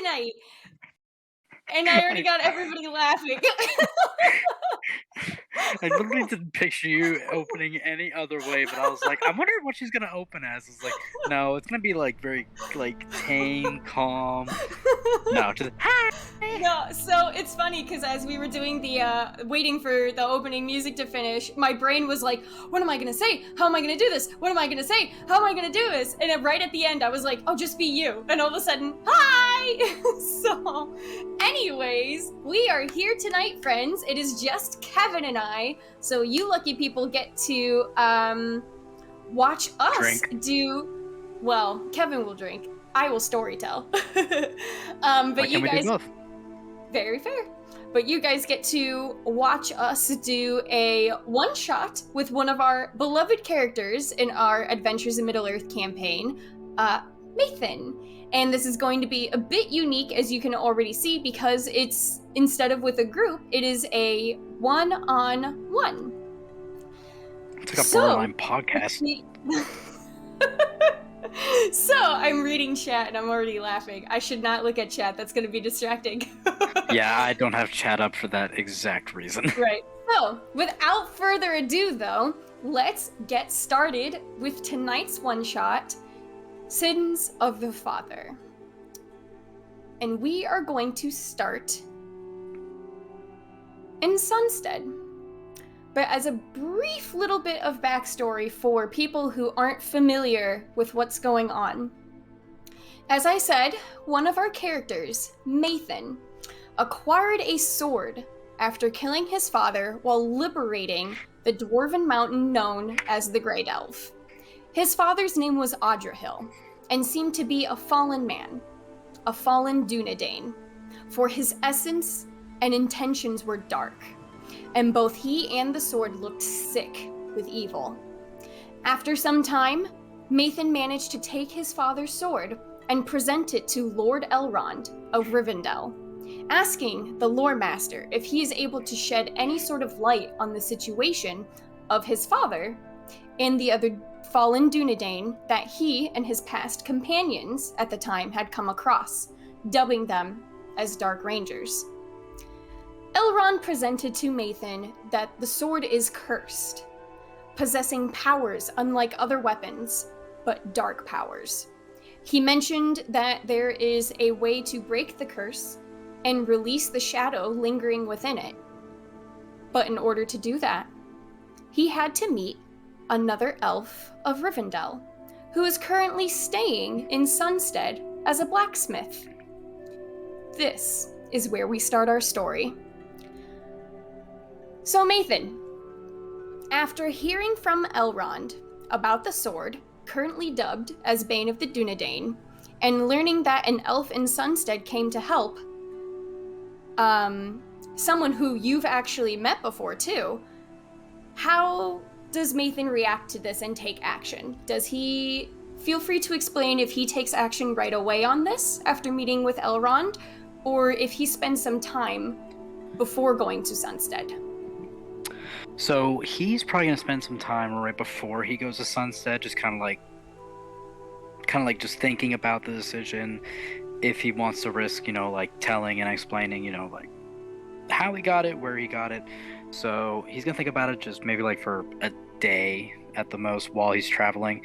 tonight. And I already got everybody laughing. I literally didn't picture you opening any other way, but I was like, I wonder what she's gonna open as. It's like, no, it's gonna be like very like tame, calm. No, just hi. No, so it's funny because as we were doing the waiting for the opening music to finish, my brain was like, what am I gonna say? How am I gonna do this? What am I gonna say? How am I gonna do this? And then right at the end, I was like, oh, just be you. And all of a sudden, hi! So, anyways, we are here tonight, friends. It is just Kevin and I. So you lucky people get to watch us do. Well, Kevin will drink. I will storytell. But you guys. We do both? Very fair. But you guys get to watch us do a one-shot with one of our beloved characters in our Adventures in Middle-earth campaign, Maethon. And this is going to be a bit unique, as you can already see, because it's, instead of with a group, it is a one-on-one. It's like a borderline podcast. So, I'm reading chat and I'm already laughing. I should not look at chat. That's going to be distracting. Yeah, I don't have chat up for that exact reason. Right. So, without further ado, though, let's get started with tonight's one-shot, Sins of the Father. And we are going to start in Sunstead. But as a brief little bit of backstory for people who aren't familiar with what's going on. As I said, one of our characters, Maethon, acquired a sword after killing his father while liberating the dwarven mountain known as the Greydelve. His father's name was Adrahil, and seemed to be a fallen man, a fallen Dúnedain, for his essence and intentions were dark. And both he and the sword looked sick with evil. After some time, Maethon managed to take his father's sword and present it to Lord Elrond of Rivendell, asking the lore master if he is able to shed any sort of light on the situation of his father and the other fallen Dúnedain that he and his past companions at the time had come across, dubbing them as Dark Rangers. Elrond presented to Maethon that the sword is cursed, possessing powers unlike other weapons, but dark powers. He mentioned that there is a way to break the curse and release the shadow lingering within it. But in order to do that, he had to meet another elf of Rivendell, who is currently staying in Sunstead as a blacksmith. This is where we start our story. So Maethon, after hearing from Elrond about the sword, currently dubbed as Bane of the Dúnedain, and learning that an elf in Sunstead came to help, someone who you've actually met before too, how does Maethon react to this and take action? Does he feel free to explain if he takes action right away on this after meeting with Elrond, or if he spends some time before going to Sunstead? So he's probably gonna spend some time right before he goes to Sunstead, just kind of like just thinking about the decision, if he wants to risk, like telling and explaining, like how he got it, where he got it. So he's gonna think about it just maybe like for a day at the most while he's traveling.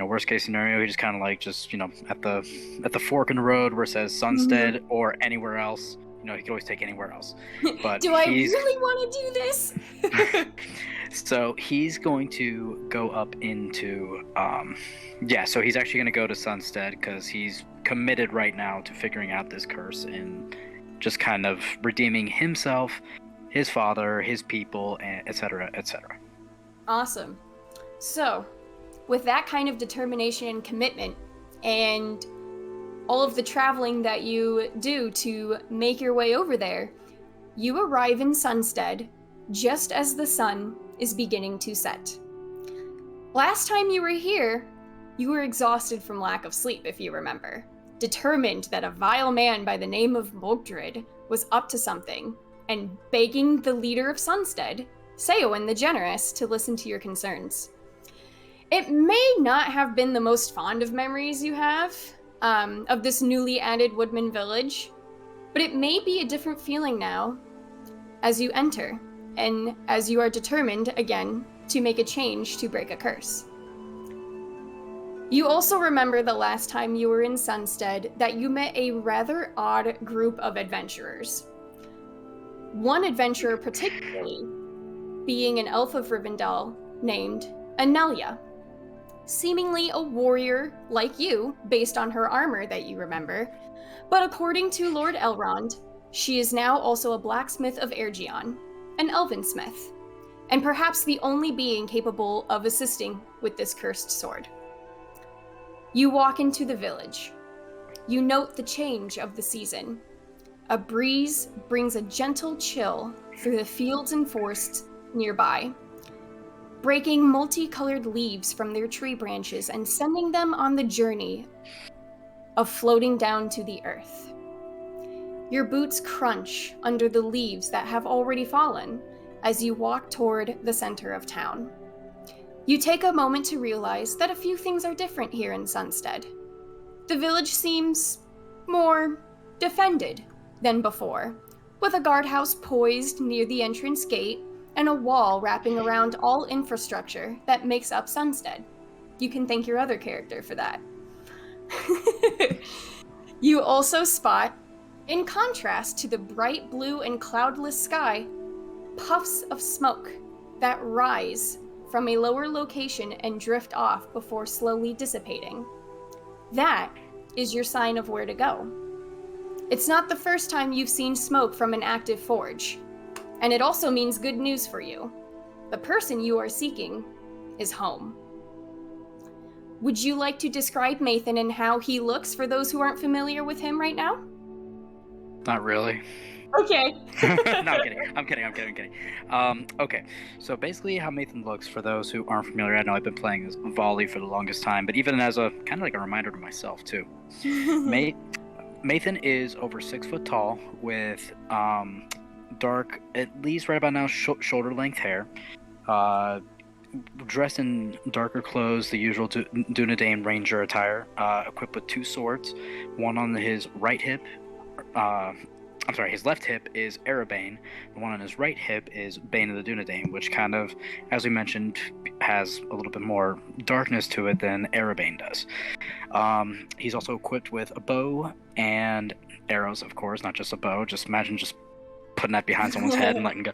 Worst case scenario, he just kind of like at the fork in the road where it says Sunstead or anywhere else. He could always take anywhere else. But do I really want to do this? So he's going to go up into, so he's actually going to go to Sunstead because he's committed right now to figuring out this curse and just kind of redeeming himself, his father, his people, etc., etc. Awesome. So, with that kind of determination and commitment, and all of the traveling that you do to make your way over there, you arrive in Sunstead just as the sun is beginning to set. Last time you were here, you were exhausted from lack of sleep, if you remember, determined that a vile man by the name of Mogdred was up to something, and begging the leader of Sunstead, Seowen the Generous, to listen to your concerns. It may not have been the most fond of memories you have, of this newly added Woodmen village, but it may be a different feeling now as you enter, and as you are determined, again, to make a change to break a curse. You also remember the last time you were in Sunstead that you met a rather odd group of adventurers. One adventurer particularly being an elf of Rivendell named Anelia, seemingly a warrior like you based on her armor that you remember, but according to Lord Elrond, she is now also a blacksmith of Ergion, an elven smith, and perhaps the only being capable of assisting with this cursed sword. You walk into the village. You note the change of the season. A breeze brings a gentle chill through the fields and forests nearby, breaking multicolored leaves from their tree branches and sending them on the journey of floating down to the earth. Your boots crunch under the leaves that have already fallen as you walk toward the center of town. You take a moment to realize that a few things are different here in Sunstead. The village seems more defended than before, with a guardhouse poised near the entrance gate and a wall wrapping around all infrastructure that makes up Sunstead. You can thank your other character for that. You also spot, in contrast to the bright blue and cloudless sky, puffs of smoke that rise from a lower location and drift off before slowly dissipating. That is your sign of where to go. It's not the first time you've seen smoke from an active forge, and it also means good news for you. The person you are seeking is home. Would you like to describe Maethon and how he looks for those who aren't familiar with him right now? Not really. Okay. No, I'm kidding. Okay, so basically how Maethon looks, for those who aren't familiar, I know I've been playing as Volley for the longest time, but even as a kind of like a reminder to myself too. Maethon is over 6 foot tall with dark, at least right about now, shoulder length hair, dressed in darker clothes, the usual Dúnedain ranger attire, equipped with 2 swords, one on his right hip. His left hip is Bane. The one on his right hip is Bane of the Dúnedain, which kind of, as we mentioned, has a little bit more darkness to it than Bane does. He's also equipped with a bow and arrows, of course, not just a bow. Just imagine just putting that behind someone's head and letting go.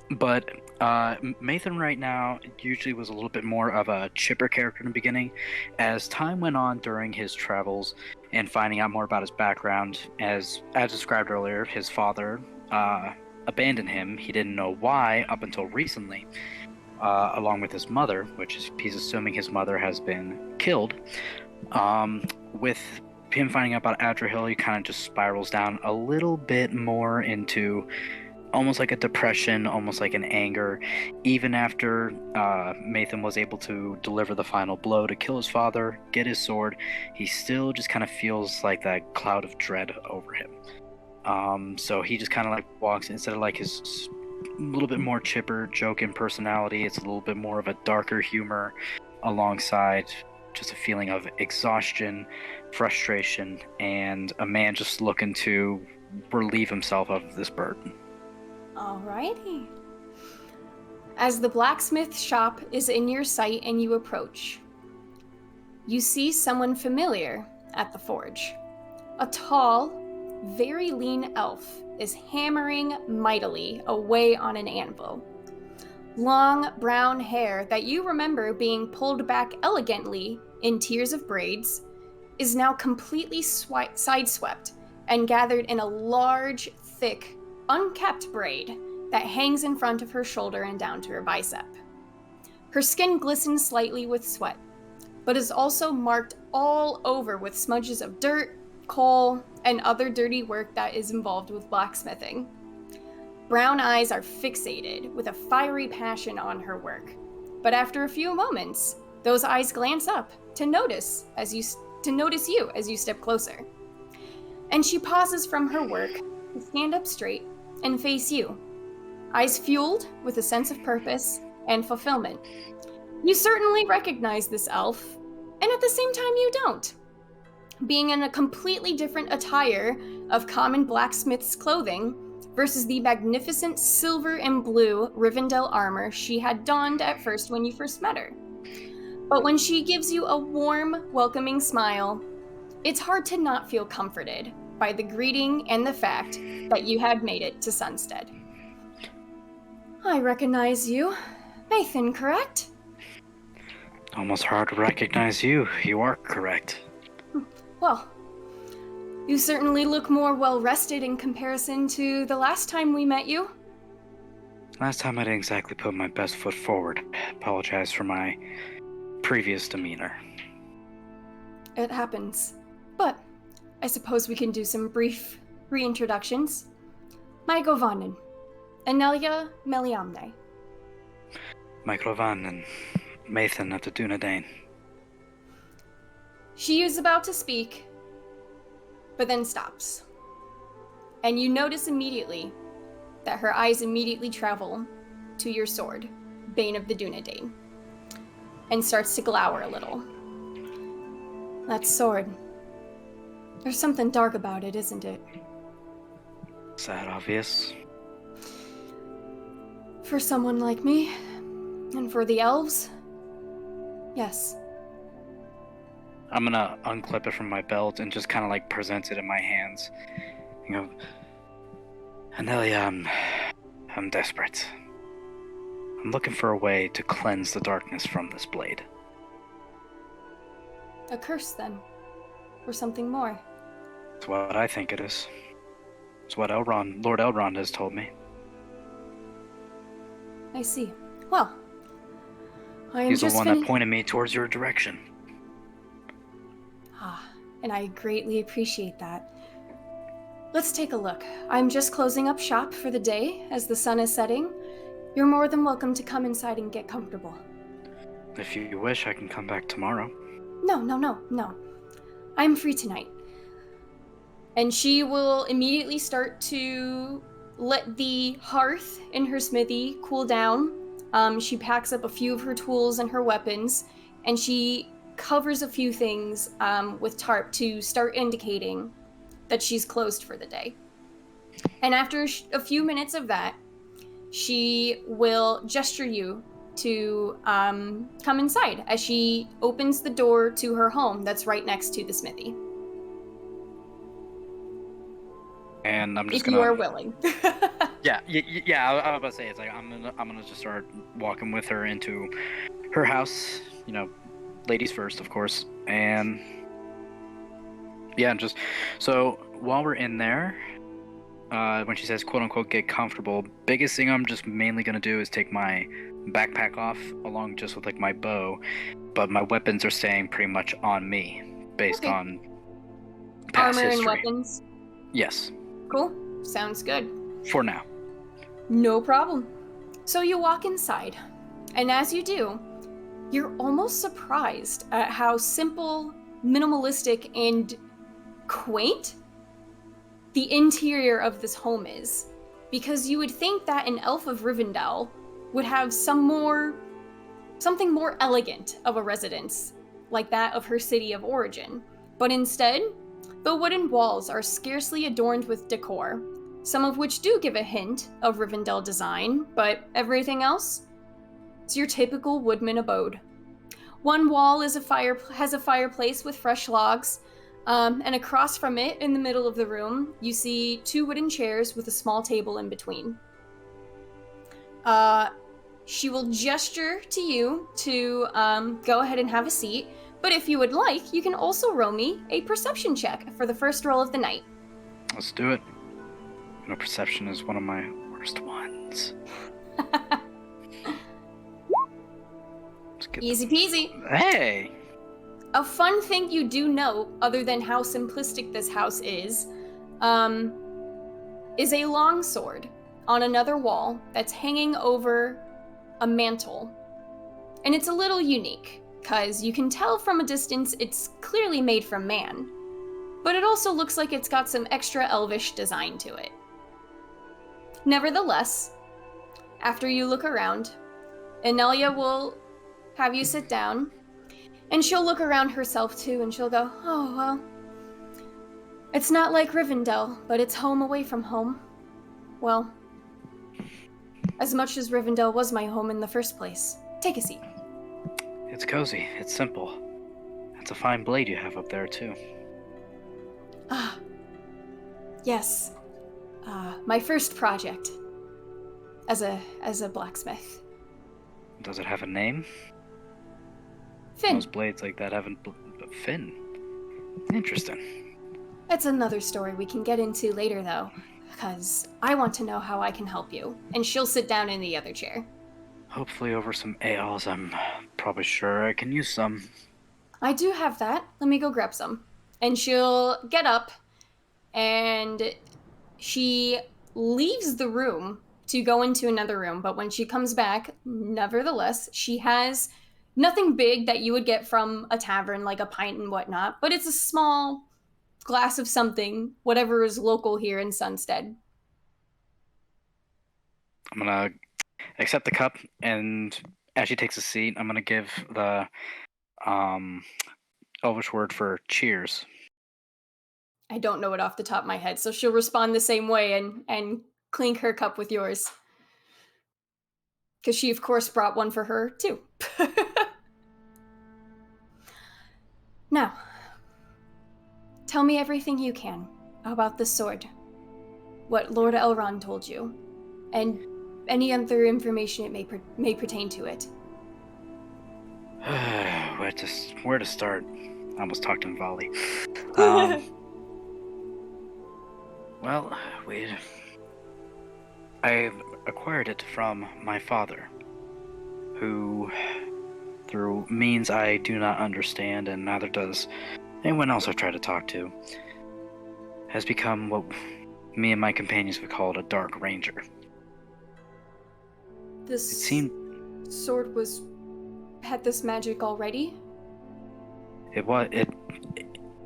But Maethon right now usually was a little bit more of a chipper character in the beginning. As time went on during his travels and finding out more about his background, as described earlier, his father abandoned him. He didn't know why up until recently, along with his mother, which is, he's assuming his mother has been killed. With him finding out about Adrahil, he kind of just spirals down a little bit more into almost like a depression, almost like an anger. Even after Maethon was able to deliver the final blow to kill his father, get his sword, he still just kind of feels like that cloud of dread over him. So he just kind of like walks, instead of like his a little bit more chipper, joking personality, it's a little bit more of a darker humor alongside just a feeling of exhaustion, frustration, and a man just looking to relieve himself of this burden. Alrighty. As the blacksmith shop is in your sight and you approach, you see someone familiar at the forge. A tall, very lean elf is hammering mightily away on an anvil. Long brown hair that you remember being pulled back elegantly in tiers of braids is now completely sideswept and gathered in a large, thick, unkept braid that hangs in front of her shoulder and down to her bicep. Her skin glistens slightly with sweat, but is also marked all over with smudges of dirt, coal, and other dirty work that is involved with blacksmithing. Brown eyes are fixated with a fiery passion on her work, but after a few moments, those eyes glance up to notice you as you step closer. And she pauses from her work to stand up straight and face you, eyes fueled with a sense of purpose and fulfillment. You certainly recognize this elf, and at the same time you don't. being in a completely different attire of common blacksmith's clothing versus the magnificent silver and blue Rivendell armor she had donned at first when you first met her. But when she gives you a warm, welcoming smile, it's hard to not feel comforted by the greeting and the fact that you had made it to Sunstead. I recognize you. Maethon, correct? Almost hard to recognize you. You are correct. Well, you certainly look more well-rested in comparison to the last time we met you. Last time I didn't exactly put my best foot forward. Apologize for my previous demeanor. It happens. But I suppose we can do some brief reintroductions. Maego Vannen, Anelia Meliamne. Michael Van and Maethon at the Dúnedain. She is about to speak, but then stops. And you notice immediately that her eyes immediately travel to your sword, Bane of the Dúnedain, and starts to glower a little. That sword. There's something dark about it, isn't it? Is that obvious? For someone like me, and for the elves, yes. I'm gonna unclip it from my belt and just kind of like present it in my hands. You know, Anelia, I'm desperate. I'm looking for a way to cleanse the darkness from this blade. A curse, then? Or something more? It's what I think it is. It's what Lord Elrond has told me. I see. Well, I am He's just the one that pointed me towards your direction. Ah, and I greatly appreciate that. Let's take a look. I'm just closing up shop for the day as the sun is setting. You're more than welcome to come inside and get comfortable. If you wish, I can come back tomorrow. No. I'm free tonight. And she will immediately start to let the hearth in her smithy cool down. She packs up a few of her tools and her weapons, and she covers a few things with tarp to start indicating that she's closed for the day. And after a few minutes of that, she will gesture you to come inside as she opens the door to her home that's right next to the smithy. And I'm just if you are willing. Yeah. I was about to say, it's like I'm gonna just start walking with her into her house. You know, ladies first, of course. And yeah, just so while we're in there, when she says "quote unquote" get comfortable, biggest thing I'm just mainly gonna do is take my backpack off, along just with like my bow, but my weapons are staying pretty much on me based on past armor history. and weapons. Yes. Cool. Sounds good. For now. No problem. So you walk inside, and as you do, you're almost surprised at how simple, minimalistic, and quaint the interior of this home is. Because you would think that an elf of Rivendell would have something more elegant of a residence, like that of her city of origin. But instead, the wooden walls are scarcely adorned with decor, some of which do give a hint of Rivendell design, but everything else is your typical woodman abode. One wall has a fireplace with fresh logs, and across from it, in the middle of the room, you see 2 wooden chairs with a small table in between. She will gesture to you to go ahead and have a seat, but if you would like, you can also roll me a perception check for the first roll of the night. Let's do it. You know, perception is one of my worst ones. Easy peasy. Hey! A fun thing you do note, other than how simplistic this house is a longsword on another wall that's hanging over a mantle. And it's a little unique, because you can tell from a distance it's clearly made from man, but it also looks like it's got some extra elvish design to it. Nevertheless, after you look around, Anelia will have you sit down, and she'll look around herself too, and she'll go, "Oh, well, It's not like Rivendell, but it's home away from home. Well, as much as Rivendell was my home in the first place. Take a seat. It's cozy. It's simple. It's a fine blade you have up there, too. Ah, yes. My first project as a blacksmith. Does it have a name? Finn. Most blades like that haven't... Finn? Interesting. That's another story we can get into later, though, because I want to know how I can help you. And she'll sit down in the other chair. Hopefully over some ales. I'm probably sure I can use some. I do have that. Let me go grab some. And she'll get up, and she leaves the room to go into another room. But when she comes back, nevertheless, she has nothing big that you would get from a tavern, like a pint and whatnot, but it's a small glass of something, whatever is local here in Sunstead. I'm gonna accept the cup, and as she takes a seat, I'm gonna give the Elvish word for cheers. I don't know it off the top of my head, so she'll respond the same way and clink her cup with yours. Because she, of course, brought one for her, too. Now, tell me everything you can about the sword. What Lord Elrond told you. And any other information it may pertain to it. Where to start? I almost talked in volley. Well, I acquired it from my father, who, through means I do not understand, and neither does anyone else I've tried to talk to, has become what me and my companions would call a Dark Ranger. This sword had this magic already?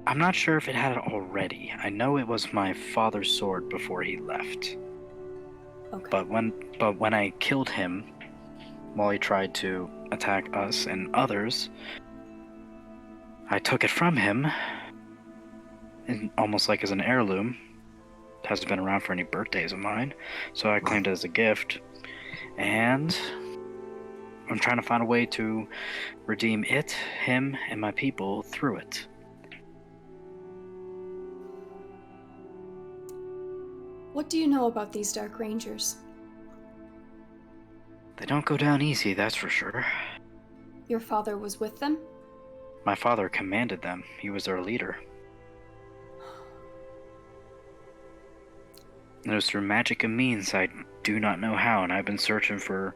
I'm not sure if it had it already. I know it was my father's sword before he left. Okay. But when I killed him, while he tried to attack us and others, I took it from him, and almost like as an heirloom. It hasn't been around for any birthdays of mine, so I claimed it as a gift. And I'm trying to find a way to redeem it, him, and my people through it. What do you know about these Dark Rangers? They don't go down easy, that's for sure. Your father was with them? My father commanded them. He was their leader. It was through magic and means I do not know how, and I've been searching for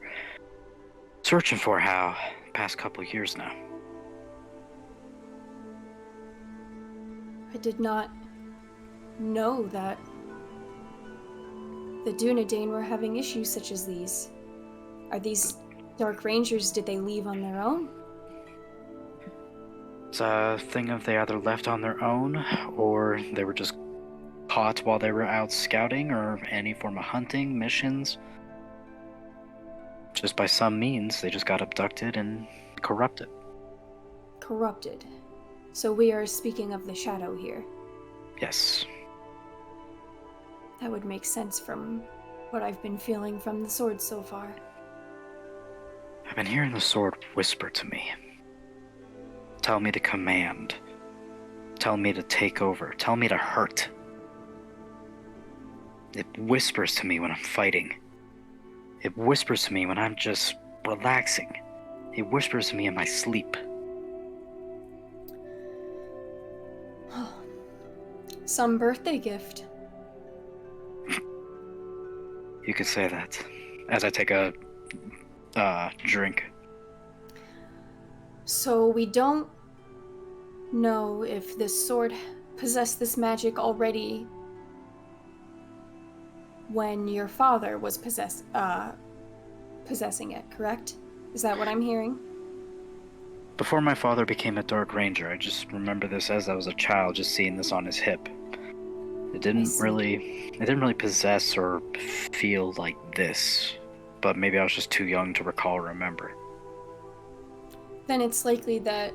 how past couple of years now. I did not know that the Dúnedain were having issues such as these. Are these Dark Rangers, did they leave on their own? It's a thing of they either left on their own, or they were just caught while they were out scouting, or any form of hunting, missions. Just by some means, they just got abducted and corrupted. Corrupted. So we are speaking of the shadow here. Yes. That would make sense from what I've been feeling from the sword so far. I've been hearing the sword whisper to me. Tell me to command. Tell me to take over. Tell me to hurt. It whispers to me when I'm fighting. It whispers to me when I'm just relaxing. It whispers to me in my sleep. Some birthday gift. You could say that. As I take a drink. So we don't know if this sword possessed this magic already when your father was possessing it, correct? Is that what I'm hearing? Before my father became a Dark Ranger, I just remember this as I was a child, just seeing this on his hip. It didn't really possess or feel like this, but maybe I was just too young to recall or remember. Then it's likely that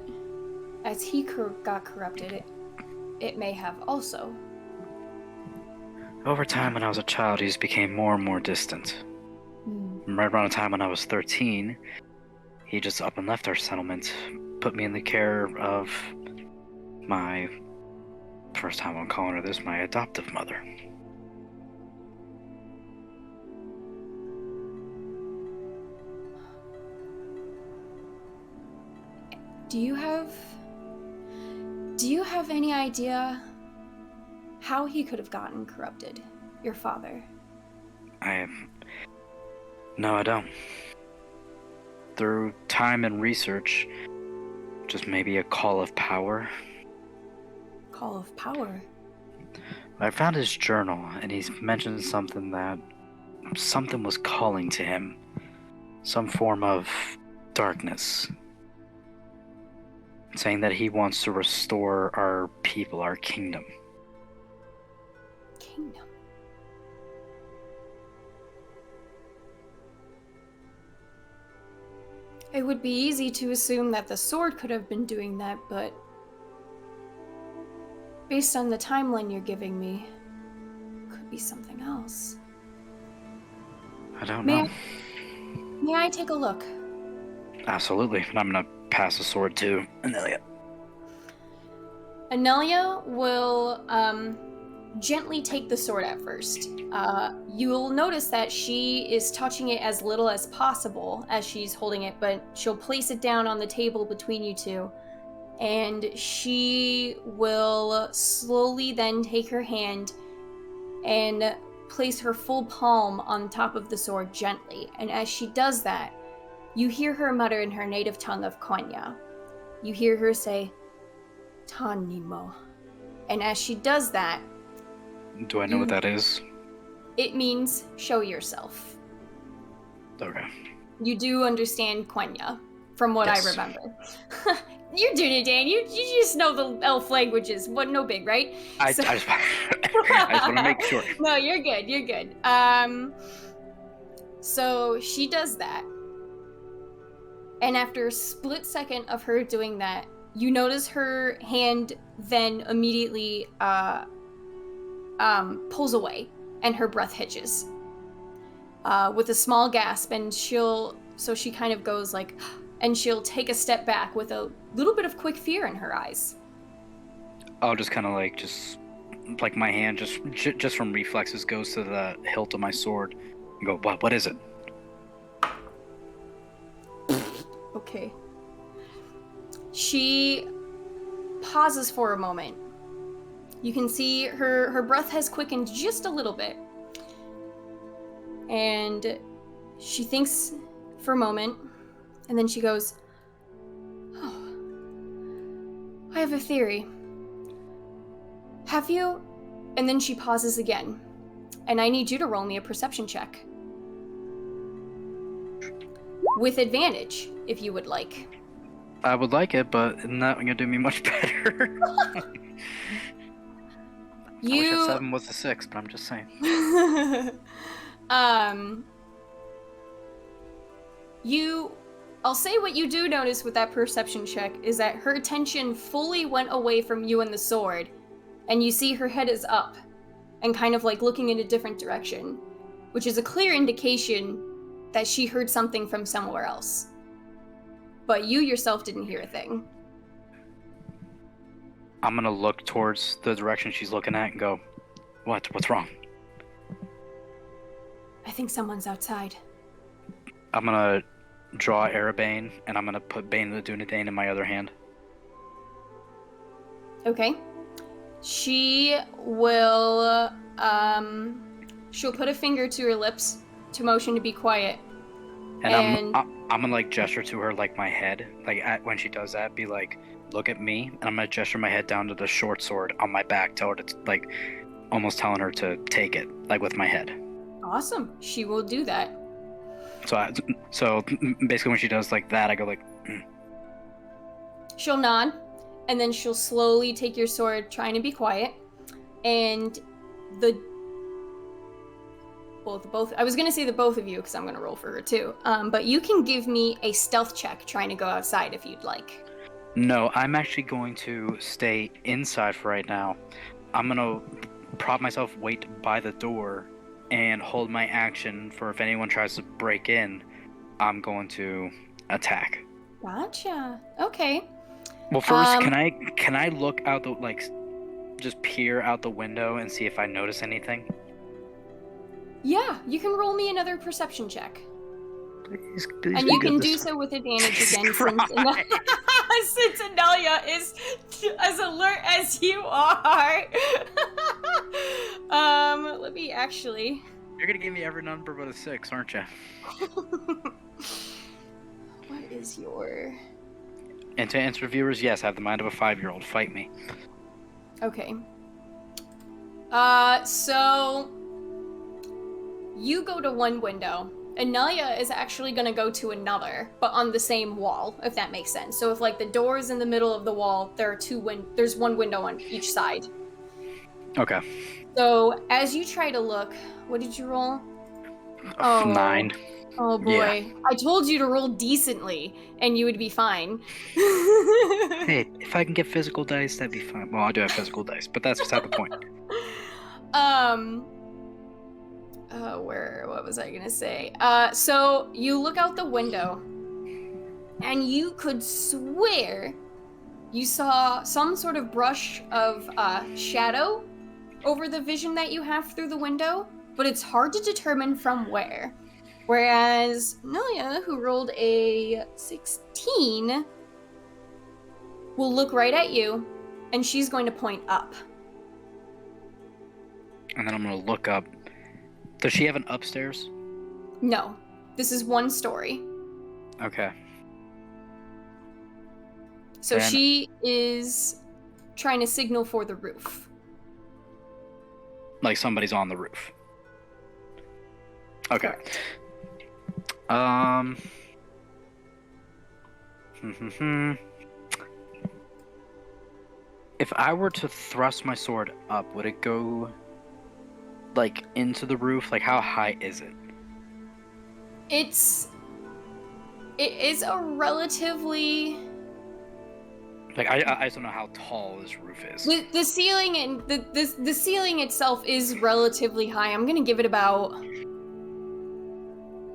as he got corrupted, it may have also. Over time, when I was a child, he just became more and more distant. Right around the time when I was 13, he just up and left our settlement, put me in the care of my, first time I'm calling her this, my adoptive mother. Do you have any idea how he could have gotten corrupted, your father? No, I don't. Through time and research, just maybe a call of power. Call of power? I found his journal, and he's mentioned something was calling to him. Some form of darkness. Saying that he wants to restore our people, our kingdom. Kingdom? It would be easy to assume that the sword could have been doing that, but based on the timeline you're giving me, could be something else. I don't know. May I take a look? Absolutely, and I'm gonna pass the sword to Anelia. Anelia will gently take the sword at first. You'll notice that she is touching it as little as possible as she's holding it, but she'll place it down on the table between you two, and she will slowly then take her hand and place her full palm on top of the sword gently. And as she does that, you hear her mutter in her native tongue of Quenya. You hear her say, Tanimo. And as she does that... Do I know what that is? It means show yourself. Okay. You do understand Quenya, from what Yes. I remember. You're Dúnedain. You just know the elf languages. What, no big, right? I just want to make sure. No, you're good. You're good. So she does that. And after a split second of her doing that, you notice her hand then immediately pulls away, and her breath hitches with a small gasp, and she kind of goes like, and she'll take a step back with a little bit of quick fear in her eyes. I'll just kind of like my hand just from reflexes goes to the hilt of my sword and go, what is it? Okay. She pauses for a moment. You can see her breath has quickened just a little bit. And she thinks for a moment, and then she goes, oh, I have a theory. Have you... And then she pauses again. And I need you to roll me a perception check. With advantage, if you would like. I would like it, but it's not going to do me much better. I wish a 7 was a 6, but I'm just saying. I'll say what you do notice with that perception check is that her attention fully went away from you and the sword, and you see her head is up and kind of like looking in a different direction, which is a clear indication that she heard something from somewhere else. But you yourself didn't hear a thing. I'm gonna look towards the direction she's looking at and go, what's wrong? I think someone's outside. I'm gonna draw Bane, and I'm gonna put Bane of the Dúnedain in my other hand. Okay. She will, she'll put a finger to her lips to motion to be quiet. And I'm gonna like gesture to her like my head, when she does that, be like, look at me, and I'm gonna gesture my head down to the short sword on my back, tell her to, like, almost telling her to take it, like with my head. Awesome. She will do that. So basically when she does like that, I go like, She'll nod, and then she'll slowly take your sword, trying to be quiet, and I was gonna say the both of you, because I'm gonna roll for her too, but you can give me a stealth check trying to go outside if you'd like. No, I'm actually going to stay inside for right now. I'm gonna prop myself, wait by the door, and hold my action for if anyone tries to break in, I'm going to attack. Gotcha. Okay. Well, first, can I look out the just peer out the window and see if I notice anything? Yeah, you can roll me another perception check. Please and you can do so with advantage again since Analia is as alert as you are. Let me actually. You're gonna give me every number but a 6, aren't you? What is your... And to answer viewers, yes, I have the mind of a 5-year-old. Fight me. Okay. So... You go to one window. Analia is actually going to go to another, but on the same wall, if that makes sense. So if, like, the door is in the middle of the wall, there's one window on each side. Okay. So, as you try to look, what did you roll? 9. Oh, boy. Yeah. I told you to roll decently, and you would be fine. Hey, if I can get physical dice, that'd be fine. Well, I do have physical dice, but that's beside the point. What was I gonna say? So you look out the window, and you could swear you saw some sort of brush of shadow over the vision that you have through the window, but it's hard to determine from where. Whereas Nelia, who rolled a 16, will look right at you, and she's going to point up. And then I'm going to look up. Does she have an upstairs? No. This is one story. Okay. So she is trying to signal for the roof. Like somebody's on the roof. Okay. Correct. If I were to thrust my sword up, would it go like into the roof? Like how high is it? It is a relatively... Like I just don't know how tall this roof is. The ceiling and the ceiling itself is relatively high. I'm gonna give it about...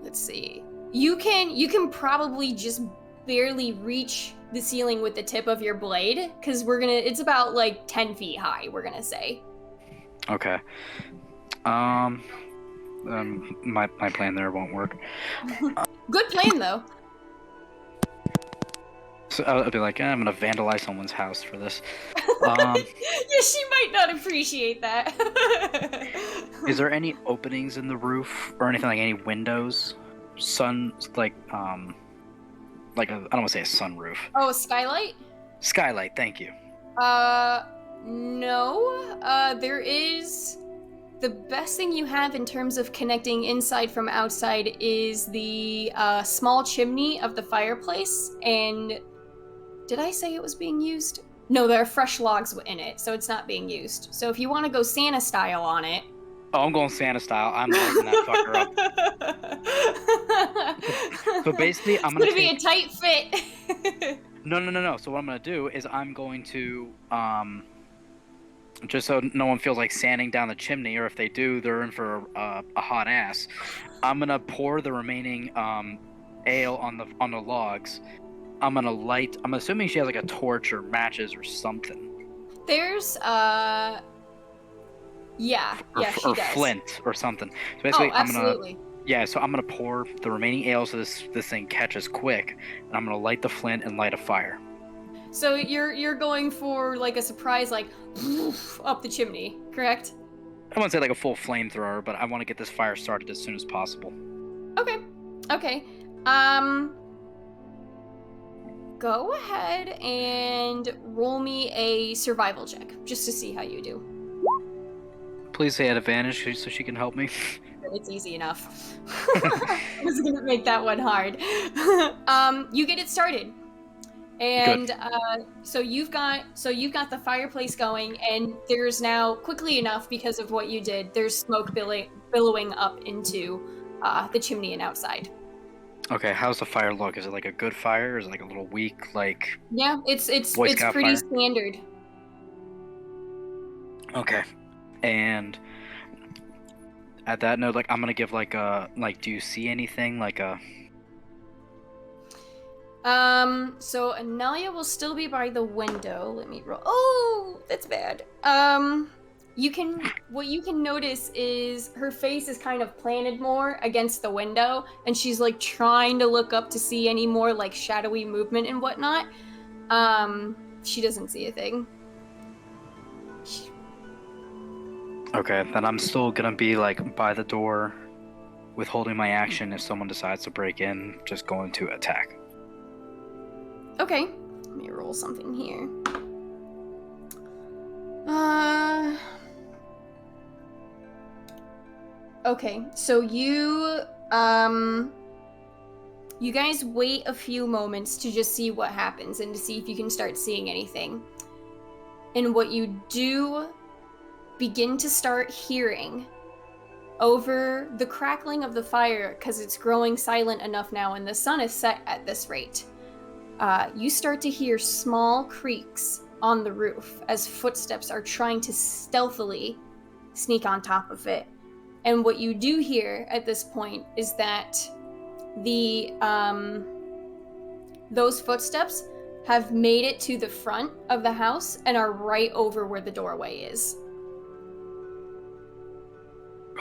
Let's see. You can probably just barely reach the ceiling with the tip of your blade, because it's about like 10 feet high, we're gonna say. Okay. My plan there won't work. Good plan though. So I'll be like, I'm gonna vandalize someone's house for this. Yeah, she might not appreciate that. Is there any openings in the roof or anything, like any windows? I don't want to say a sunroof. Oh, a skylight? Skylight, thank you. No. There is... The best thing you have in terms of connecting inside from outside is the small chimney of the fireplace, and... Did I say it was being used? No, there are fresh logs in it, so it's not being used. So if you want to go Santa style on it... Oh, I'm going Santa style. I'm lighting that fucker up. So basically, I'm gonna be a tight fit. No. So what I'm gonna do is I'm going to, just so no one feels like sanding down the chimney, or if they do, they're in for a hot ass. I'm gonna pour the remaining ale on the logs. I'm assuming she has like a torch or matches or something. There's she does. Or flint or something. So basically, absolutely. So I'm gonna pour the remaining ale so this thing catches quick, and I'm gonna light the flint and light a fire. So you're going for like a surprise, like up the chimney, correct? I wouldn't say like a full flamethrower, but I want to get this fire started as soon as possible. Okay. Go ahead and roll me a survival check, just to see how you do. Please say at advantage so she can help me. It's easy enough. I was gonna make that one hard. You get it started. And so you've got the fireplace going, and there's now, quickly enough because of what you did, there's smoke billowing up into the chimney and outside. Okay, how's the fire look? Is it like a good fire, or is it like a little weak, like... Yeah, it's pretty fire? standard. Okay. And at that note, like, I'm gonna give like a do you see anything like a? So Anelia will still be by the window. Let me roll. Oh, that's bad. What you can notice is her face is kind of planted more against the window, and she's like trying to look up to see any more like shadowy movement and whatnot. She doesn't see a thing. Okay, then I'm still gonna be like by the door, withholding my action if someone decides to break in, just going to attack. Okay, let me roll something here. Okay, so you guys wait a few moments to just see what happens and to see if you can start seeing anything. And what you do begin to start hearing over the crackling of the fire, because it's growing silent enough now and the sun is set at this rate. You start to hear small creaks on the roof as footsteps are trying to stealthily sneak on top of it. And what you do hear at this point is that those footsteps have made it to the front of the house and are right over where the doorway is.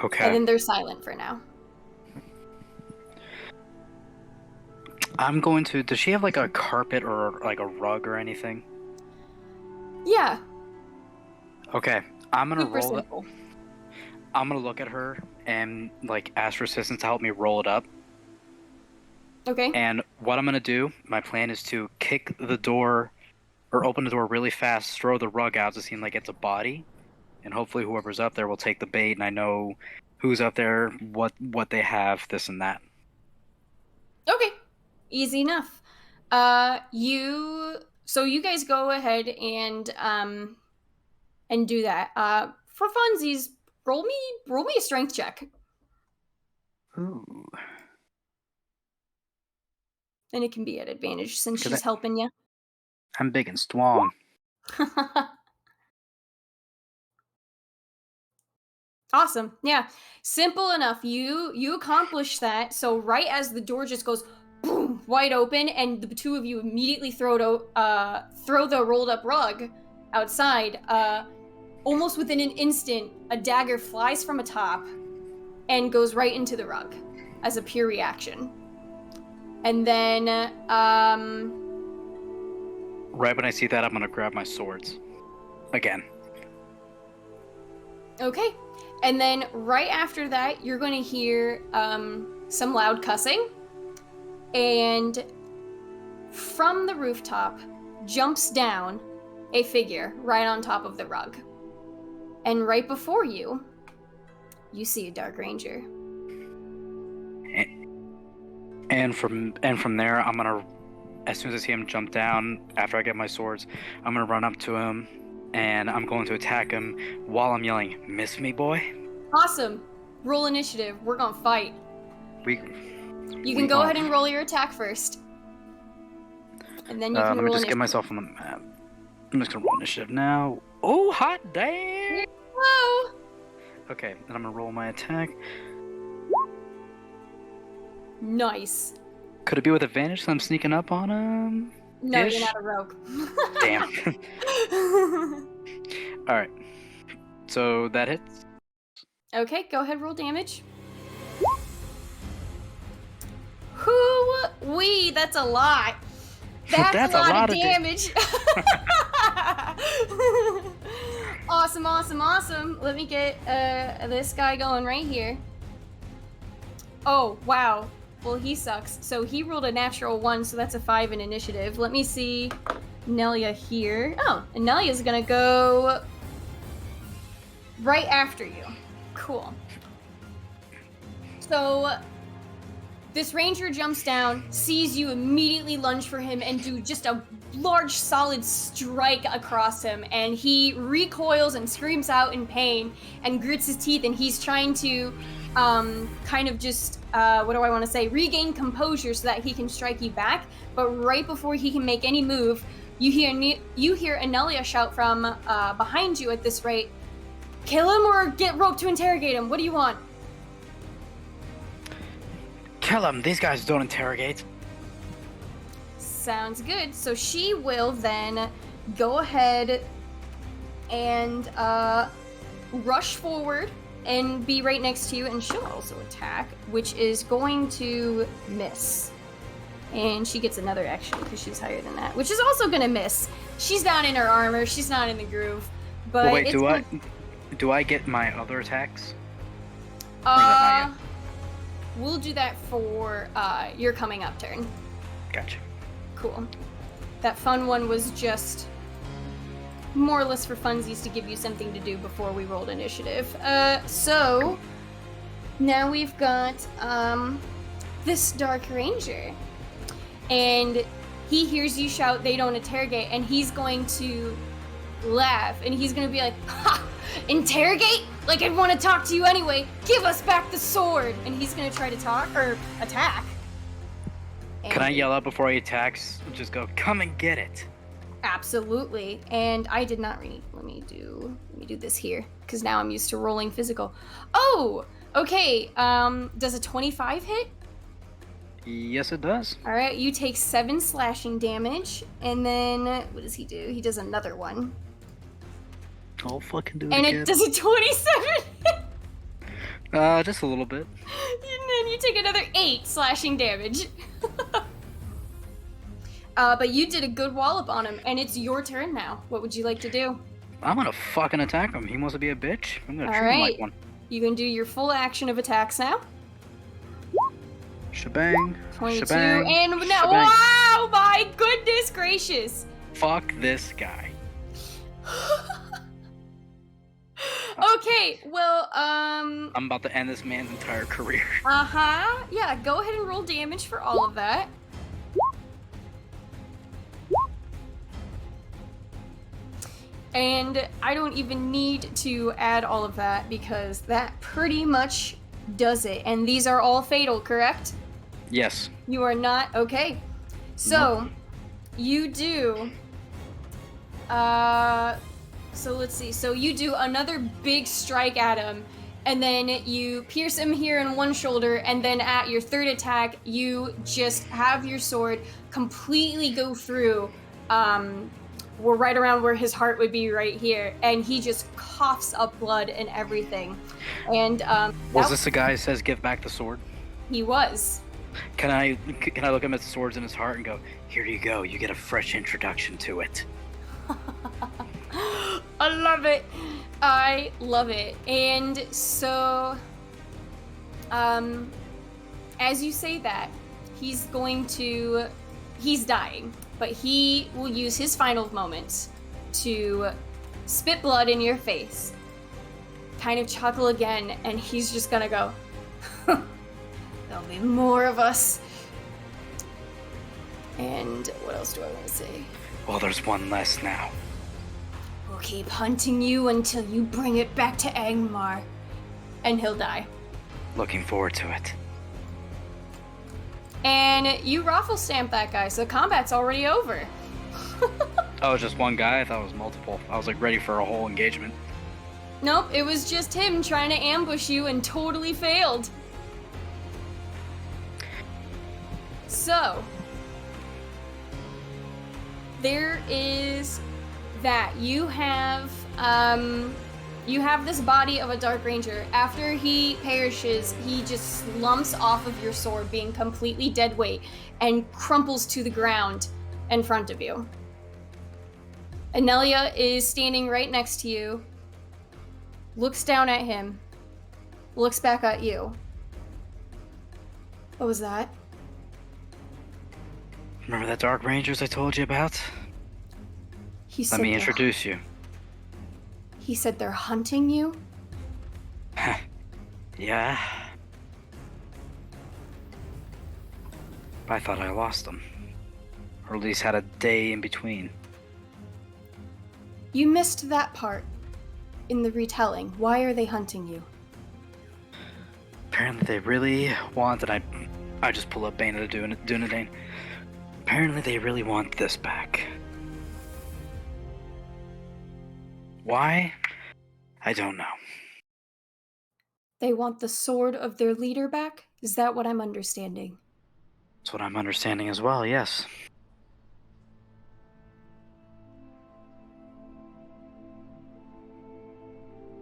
Okay. And then they're silent for now. I'm going to... Does she have like a carpet or like a rug or anything? Yeah. Okay. I'm gonna Super roll it. simple. I'm gonna look at her and like ask for assistance to help me roll it up. Okay. And what I'm gonna do, my plan is to kick the door or open the door really fast, throw the rug out to seem like it's a body, and hopefully whoever's up there will take the bait and I know who's up there, what they have, this and that. Okay. Easy enough. So you guys go ahead and do that. For funsies, roll me a strength check. Ooh. And it can be at advantage since she's helping you. I'm big and strong. Awesome. Yeah. Simple enough. You accomplish that. So right as the door just goes boom, wide open, and the two of you immediately throw the rolled up rug outside, almost within an instant, a dagger flies from atop and goes right into the rug as a pure reaction. And then right when I see that, I'm gonna grab my swords again. Okay. And then right after that, you're going to hear some loud cussing. And from the rooftop jumps down a figure right on top of the rug. And right before you, you see a Dark Ranger. And from there, I'm gonna, as soon as I see him jump down, after I get my swords, I'm gonna run up to him. And I'm going to attack him while I'm yelling, "Miss me, boy?" Awesome. Roll initiative. We're gonna fight. You can go ahead and roll your attack first. And then you can roll let me just initiative. get myself on the map. I'm just gonna roll initiative now. Oh, hot damn! Whoa! Okay, and I'm gonna roll my attack. Nice. Could it be with advantage so I'm sneaking up on him? No, Ish? you're not a rogue. Damn. Alright. So that hits. Okay, go ahead, roll damage. Hoo-wee, that's a lot. That's a lot of damage. Awesome. Let me get this guy going right here. Oh, wow. Well, he sucks. So he rolled a natural 1, so that's a 5 in initiative. Let me see Nelia here. Oh, and Nelia's gonna go right after you. Cool. So this ranger jumps down, sees you, immediately lunge for him, and do just a large, solid strike across him. And he recoils and screams out in pain and grits his teeth, and he's trying to kind of just, what do I want to say, regain composure so that he can strike you back. But right before he can make any move, you hear Anelia shout from behind you at this rate, Kill him or get rope to interrogate him? What do you want? Kill him. These guys don't interrogate. Sounds good. So she will then go ahead and rush forward and be right next to you, and she'll also attack, which is going to miss. And she gets another action because she's higher than that, which is also going to miss. She's down in her armor. She's not in the groove. But well, wait, do I get my other attacks? We'll do that for your coming up turn. Gotcha. Cool. That fun one was just more or less for funsies to give you something to do before we rolled initiative. So now we've got this Dark Ranger, and he hears you shout, "They don't interrogate," and he's going to laugh, and he's going to be like, "Ha! Interrogate? Like I'd want to talk to you anyway. Give us back the sword!" And he's going to try to talk or attack. Can I yell out before he attacks? Just go, "Come and get it." Absolutely. And I did not read. Let me do this here, because now I'm used to rolling physical. Oh, okay. Does a 25 hit? Yes, it does. All right, you take 7 slashing damage, and then what does he do? He does another one. I'll fucking do it and again. it does a 27 hit? Just a little bit. And then you take another 8 slashing damage. But you did a good wallop on him, and it's your turn now. What would you like to do? I'm gonna fucking attack him. He wants to be a bitch. I'm gonna treat him like one. You can do your full action of attacks now. Shebang. 22, Shebang. and now, Shebang. wow, my goodness gracious. Fuck this guy. Okay, well, I'm about to end this man's entire career. Yeah, go ahead and roll damage for all of that. And I don't even need to add all of that because that pretty much does it. And these are all fatal, correct? Yes. You are not? Okay. So, Nope. you do... So let's see. So you do another big strike at him, and then you pierce him here in one shoulder, and then at your third attack, you just have your sword completely go through, we're right around where his heart would be right here, and he just coughs up blood and everything. And was this the guy who says give back the sword? He was. Can I look him at the swords in his heart and go, here you go, you get a fresh introduction to it. I love it. I love it. And so, as you say that, he's dying, but he will use his final moments to spit blood in your face, kind of chuckle again, and he's just gonna go, there'll be more of us. And what else do I want to say? Well, there's one less now. We'll keep hunting you until you bring it back to Angmar. And he'll die. Looking forward to it. And you raffle stamp that guy, so combat's already over. Oh, just one guy? I thought it was multiple. I was like ready for a whole engagement. Nope, it was just him trying to ambush you and totally failed. So, there is that. You have this body of a Dark Ranger. After he perishes, he just slumps off of your sword, being completely dead weight, and crumples to the ground in front of you. Anelia is standing right next to you, looks down at him, looks back at you. What was that? Remember that Dark Rangers I told you about? Let me introduce you. He said they're hunting you? Yeah. I thought I lost them. Or at least had a day in between. You missed that part in the retelling. Why are they hunting you? Apparently they really want, and I just pull up Bane of Dúnedain. Apparently they really want this back. Why? I don't know. They want the sword of their leader back? Is that what I'm understanding? That's what I'm understanding as well, yes.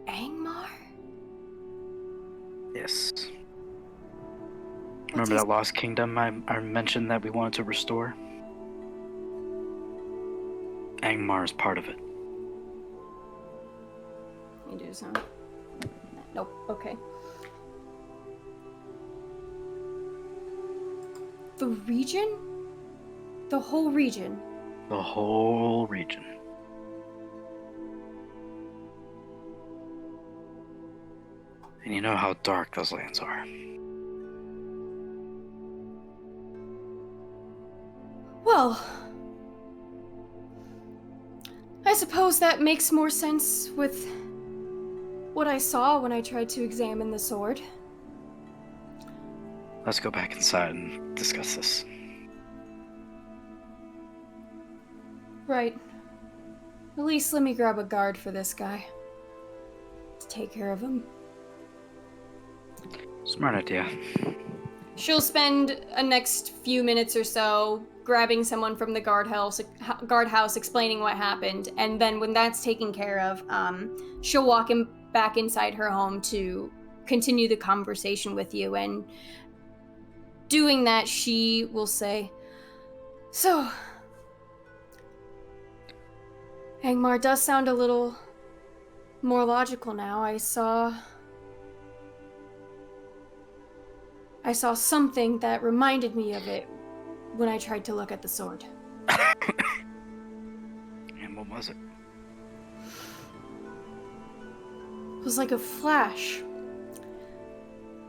Angmar? Yes. What Remember does... that lost kingdom I mentioned that we wanted to restore? Angmar is part of it. You do so. Nope, okay. The region? The whole region? The whole region. And you know how dark those lands are. Well, I suppose that makes more sense with what I saw when I tried to examine the sword. Let's go back inside and discuss this. Right. At least let me grab a guard for this guy. To take care of him. Smart idea. She'll spend a next few minutes or so grabbing someone from the guardhouse, explaining what happened, and then when that's taken care of, she'll walk him back inside her home to continue the conversation with you. And doing that, she will say, "So, Angmar does sound a little more logical now. I saw something that reminded me of it when I tried to look at the sword." And what was it? It was like a flash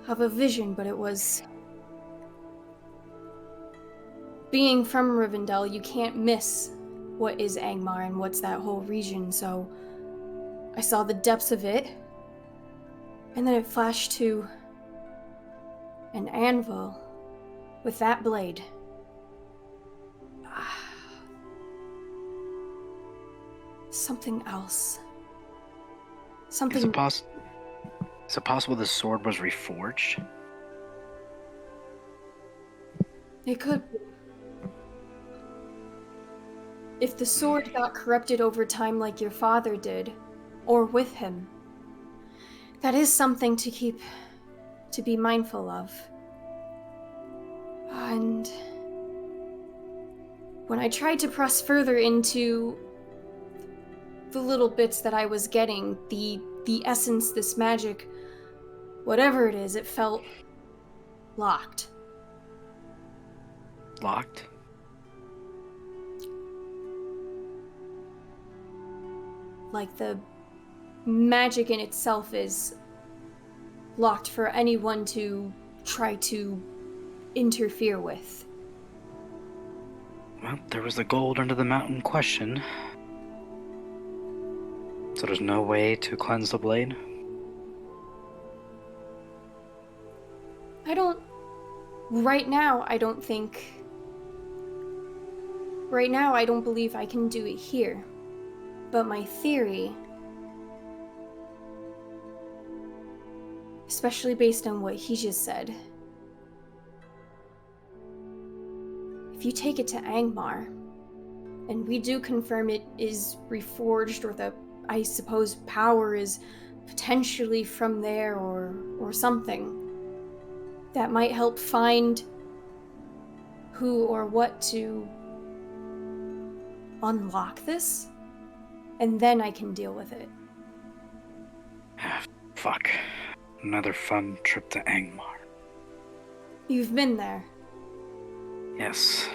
of a vision, but it was... Being from Rivendell, you can't miss what is Angmar and what's that whole region, so I saw the depths of it, and then it flashed to an anvil with that blade. Something else. Something... Is it possible the sword was reforged? It could be. If the sword got corrupted over time like your father did, or with him, that is something to be mindful of. And when I tried to press further into the little bits that I was getting, the essence, this magic, whatever it is, it felt locked. Locked? Like the magic in itself is locked for anyone to try to interfere with. Well, there was the gold under the mountain question. So there's no way to cleanse the blade? Right now, I don't believe I can do it here. But my theory, especially based on what he just said, if you take it to Angmar, and we do confirm it is reforged, or I suppose power is potentially from there or something, that might help find who or what to unlock this, and then I can deal with it. Fuck. Another fun trip to Angmar. You've been there. Yes.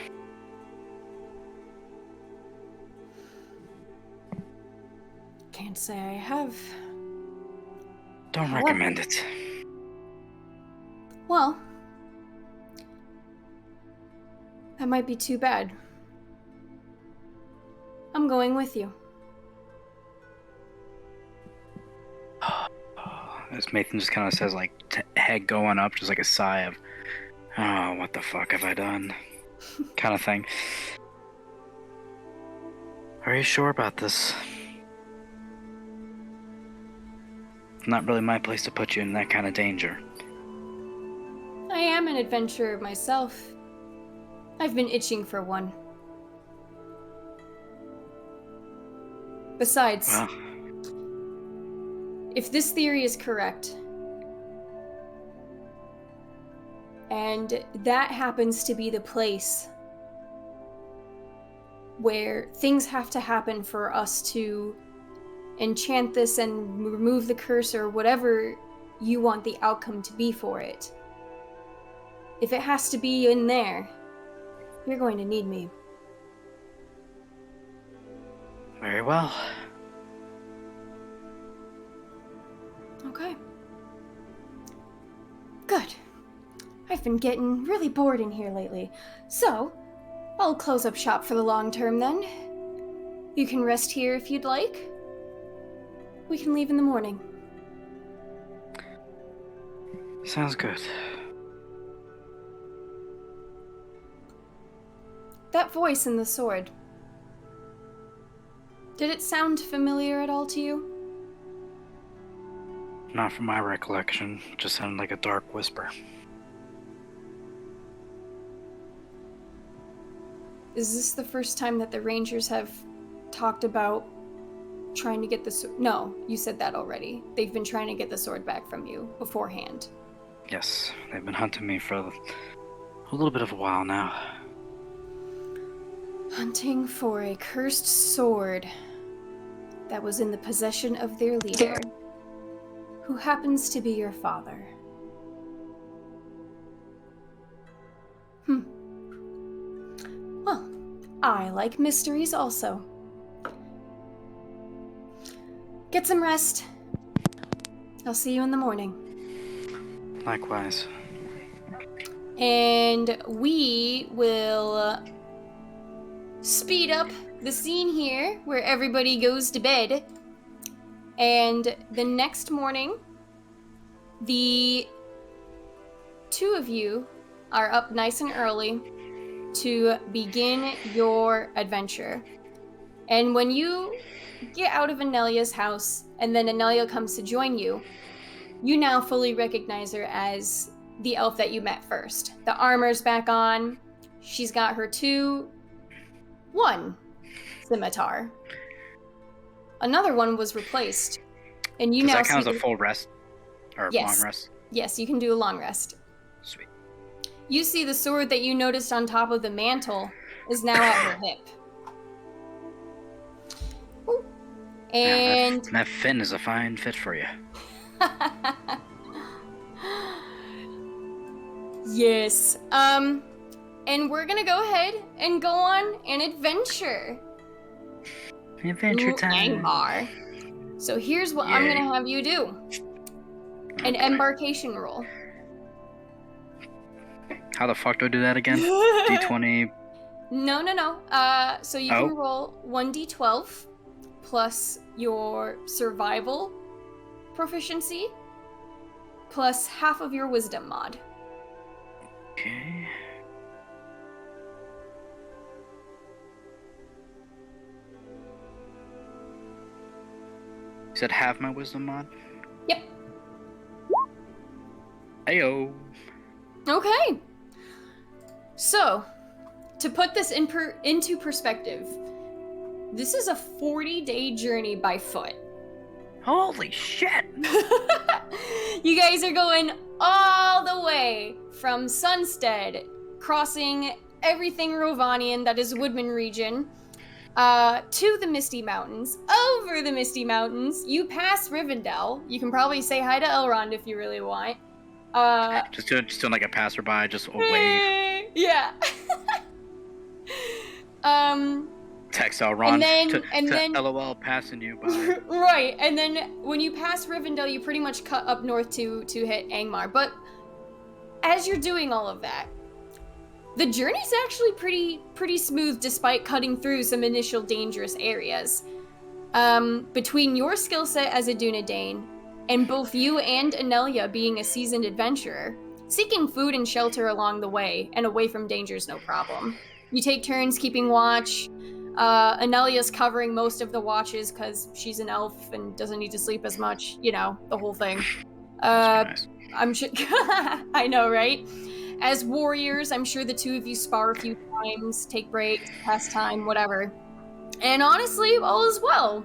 Can't say I have. Don't recommend it. Well, that might be too bad. I'm going with you. As Maethon just kind of says, like, head going up, just like a sigh of, oh, what the fuck have I done? Kind of thing. Are you sure about this? not really my place to put you in that kind of danger. I am an adventurer myself. I've been itching for one. Besides, Well, if this theory is correct, and that happens to be the place where things have to happen for us to enchant this and remove the curse or whatever you want the outcome to be for it. If it has to be in there, you're going to need me. very well. Okay. Good. I've been getting really bored in here lately, so I'll close up shop for the long term then. You can rest here if you'd like. We can leave in the morning. Sounds good. That voice in the sword. Did it sound familiar at all to you? Not from my recollection. Just sounded like a dark whisper. Is this the first time that the Rangers have talked about trying to get the sword? No, you said that already. They've been trying to get the sword back from you beforehand. Yes, they've been hunting me for a little bit of a while now. Hunting for a cursed sword that was in the possession of their leader, who happens to be your father. Well, I like mysteries also. Get some rest. I'll see you in the morning. Likewise. And we will speed up the scene here where everybody goes to bed. And the next morning, the two of you are up nice and early to begin your adventure. And when you get out of Anelia's house, and then Anelia comes to join you, you now fully recognize her as the elf that you met first. The armor's back on. She's got her one scimitar. Another one was replaced. And you Does now that count see as a full rest? Or Yes. long rest? Yes, you can do a long rest. Sweet. You see the sword that you noticed on top of the mantle is now at her hip. Ooh. And that fin is a fine fit for you. yes. And we're gonna go ahead and go on an adventure. Adventure time. Angmar. So here's what I'm Yay. gonna have you do. An embarkation roll. How the fuck do I do that again? D20. No. So you Oh. can roll 1d12 plus your survival proficiency plus half of your wisdom mod. Okay. You said half my wisdom mod? Yep. Ayo. Okay. So, to put this into perspective, this is a 40-day journey by foot. Holy shit! You guys are going all the way from Sunstead, crossing everything Rovanian that is Woodmen region, to the Misty Mountains. Over the Misty Mountains, you pass Rivendell. You can probably say hi to Elrond if you really want. Just doing like a passerby, just a wave. Yeah. Text Elrond and then LOL passing you by. Right, and then when you pass Rivendell, you pretty much cut up north to hit Angmar. But as you're doing all of that, the journey's actually pretty smooth, despite cutting through some initial dangerous areas. Between your skill set as a Dúnedain, and both you and Anelia being a seasoned adventurer, seeking food and shelter along the way and away from danger's no problem. You take turns keeping watch. Anelia's covering most of the watches because she's an elf and doesn't need to sleep as much. You know, the whole thing. Nice. I'm sure. I know, right? As warriors, I'm sure the two of you spar a few times, take breaks, pass time, whatever. And honestly, all is well.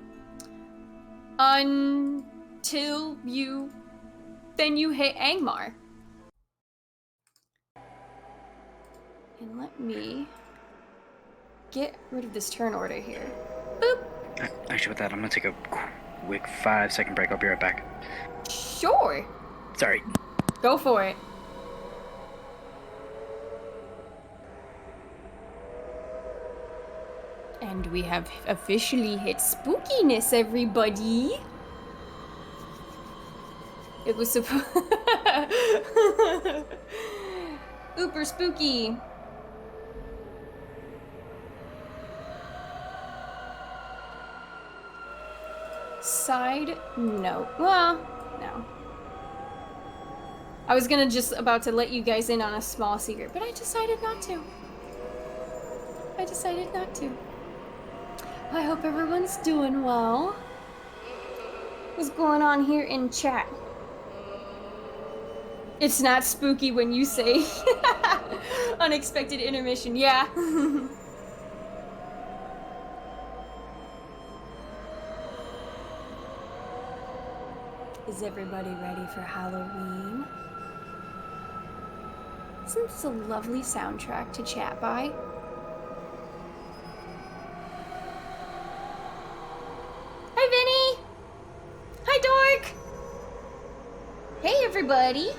Until you hit Angmar. And let me get rid of this turn order here. Boop. Actually, with that, I'm gonna take a quick 5-second break. I'll be right back. Sure. Sorry. Go for it. And we have officially hit spookiness, everybody. It was super spooky. Side note. Well, no. I was about to let you guys in on a small secret, but I decided not to. I hope everyone's doing well. What's going on here in chat? It's not spooky when you say unexpected intermission. Yeah. Is everybody ready for Halloween? Isn't this a lovely soundtrack to chat by? Hi, Vinny! Hi, Dork! Hey, everybody!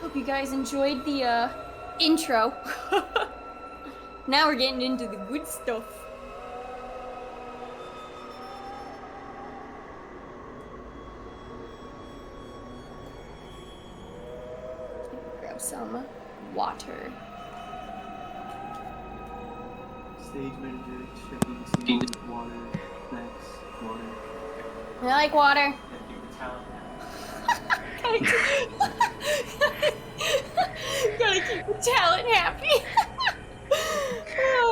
Hope you guys enjoyed the, intro. Now we're getting into the good stuff. Grab some water. Stage manager checking steam, water, snacks, water. I like water. Gotta keep the talent happy.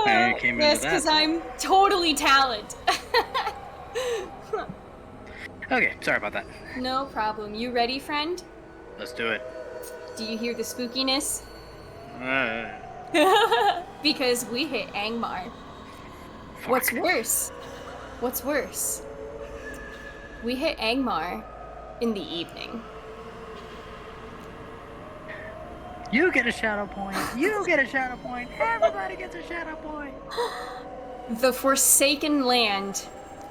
I came into yes, that. because I'm totally talent. Okay, sorry about that. No problem. You ready, friend? Let's do it. Do you hear the spookiness? Uh, Because we hit Angmar. fuck. What's worse? We hit Angmar in the evening. You get a shadow point. You get a shadow point. Everybody gets a shadow point. The Forsaken Land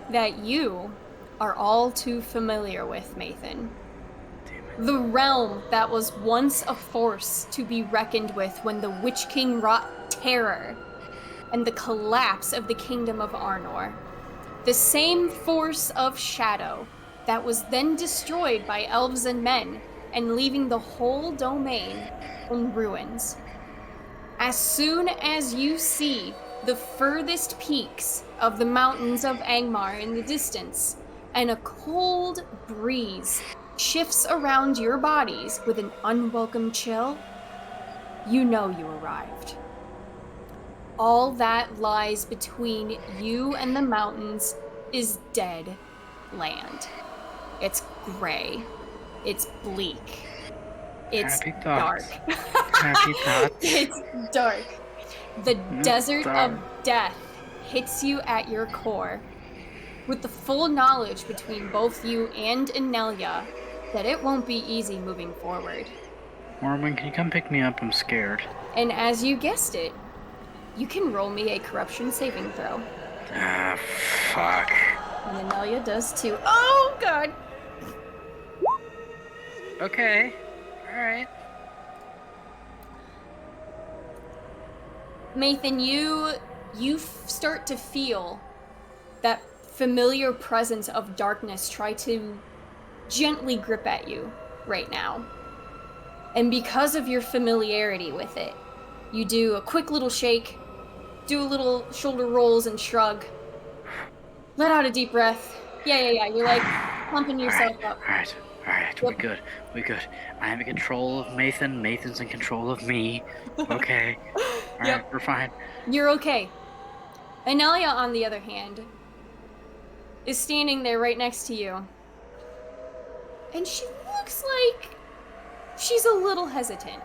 that you are all too familiar with, Maethon. The realm that was once a force to be reckoned with when the Witch King wrought terror and the collapse of the Kingdom of Arnor. The same force of shadow that was then destroyed by elves and men and leaving the whole domain in ruins. As soon as you see the furthest peaks of the mountains of Angmar in the distance, and a cold breeze shifts around your bodies with an unwelcome chill, you know you arrived. All that lies between you and the mountains is dead land. It's gray. It's bleak. It's Happy dark. thoughts. Happy thoughts. It's dark. The desert dark. of death hits you at your core, with the full knowledge between both you and Anelia that it won't be easy moving forward. Mormon, can you come pick me up? I'm scared. And as you guessed it, you can roll me a corruption saving throw. Ah, fuck. And Anelia does too. Oh, God! Okay. Alright. Maethon, you start to feel that familiar presence of darkness try to gently grip at you right now. And because of your familiarity with it, you do a quick little shake, do a little shoulder rolls and shrug, let out a deep breath. Yeah, you're like pumping yourself up. Alright. Alright, we're good. We're good. I am in control of Maethon. Maethon's in control of me. Okay. Alright, we're fine. You're okay. Anelia, on the other hand, is standing there right next to you. And she looks like she's a little hesitant.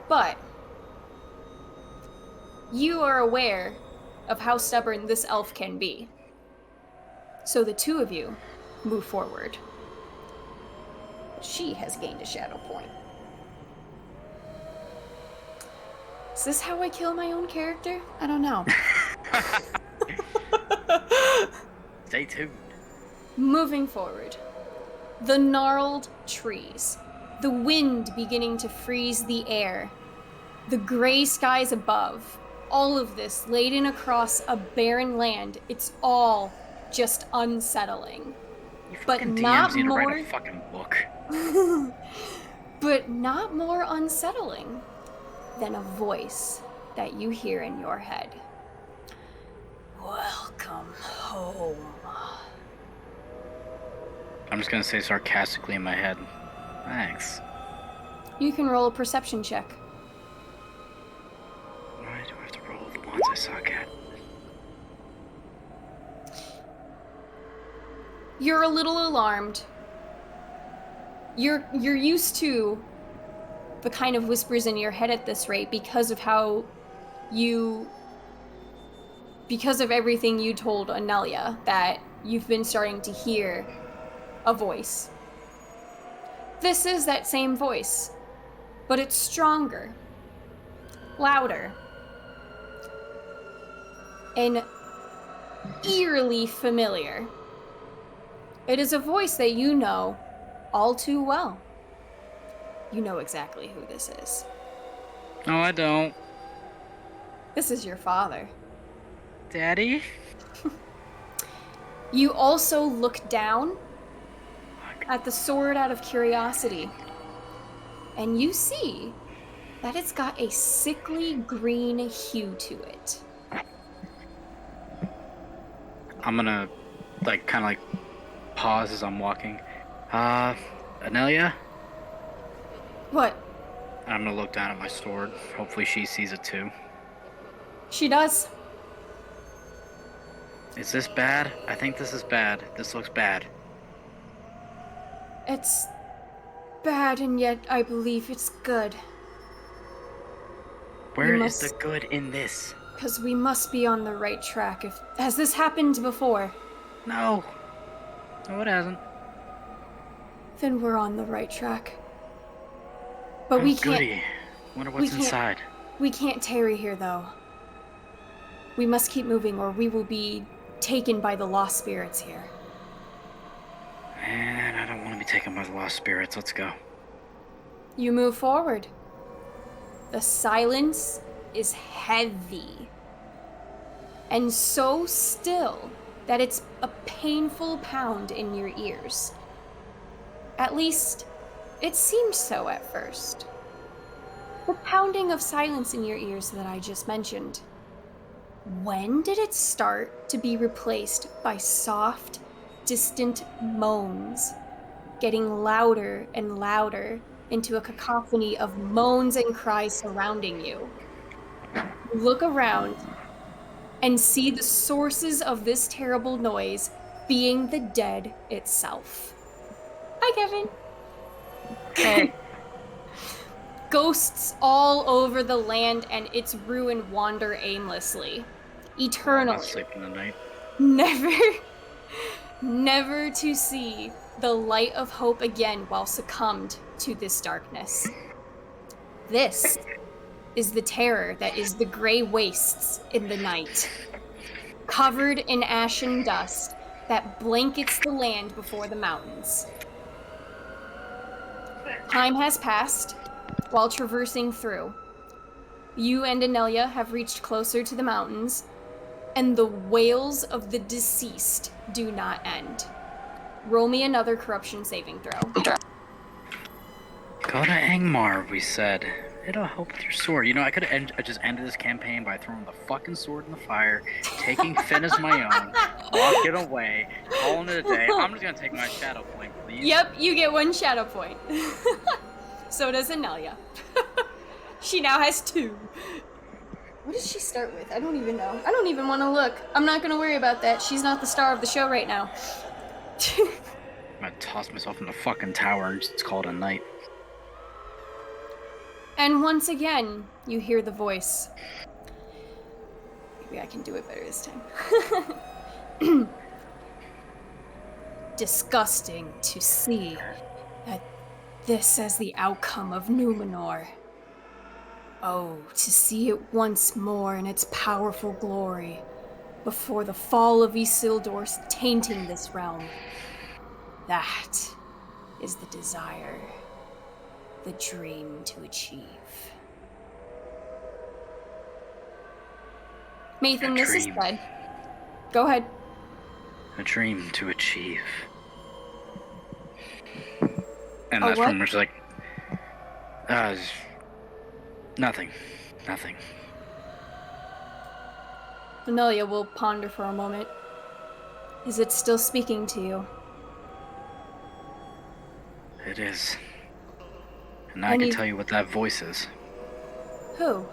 But you are aware of how stubborn this elf can be. So the two of you move forward. She has gained a shadow point. Is this how I kill my own character? I don't know. Stay tuned. Moving forward. The gnarled trees. The wind beginning to freeze the air. The gray skies above. All of this laden across a barren land. It's all just unsettling. But DMs not need to more... write a fucking book. but not more unsettling than a voice that you hear in your head. Welcome home. I'm just gonna say sarcastically in my head, thanks. You can roll a perception check. Why do I have to roll the ones I suck at? You're a little alarmed. You're used to the kind of whispers in your head at this rate because of everything you told Anelia, that you've been starting to hear a voice. This is that same voice, but it's stronger, louder, and eerily familiar. It is a voice that you know all too well. You know exactly who this is. No, I don't. This is your father. Daddy? You also look down at the sword out of curiosity, and you see that it's got a sickly green hue to it. I'm gonna, kind of pause as I'm walking. Anelia? What? I'm gonna look down at my sword. Hopefully she sees it too. She does. Is this bad? I think this is bad. This looks bad. It's bad, and yet I believe it's good. Where is the good in this? Because we must be on the right track. Has this happened before? No. No, it hasn't. Then we're on the right track. But we can't... Goody. Wonder what's inside. We can't tarry here, though. We must keep moving, or we will be taken by the lost spirits here. Man, I don't want to be taken by the lost spirits. Let's go. You move forward. The silence is heavy. And so still that it's a painful pound in your ears. At least, it seems so at first. The pounding of silence in your ears that I just mentioned. When did it start to be replaced by soft, distant moans, getting louder and louder into a cacophony of moans and cries surrounding you? You look around and see the sources of this terrible noise being the dead itself. Hi, Kevin. Hey. Ghosts all over the land and its ruin wander aimlessly. Eternally. I'm not sleeping tonight. Never to see the light of hope again while succumbed to this darkness. This is the terror that is the gray wastes in the night, covered in ashen dust that blankets the land before the mountains. Time has passed while traversing through. You and Anelia have reached closer to the mountains, and the wails of the deceased do not end. Roll me another corruption saving throw. Go to Angmar, we said. It'll help with your sword. You know, I could have just ended this campaign by throwing the fucking sword in the fire, taking Finn as my own, walking away, calling it a day. I'm just gonna take my shadow point for these? Yep, you get 1 shadow point. So does Anelia. She now has 2. What does she start with? I don't even know. I don't even want to look. I'm not going to worry about that. She's not the star of the show right now. I'm gonna toss myself in the fucking tower and just call it a night. And once again, you hear the voice. Maybe I can do it better this time. Disgusting to see that this as the outcome of Numenor. Oh, to see it once more in its powerful glory, before the fall of Isildur tainting this realm. That is the desire, the dream to achieve. Maethon, this is said. Go ahead. A dream to achieve. And A that's what? from which like, nothing. Amelia will ponder for a moment. Is it still speaking to you? It is. And I can tell you what that voice is. Who?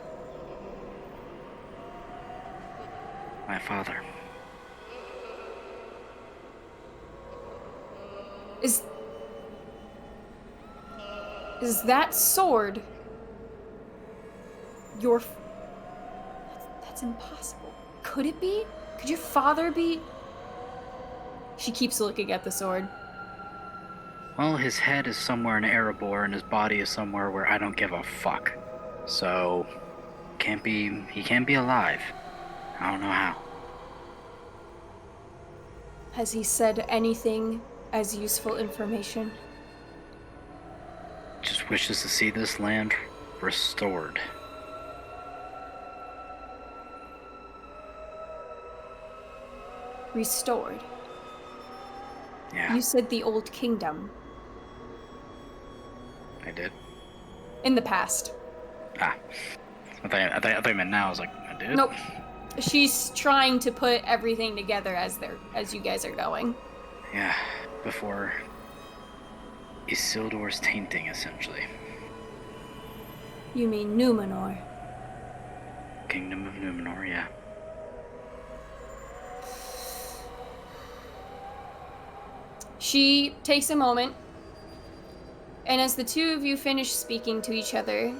My father. Is that sword your... That's impossible. Could it be? Could your father be... She keeps looking at the sword. Well, his head is somewhere in Erebor and his body is somewhere where I don't give a fuck. So, he can't be alive. I don't know how. Has he said anything as useful information? Just wishes to see this land restored. Restored? Yeah. You said the Old Kingdom. I did. In the past. I thought you meant now. I was like, I did? Nope. She's trying to put everything together as you guys are going. Yeah, before Isildur's tainting, essentially. You mean Numenor? Kingdom of Numenor, yeah. She takes a moment, and as the two of you finish speaking to each other,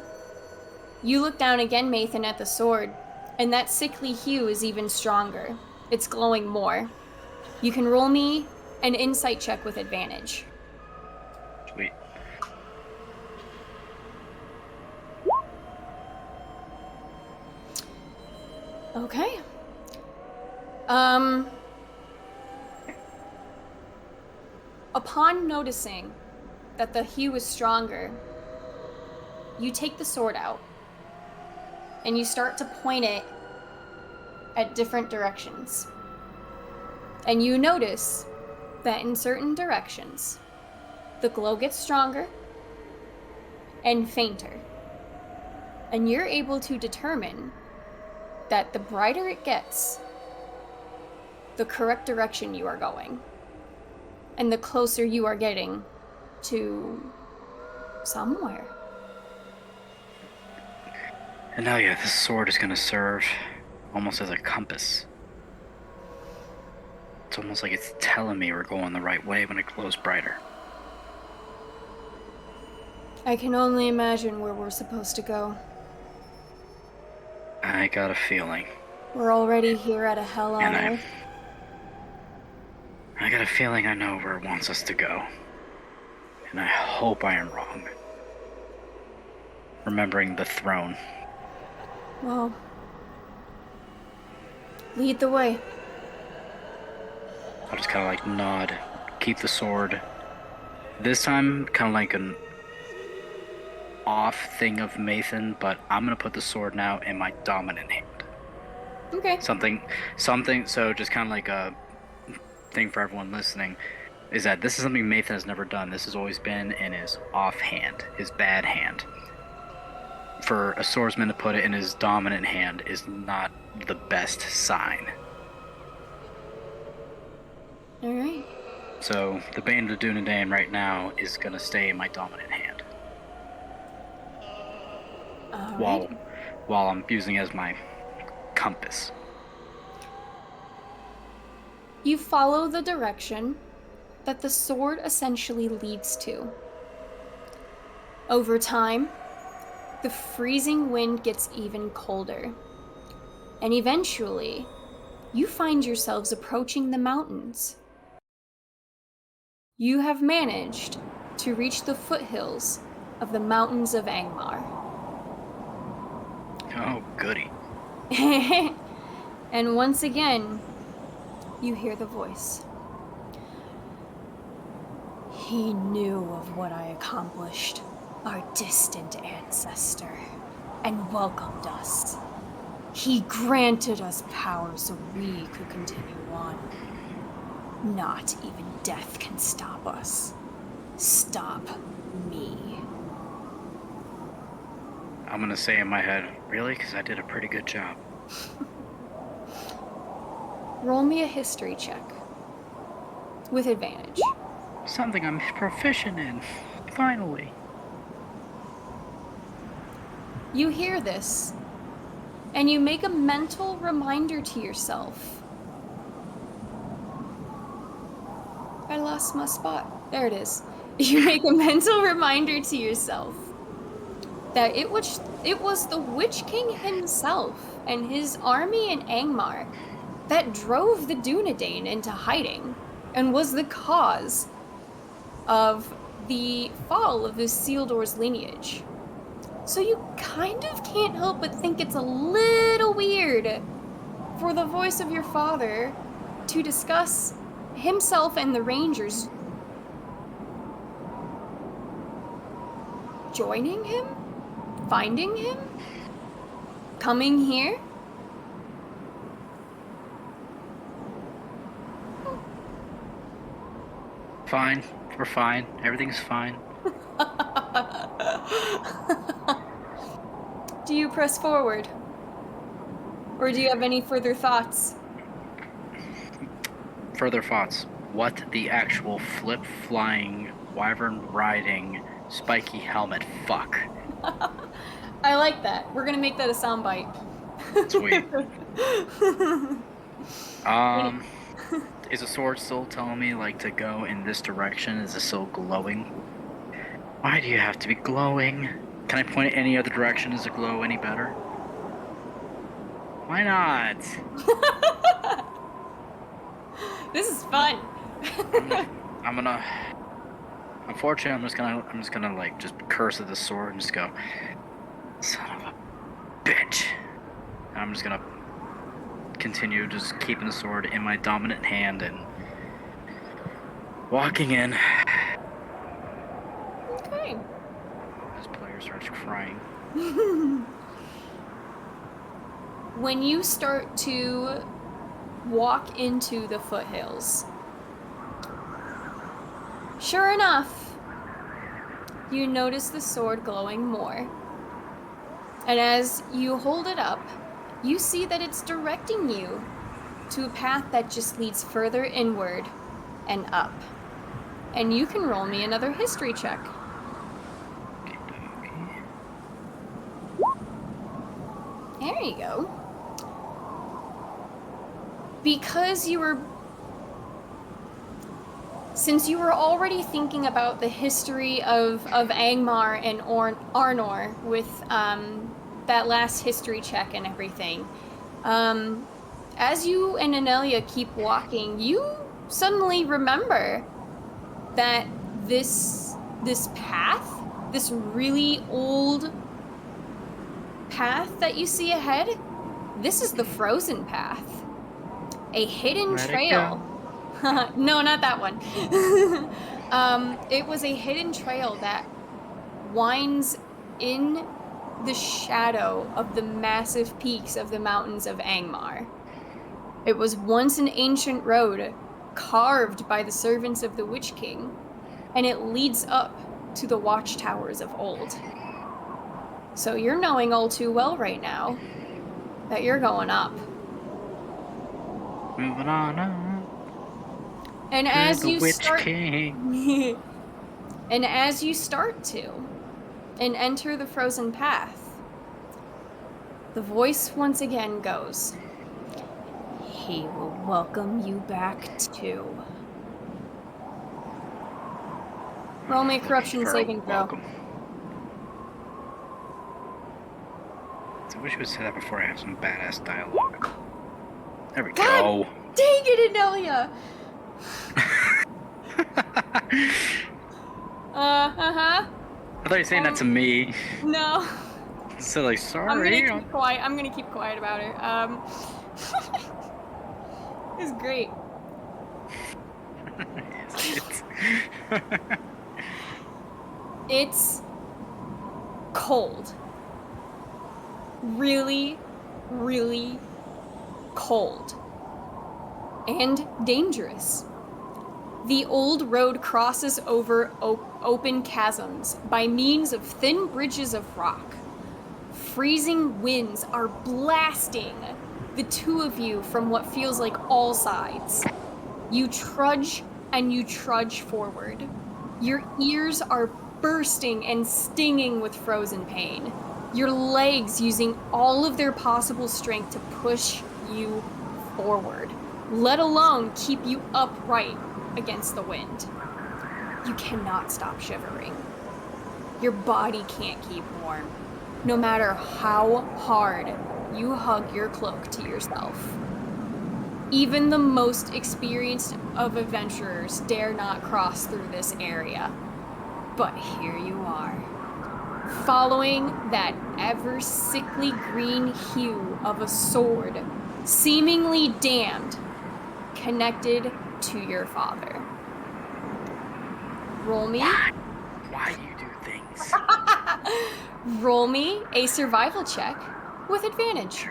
you look down again, Maethon, at the sword, and that sickly hue is even stronger. It's glowing more. You can roll me an insight check with advantage. Sweet. Okay. Upon noticing that the hue is stronger, you take the sword out and you start to point it at different directions. And you notice that in certain directions, the glow gets stronger and fainter. And you're able to determine that the brighter it gets, the correct direction you are going. And the closer you are getting to somewhere. And now, yeah, this sword is going to serve almost as a compass. It's almost like it's telling me we're going the right way when it glows brighter. I can only imagine where we're supposed to go. I got a feeling. We're already here at a hell on earth. I got a feeling I know where it wants us to go. And I hope I am wrong. Remembering the throne. Well, lead the way. I'll just kind of like nod, keep the sword. This time, kind of like an off thing of Maethon, but I'm gonna put the sword now in my dominant hand. Okay. Something, so just kind of like a thing for everyone listening, is that this is something Maethon has never done. This has always been in his offhand, his bad hand. For a swordsman to put it in his dominant hand is not the best sign. Alright. So the Bane of Dúnedain right now is gonna stay in my dominant hand. Alright. While I'm using it as my compass. You follow the direction that the sword essentially leads to. Over time, the freezing wind gets even colder. And eventually, you find yourselves approaching the mountains. You have managed to reach the foothills of the mountains of Angmar. Oh, goody. And once again, you hear the voice. He knew of what I accomplished, our distant ancestor, and welcomed us. He granted us power so we could continue on. Not even death can stop us. Stop me. I'm gonna say in my head, really? Because I did a pretty good job. Roll me a history check. With advantage. Something I'm proficient in. Finally. You hear this, and you make a mental reminder to yourself. I lost my spot. There it is. You make a mental reminder to yourself that it was the Witch King himself and his army in Angmar that drove the Dúnedain into hiding and was the cause of the fall of the Isildur's lineage. So you kind of can't help but think it's a little weird for the voice of your father to discuss himself and the Rangers joining him, finding him, coming here. Fine. We're fine. Everything's fine. Do you press forward? Or do you have any further thoughts? Further thoughts. What the actual flip-flying, wyvern-riding, spiky helmet fuck? I like that. We're gonna make that a soundbite. Sweet. Is the sword still telling me, like, to go in this direction? Is it still glowing? Why do you have to be glowing? Can I point it any other direction? Does it glow any better? Why not? This is fun. Unfortunately, I'm just gonna like just curse at the sword and just go, son of a bitch. And I'm just gonna continue just keeping the sword in my dominant hand and walking in. Okay. This player starts crying. When you start to walk into the foothills, sure enough, you notice the sword glowing more. And as you hold it up, you see that it's directing you to a path that just leads further inward and up. And you can roll me another history check. There you go. Since you were already thinking about the history of Angmar and Arnor with that last history check and everything, as you and Anelia keep walking, you suddenly remember that this path, this really old path that you see ahead, this is the Frozen Path. A hidden trail. No, not that one. It was a hidden trail that winds in the shadow of the massive peaks of the mountains of Angmar. It was once an ancient road carved by the servants of the Witch King, and it leads up to the watchtowers of old. So you're knowing all too well right now that you're going up. Moving on up. And To as the you Witch start King. and as you start to and enter the frozen path, the voice once again goes, "He will welcome you back too." Roll me a corruption saving throw. Welcome. I wish you would say that before I have some badass dialogue. There we God go. dang it, Anelia! I thought you were saying that to me. No. So like, I'm gonna sorry. keep quiet. I'm gonna keep quiet about it. It's great. It's cold. Really, really cold. And dangerous. The old road crosses over open chasms by means of thin bridges of rock. Freezing winds are blasting the two of you from what feels like all sides. You trudge and you trudge forward. Your ears are bursting and stinging with frozen pain. Your legs using all of their possible strength to push you forward, let alone keep you upright against the wind. You cannot stop shivering. Your body can't keep warm, no matter how hard you hug your cloak to yourself. Even the most experienced of adventurers dare not cross through this area. But here you are, following that ever sickly green hue of a sword, seemingly damned, connected to your father. Roll me. Why do you do things? Roll me a survival check with advantage.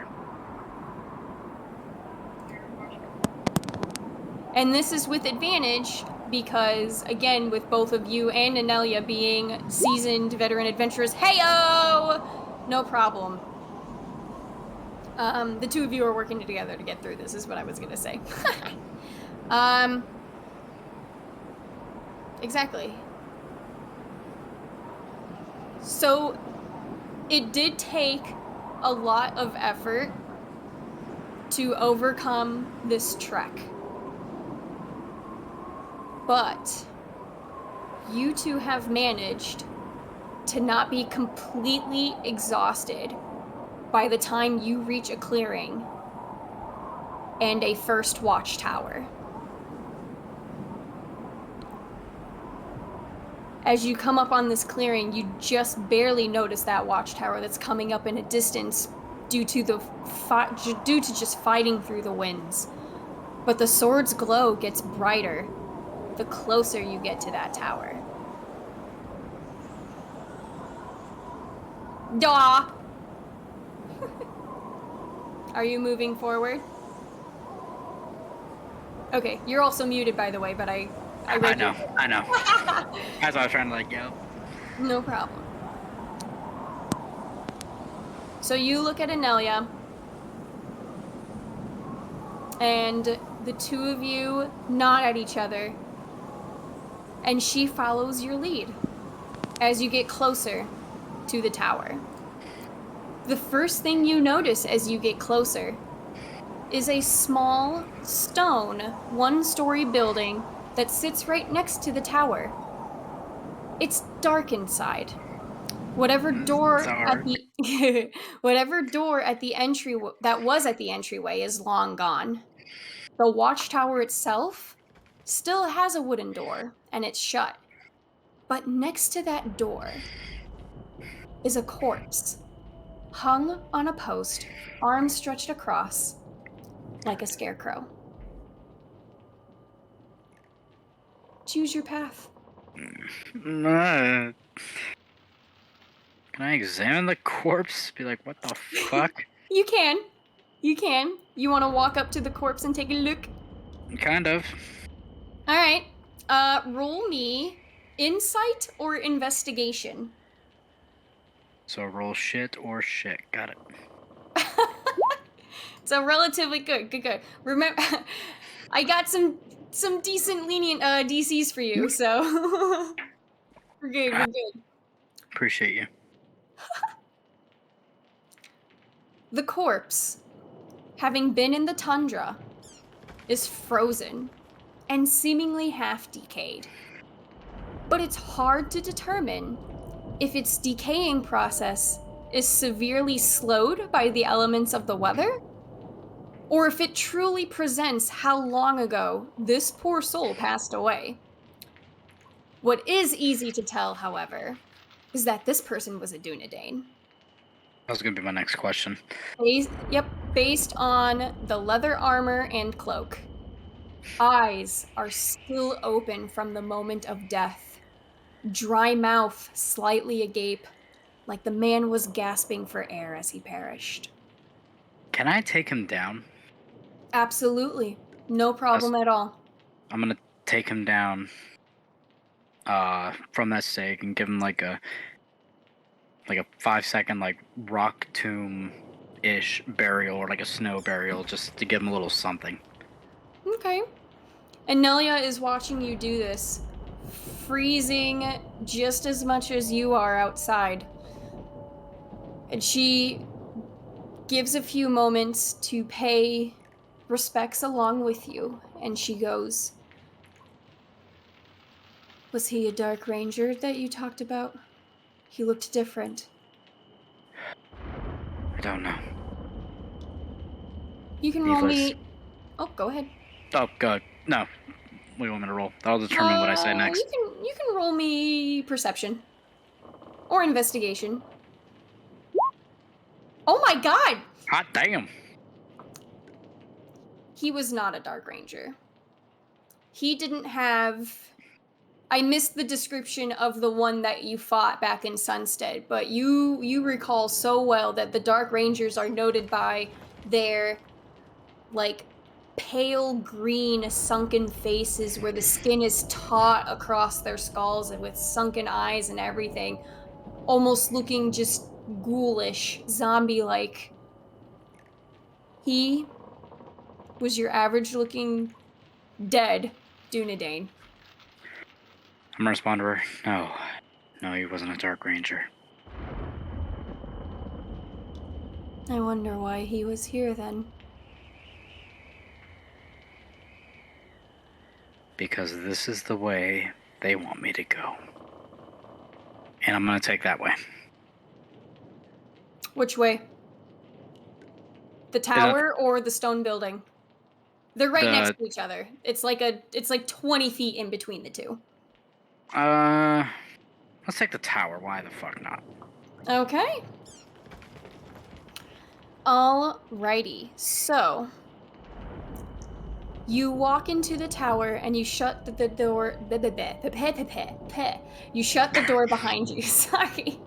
And this is with advantage because, again, with both of you and Anelia being seasoned veteran adventurers, heyo! No problem. The two of you are working together to get through this, is what I was gonna say. Exactly. So, it did take a lot of effort to overcome this trek. But you two have managed to not be completely exhausted by the time you reach a clearing and a first watchtower. As you come up on this clearing, you just barely notice that watchtower that's coming up in a distance due to just fighting through the winds. But the sword's glow gets brighter the closer you get to that tower. Daw! Are you moving forward? Okay, you're also muted, by the way, but I read know. That's why I was trying to like, yo. No problem. So you look at Anelia, and the two of you nod at each other, and she follows your lead as you get closer to the tower. The first thing you notice as you get closer is a small stone one-story building that sits right next to the tower. It's dark inside. Whatever door at the whatever door at the entry that was at the entryway is long gone. The watchtower itself still has a wooden door and it's shut. But next to that door is a corpse, hung on a post, arms stretched across, like a scarecrow. Choose your path. Can I examine the corpse? Be like, what the fuck? You can. You can. You want to walk up to the corpse and take a look? Kind of. All right. Roll me insight or investigation. So roll shit or shit. Got it. So relatively good. Good. Remember, I got some some decent lenient DCs for you, so we're good. Appreciate you. The corpse, having been in the tundra, is frozen and seemingly half decayed. But it's hard to determine if its decaying process is severely slowed by the elements of the weather, or if it truly presents how long ago this poor soul passed away. What is easy to tell, however, is that this person was a Dúnedain. That was going to be my next question. Based on the leather armor and cloak. Eyes are still open from the moment of death. Dry mouth slightly agape, like the man was gasping for air as he perished. Can I take him down? Absolutely. No problem at all. I'm going to take him down from that stake and give him like a 5-second like rock tomb-ish burial, or like a snow burial, just to give him a little something. Okay. And Nelia is watching you do this, freezing just as much as you are outside. And she gives a few moments to pay respects along with you, and she goes, "Was he a Dark Ranger that you talked about? He looked different." I don't know. You can roll me... Oh, go ahead. Oh, God. No. What do you want me to roll? That'll determine what I say next. You can roll me perception. Or investigation. Oh my god! Hot damn! He was not a Dark Ranger. He didn't have... I missed the description of the one that you fought back in Sunstead, but you recall so well that the Dark Rangers are noted by their, like, pale green sunken faces where the skin is taut across their skulls and with sunken eyes and everything, almost looking just ghoulish, zombie-like. He was your average-looking dead Dúnedain. I'm gonna respond to her. No, he wasn't a Dark Ranger. I wonder why he was here then. Because this is the way they want me to go. And I'm gonna take that way. Which way? The tower or the stone building? They're right next to each other. It's like 20 feet in between the two. Let's take the tower. Why the fuck not? Okay. Alrighty. So, you walk into the tower and you shut the door. You shut the door behind you. Sorry.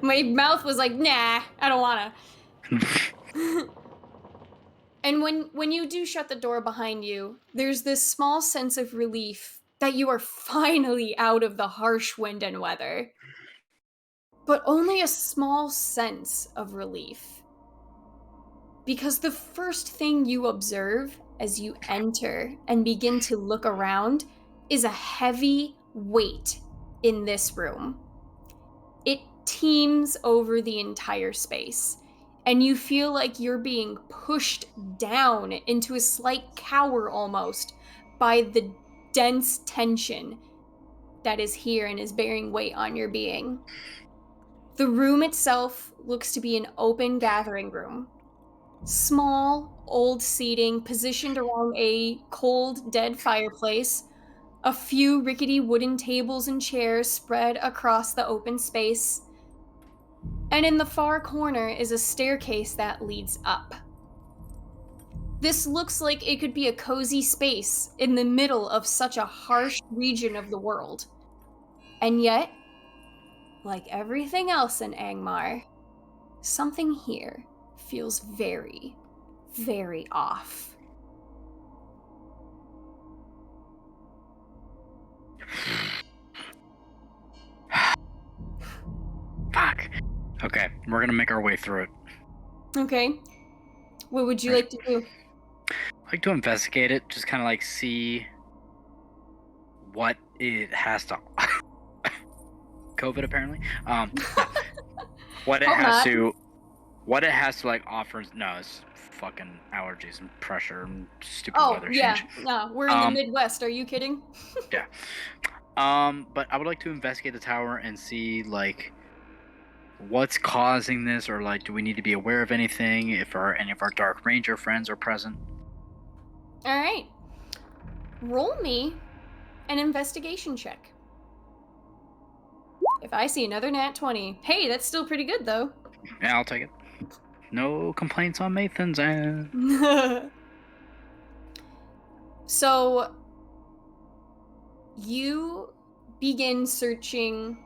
My mouth was like, nah, I don't wanna. And when you do shut the door behind you, there's this small sense of relief that you are finally out of the harsh wind and weather. But only a small sense of relief. Because the first thing you observe as you enter and begin to look around is a heavy weight in this room. It teems over the entire space, and you feel like you're being pushed down into a slight cower almost by the dense tension that is here and is bearing weight on your being. The room itself looks to be an open gathering room. Small, old seating positioned around a cold, dead fireplace, a few rickety wooden tables and chairs spread across the open space, and in the far corner is a staircase that leads up. This looks like it could be a cozy space in the middle of such a harsh region of the world. And yet, like everything else in Angmar, something here feels very, very off. Fuck. Okay, we're gonna make our way through it. Okay. What would you like to do? I like to investigate it, just kind of like see what it has to COVID apparently. What it Hope has not. to like offer. No, it's fucking allergies and pressure and stupid Oh, weather yeah. change. No, we're in the Midwest. Are you kidding? Yeah. But I would like to investigate the tower and see like what's causing this, or like, do we need to be aware of anything if any of our Dark Ranger friends are present? All right. Roll me an investigation check. If I see another nat 20, hey, that's still pretty good though. Yeah, I'll take it. No complaints on Maethon's end. So you begin searching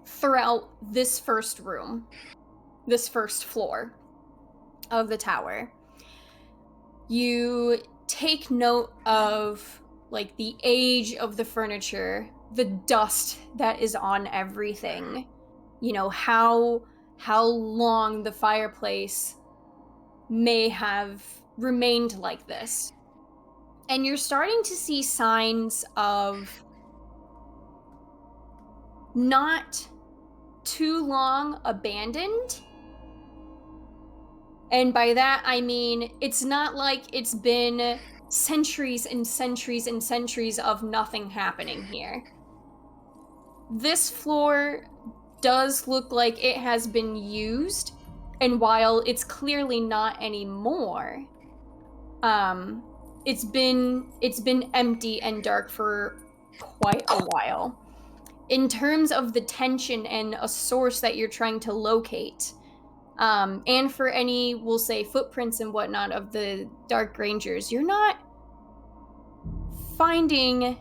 throughout this first room, this first floor of the tower. You take note of like the age of the furniture, the dust that is on everything, you know, how long the fireplace may have remained like this. And you're starting to see signs of not too long abandoned. And by that, I mean, it's not like it's been centuries and centuries and centuries of nothing happening here. This floor does look like it has been used, and while it's clearly not anymore, it's been empty and dark for quite a while. In terms of the tension and a source that you're trying to locate, and for any, we'll say, footprints and whatnot of the Dark Rangers, you're not finding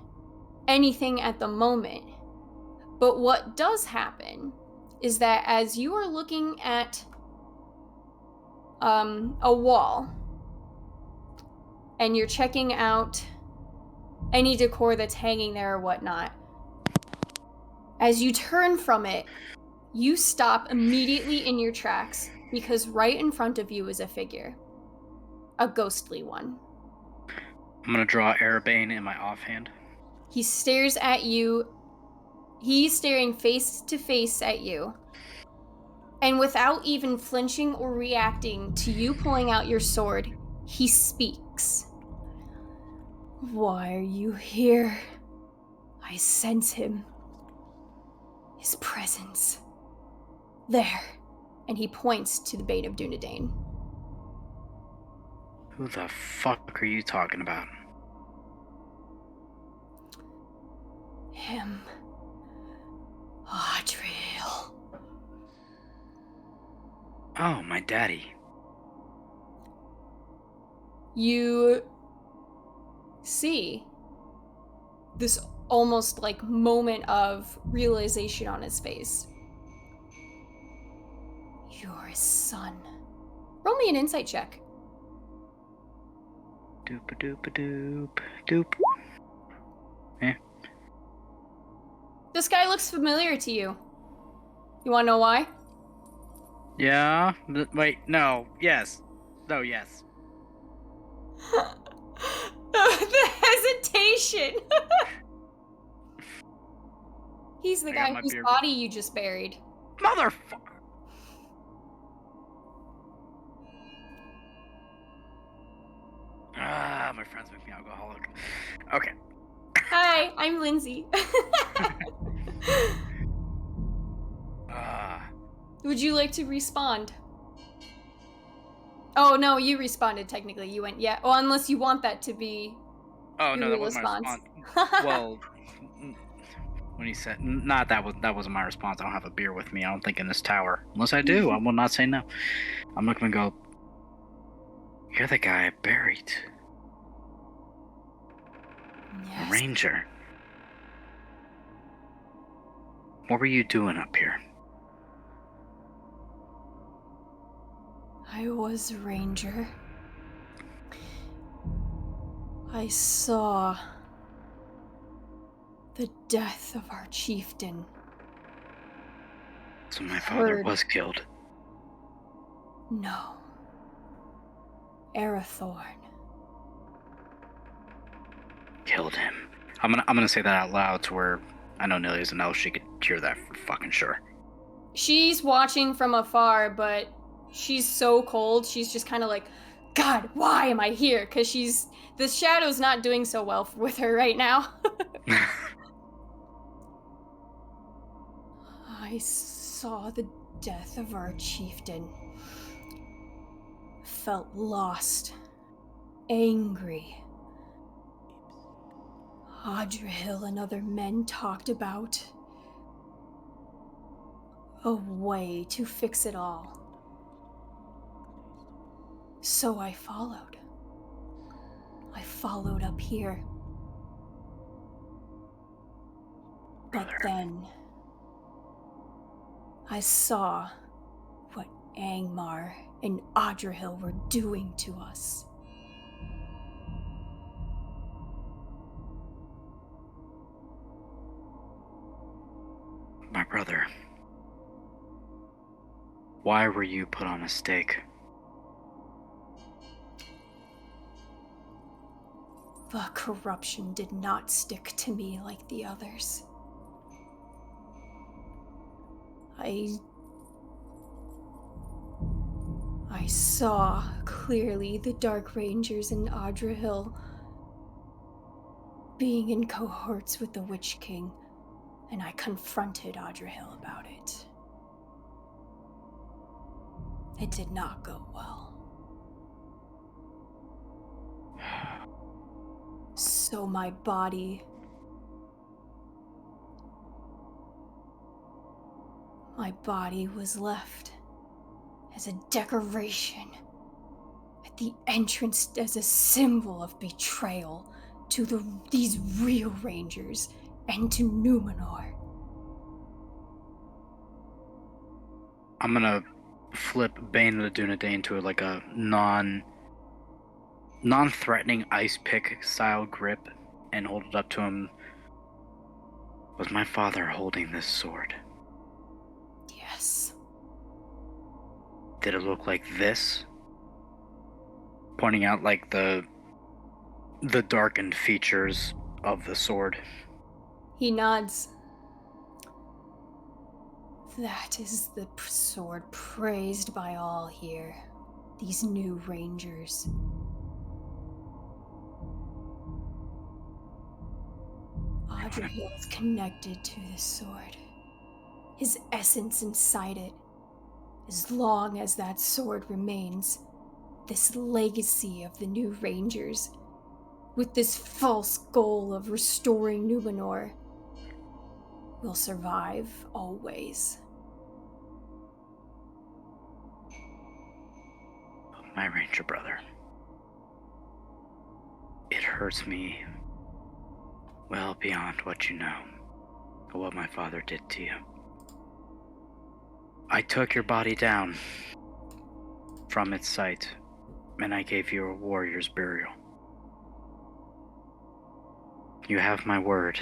anything at the moment. But what does happen is that as you are looking at a wall and you're checking out any decor that's hanging there or whatnot, as you turn from it, you stop immediately in your tracks because right in front of you is a figure. A ghostly one. I'm gonna draw Bane in my offhand. He stares at you. He's staring face to face at you. And without even flinching or reacting to you pulling out your sword, he speaks. Why are you here? I sense him. His presence. There. And he points to the Bane of Dúnedain. Who the fuck are you talking about? Him. Adrahil. Oh, my daddy. You see this almost like moment of realization on his face. You're his son. Roll me an insight check. Doop-a-doop-a-doop. Doop. Eh. This guy looks familiar to you. You want to know why? Yeah? Wait, no. Yes. No, yes. The hesitation. He's the I got guy my whose beer. body you just buried. Motherfucker! Ah, my friends make me alcoholic. Okay. Hi, I'm Lindsay. Would you like to respond? Oh, no, you responded technically. You went, yeah. Well, unless you want that to be Oh, no, your that wasn't my response. response. Well, when he said, that wasn't my response. I don't have a beer with me, I don't think, in this tower. Unless I do, I will not say no. I'm not gonna go, you're the guy I buried. Yes. Ranger. What were you doing up here? I was a ranger. I saw the death of our chieftain. So my father Heard. was killed. No. Arathorn. Killed him. I'm gonna say that out loud to where I know Nilia's an elf. She could hear that for fucking sure. She's watching from afar, but she's so cold. She's just kind of like, God, why am I here? Because the shadow's not doing so well with her right now. I saw the death of our chieftain. Felt lost, angry. Adrahil and other men talked about a way to fix it all. So I followed. I followed up here. But then I saw what Angmar and Adrahil were doing to us. My brother, why were you put on a stake? The corruption did not stick to me like the others. I saw clearly the Dark Rangers and Adrahil being in cohorts with the Witch King, and I confronted Adrahil about it. It did not go well. So my body was left as a decoration at the entrance as a symbol of betrayal to these real rangers and to Numenor. I'm gonna flip Bane of the Dúnedain to like a non-threatening ice pick style grip and hold it up to him. Was my father holding this sword? Yes. Did it look like this? Pointing out like the darkened features of the sword. He nods. That is the sword praised by all here. These new rangers. Adrahil is connected to this sword. His essence inside it. As long as that sword remains, this legacy of the new rangers, with this false goal of restoring Numenor, will survive always. My ranger brother. It hurts me well beyond what you know of what my father did to you. I took your body down from its site, and I gave you a warrior's burial. You have my word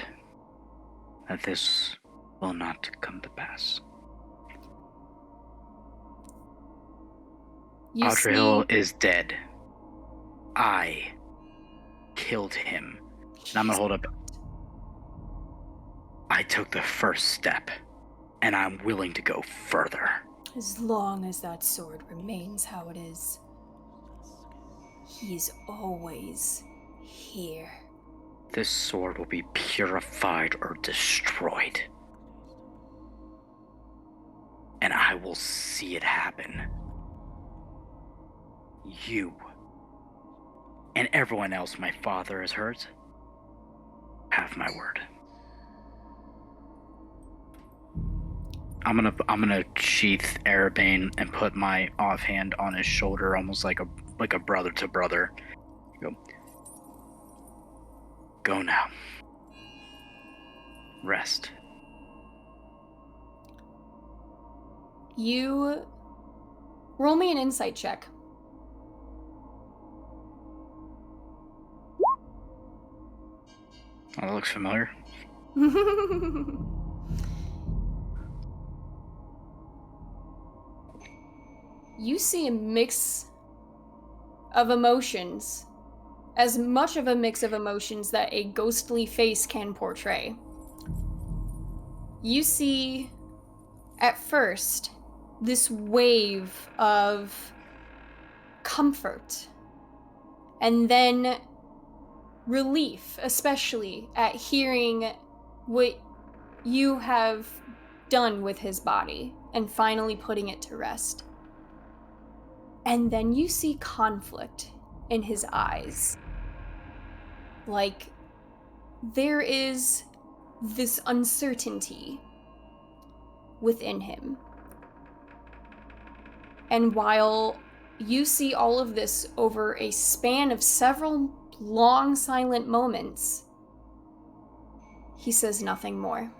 that this will not come to pass. Adrahil is dead. I killed him. And I'm gonna hold up. I took the first step, and I'm willing to go further. As long as that sword remains how it is, he's always here. This sword will be purified or destroyed. And I will see it happen. You and everyone else my father has hurt have my word. I'm gonna sheath Erebane and put my offhand on his shoulder, almost like a brother to brother. Go now. Rest. You roll me an insight check. Oh, that looks familiar. You see a mix of emotions as much of a mix of emotions that a ghostly face can portray. You see, at first, this wave of comfort, and then relief, especially at hearing what you have done with his body and finally putting it to rest. And then you see conflict in his eyes. Like, there is this uncertainty within him. And while you see all of this over a span of several long silent moments, he says nothing more.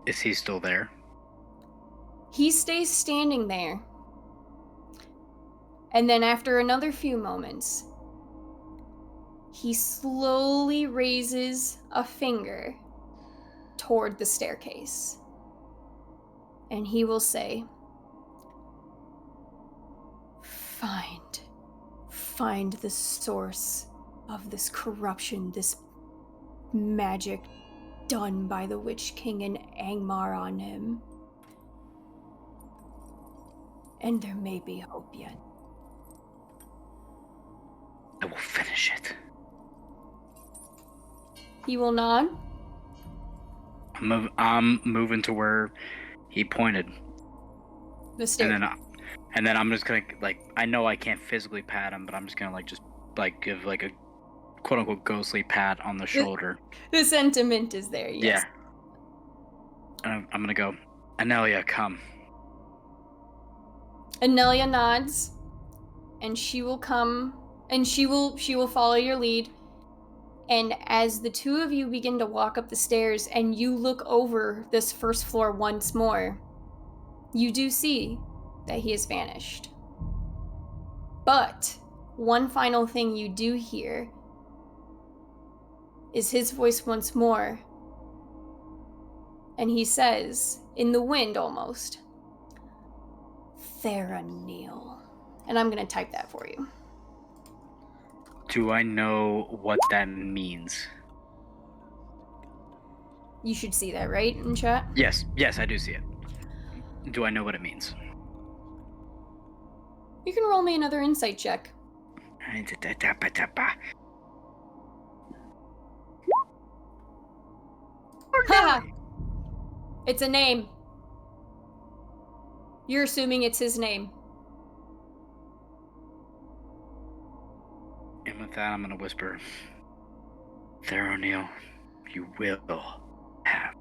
Is he still there? He stays standing there. And then after another few moments, he slowly raises a finger toward the staircase. And he will say, Find the source of this corruption, this magic done by the Witch King and Angmar on him. And there may be hope yet. I will finish it. He will nod. I'm moving to where he pointed. The stairs. And then I'm just gonna, like, I know I can't physically pat him, but I'm just gonna, give, like, a quote-unquote ghostly pat on the shoulder. The sentiment is there, yes. Yeah. And I'm gonna go, Anelia, come. Anelia nods, and she will come, and she will follow your lead. And as the two of you begin to walk up the stairs and you look over this first floor once more, you do see that he has vanished. But one final thing you do hear is his voice once more. And he says, in the wind almost, Theraneil. And I'm going to type that for you. Do I know what that means? You should see that, right, in chat? Yes, I do see it. Do I know what it means? You can roll me another insight check. Haha! It's a name. You're assuming it's his name. And with that, I'm gonna whisper, Theraneil, you will have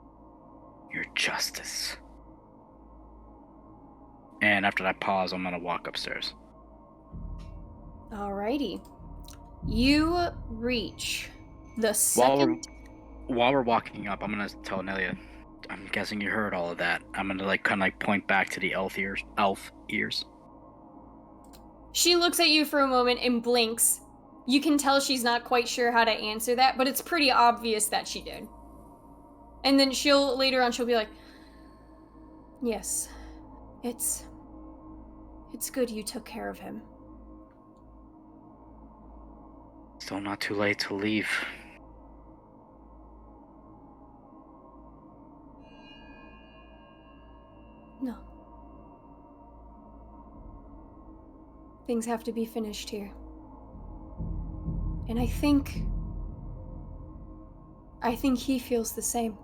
your justice. And after that pause, I'm gonna walk upstairs. Alrighty. You reach the second... While we're walking up, I'm gonna tell Anelia, I'm guessing you heard all of that. I'm gonna kind of point back to the elf ears. She looks at you for a moment and blinks. You can tell she's not quite sure how to answer that, but it's pretty obvious that she did. And then later on she'll be like, yes, it's good you took care of him. Still not too late to leave. No. Things have to be finished here. And I think he feels the same.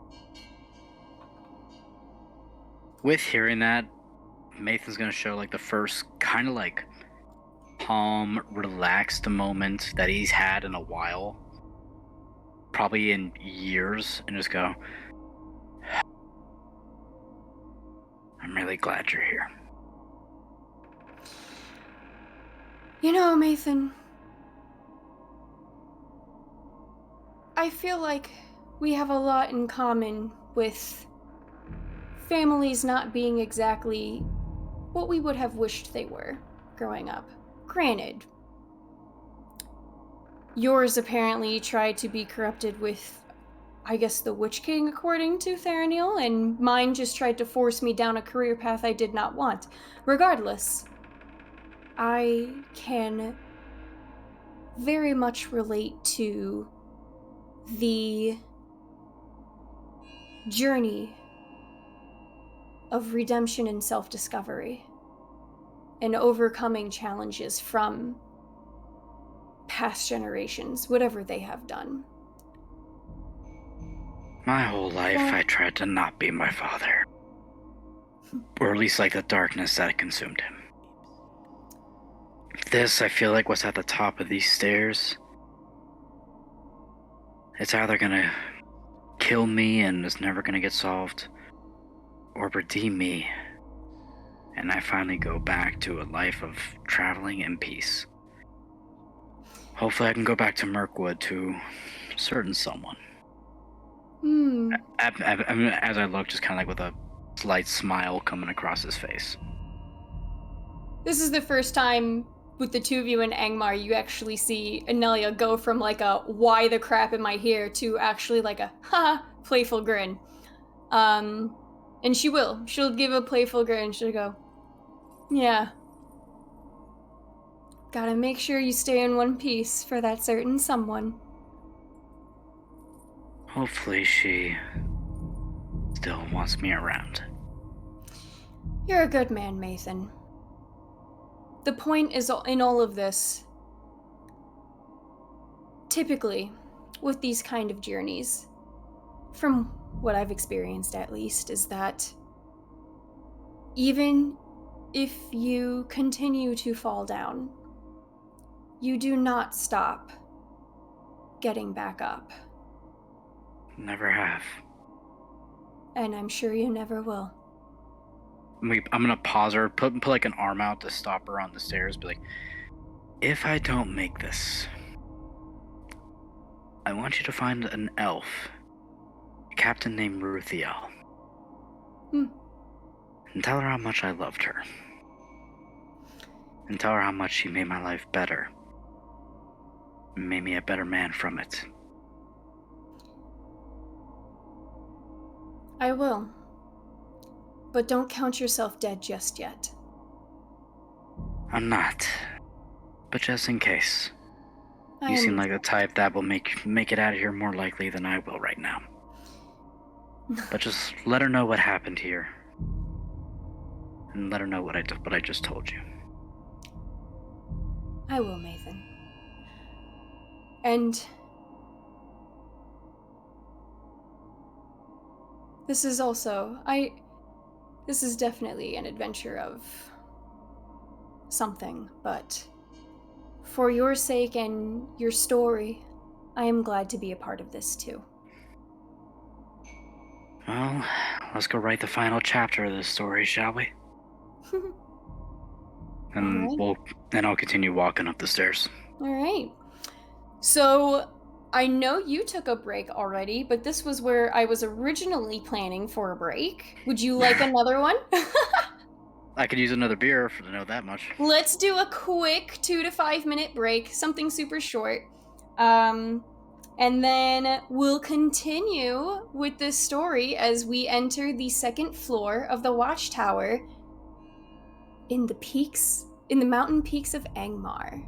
With hearing that, Maethon's gonna show like the first kind of like calm, relaxed moment that he's had in a while. Probably in years, and just go, I'm really glad you're here. You know, Maethon, I feel like we have a lot in common with families not being exactly what we would have wished they were growing up. Granted, yours apparently tried to be corrupted with, I guess, the Witch King, according to Theraneil, and mine just tried to force me down a career path I did not want. Regardless, I can very much relate to the journey of redemption and self-discovery and overcoming challenges from past generations, whatever they have done. My whole life, I tried to not be my father. Or at least like the darkness that consumed him. This, I feel like, what's at the top of these stairs. It's either gonna kill me and it's never gonna get solved, or redeem me, and I finally go back to a life of traveling and peace. Hopefully I can go back to Mirkwood to a certain someone. As I look, just kind of like with a slight smile coming across his face. This is the first time with the two of you in Angmar you actually see Anelia go from like a why the crap am I here to actually like a ha playful grin. And she'll give a playful grin. She'll go, yeah, gotta make sure you stay in one piece for that certain someone. Hopefully she still wants me around. You're a good man, Maethon. The point is, in all of this, typically, with these kind of journeys, from what I've experienced at least, is that even if you continue to fall down, you do not stop getting back up. Never have. And I'm sure you never will. I'm gonna pause her, put like an arm out to stop her on the stairs, be like, if I don't make this, I want you to find an elf, a captain named Ruthiel, and tell her how much I loved her, and tell her how much she made my life better, and made me a better man from it. I will. But don't count yourself dead just yet. I'm not. But just in case. You seem like the type that will make it out of here more likely than I will right now. But just let her know what happened here. And let her know what I just told you. I will, Maethon. And this is also this is definitely an adventure of something, but for your sake and your story, I am glad to be a part of this too. Well, let's go write the final chapter of this story, shall we? And I'll continue walking up the stairs. All right. So I know you took a break already, but this was where I was originally planning for a break. Would you like another one? I could use another beer to know that much. Let's do a quick 2 to 5 minute break, something super short. And then we'll continue with this story as we enter the second floor of the watchtower in the mountain peaks of Angmar.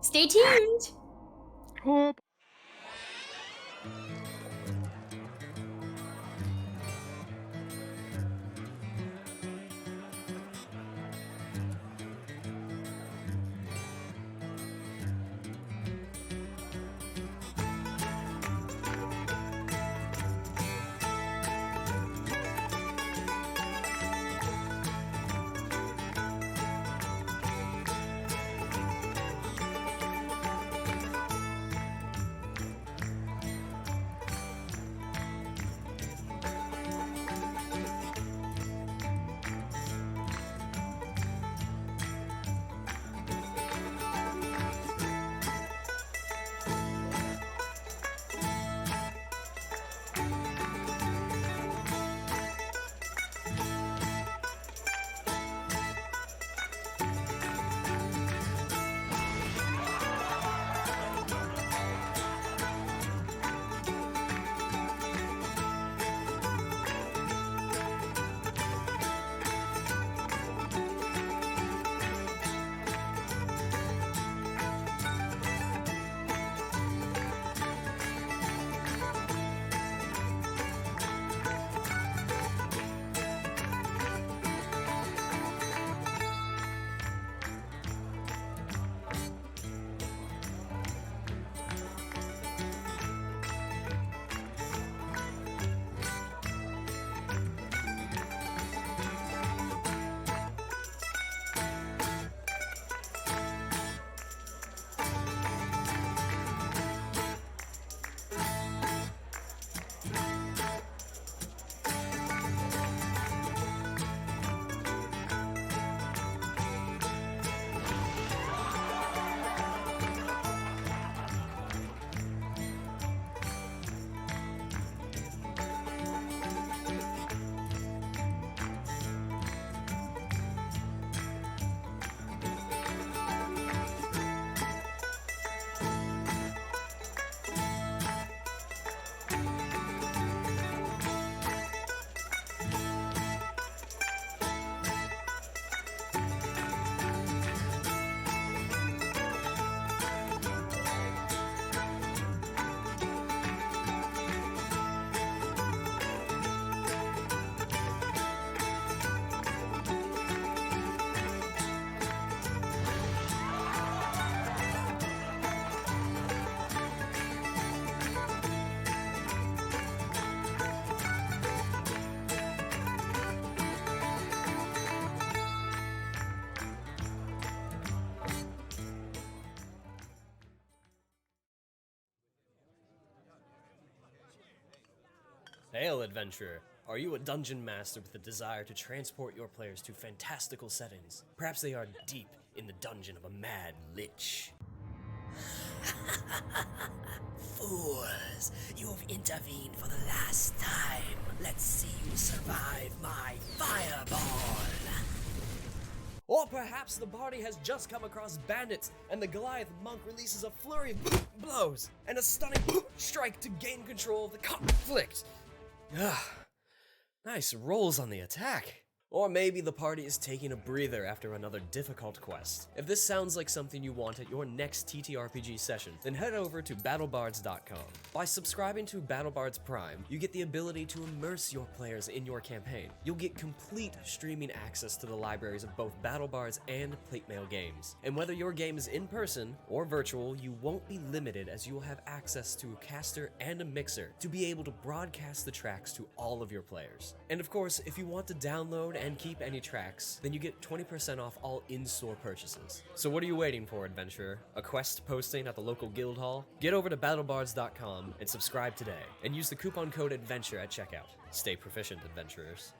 Stay tuned! Oh. Hail, adventurer. Are you a dungeon master with a desire to transport your players to fantastical settings? Perhaps they are deep in the dungeon of a mad lich. Fools, you've intervened for the last time. Let's see you survive my fireball. Or perhaps the party has just come across bandits, and the Goliath monk releases a flurry of blows and a stunning strike to gain control of the conflict. Nice rolls on the attack. Or maybe the party is taking a breather after another difficult quest. If this sounds like something you want at your next TTRPG session, then head over to battlebards.com. By subscribing to BattleBards Prime, you get the ability to immerse your players in your campaign. You'll get complete streaming access to the libraries of both BattleBards and Platemail games. And whether your game is in person or virtual, you won't be limited as you will have access to a caster and a mixer to be able to broadcast the tracks to all of your players. And of course, if you want to download and keep any tracks, then you get 20% off all in-store purchases. So what are you waiting for, adventurer? A quest posting at the local guild hall? Get over to battlebards.com and subscribe today, and use the coupon code ADVENTURE at checkout. Stay proficient, adventurers.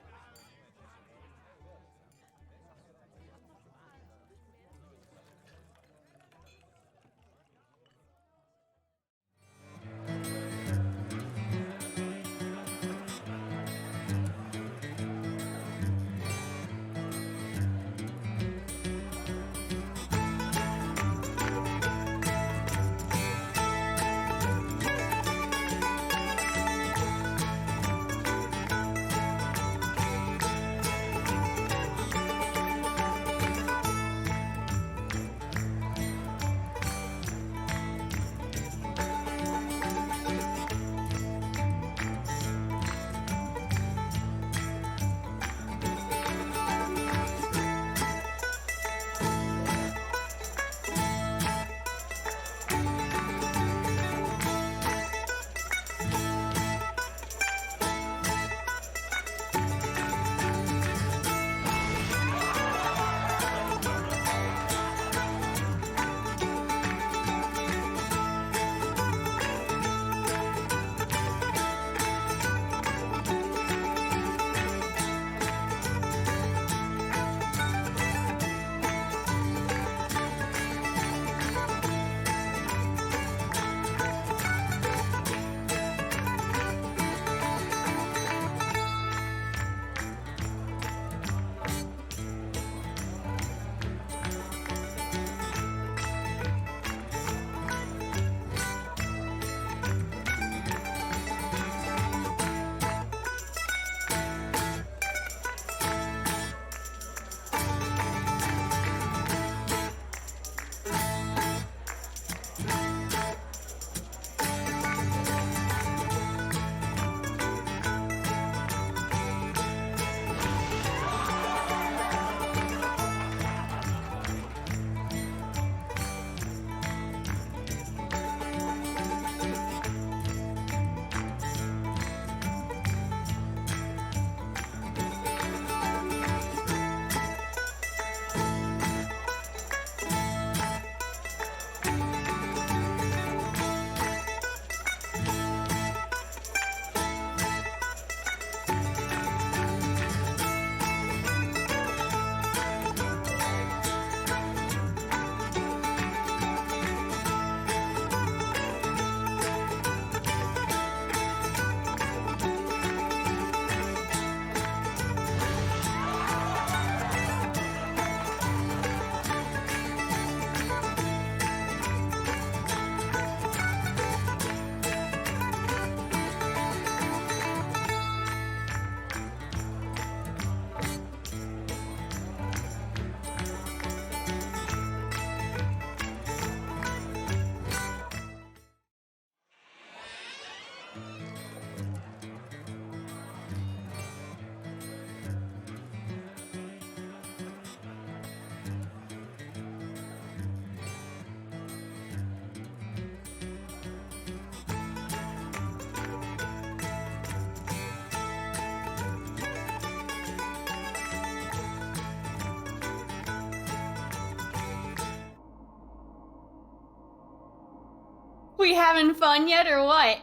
We having fun yet or what?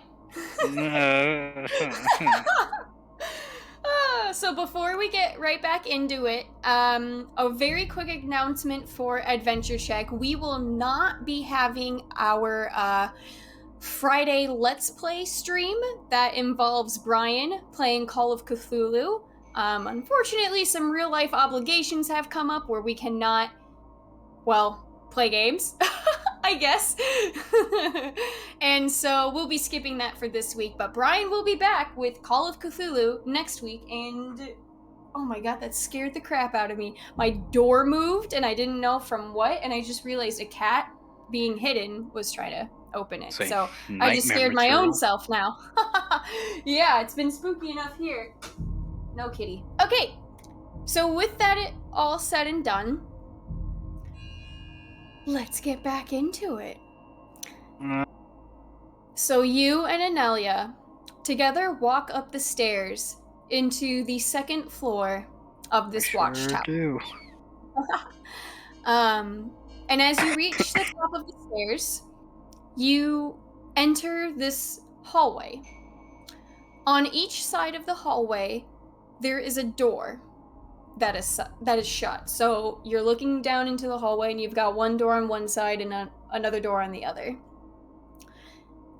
So before we get right back into it, a very quick announcement for AdventureCheck. We will not be having our Friday Let's Play stream that involves Brian playing Call of Cthulhu. Unfortunately, some real life obligations have come up where we cannot, well, play games, I guess. And so we'll be skipping that for this week, but Brian will be back with Call of Cthulhu next week, and oh my god, that scared the crap out of me. My door moved, and I didn't know from what, and I just realized a cat being hidden was trying to open it. So I just scared my own self now. Yeah, it's been spooky enough here. No kitty. Okay, so with that all said and done, let's get back into it. So you and Anelia together walk up the stairs into the second floor of this watchtower. Do. And as you reach the top of the stairs, you enter this hallway. On each side of the hallway, there is a door that is shut. So you're looking down into the hallway, and you've got one door on one side and another door on the other.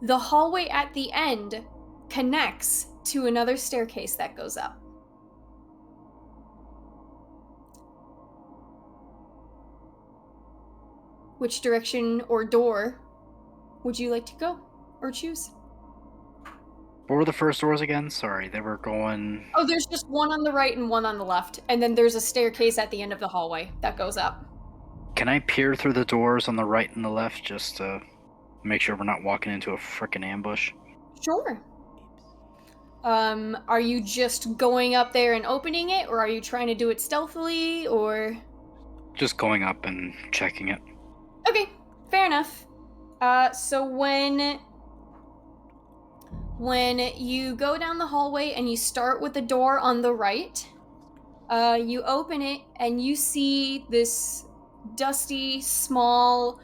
The hallway at the end connects to another staircase that goes up. Which direction or door would you like to go or choose? What were the first doors again? Sorry, they were going... Oh, there's just one on the right and one on the left, and then there's a staircase at the end of the hallway that goes up. Can I peer through the doors on the right and the left just to make sure we're not walking into a frickin' ambush? Sure. Are you just going up there and opening it, or are you trying to do it stealthily, or...? Just going up and checking it. Okay, fair enough. So when you go down the hallway and you start with the door on the right, you open it and you see this dusty, small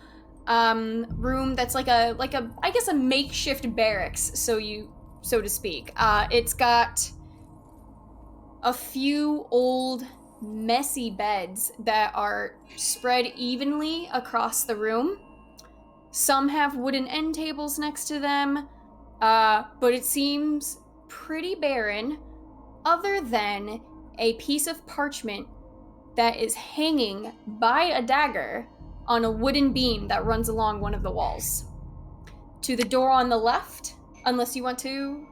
room that's like a I guess a makeshift barracks, so to speak. It's got a few old, messy beds that are spread evenly across the room. Some have wooden end tables next to them, but it seems pretty barren, other than a piece of parchment that is hanging by a dagger on a wooden beam that runs along one of the walls. To the door on the left, unless you want to...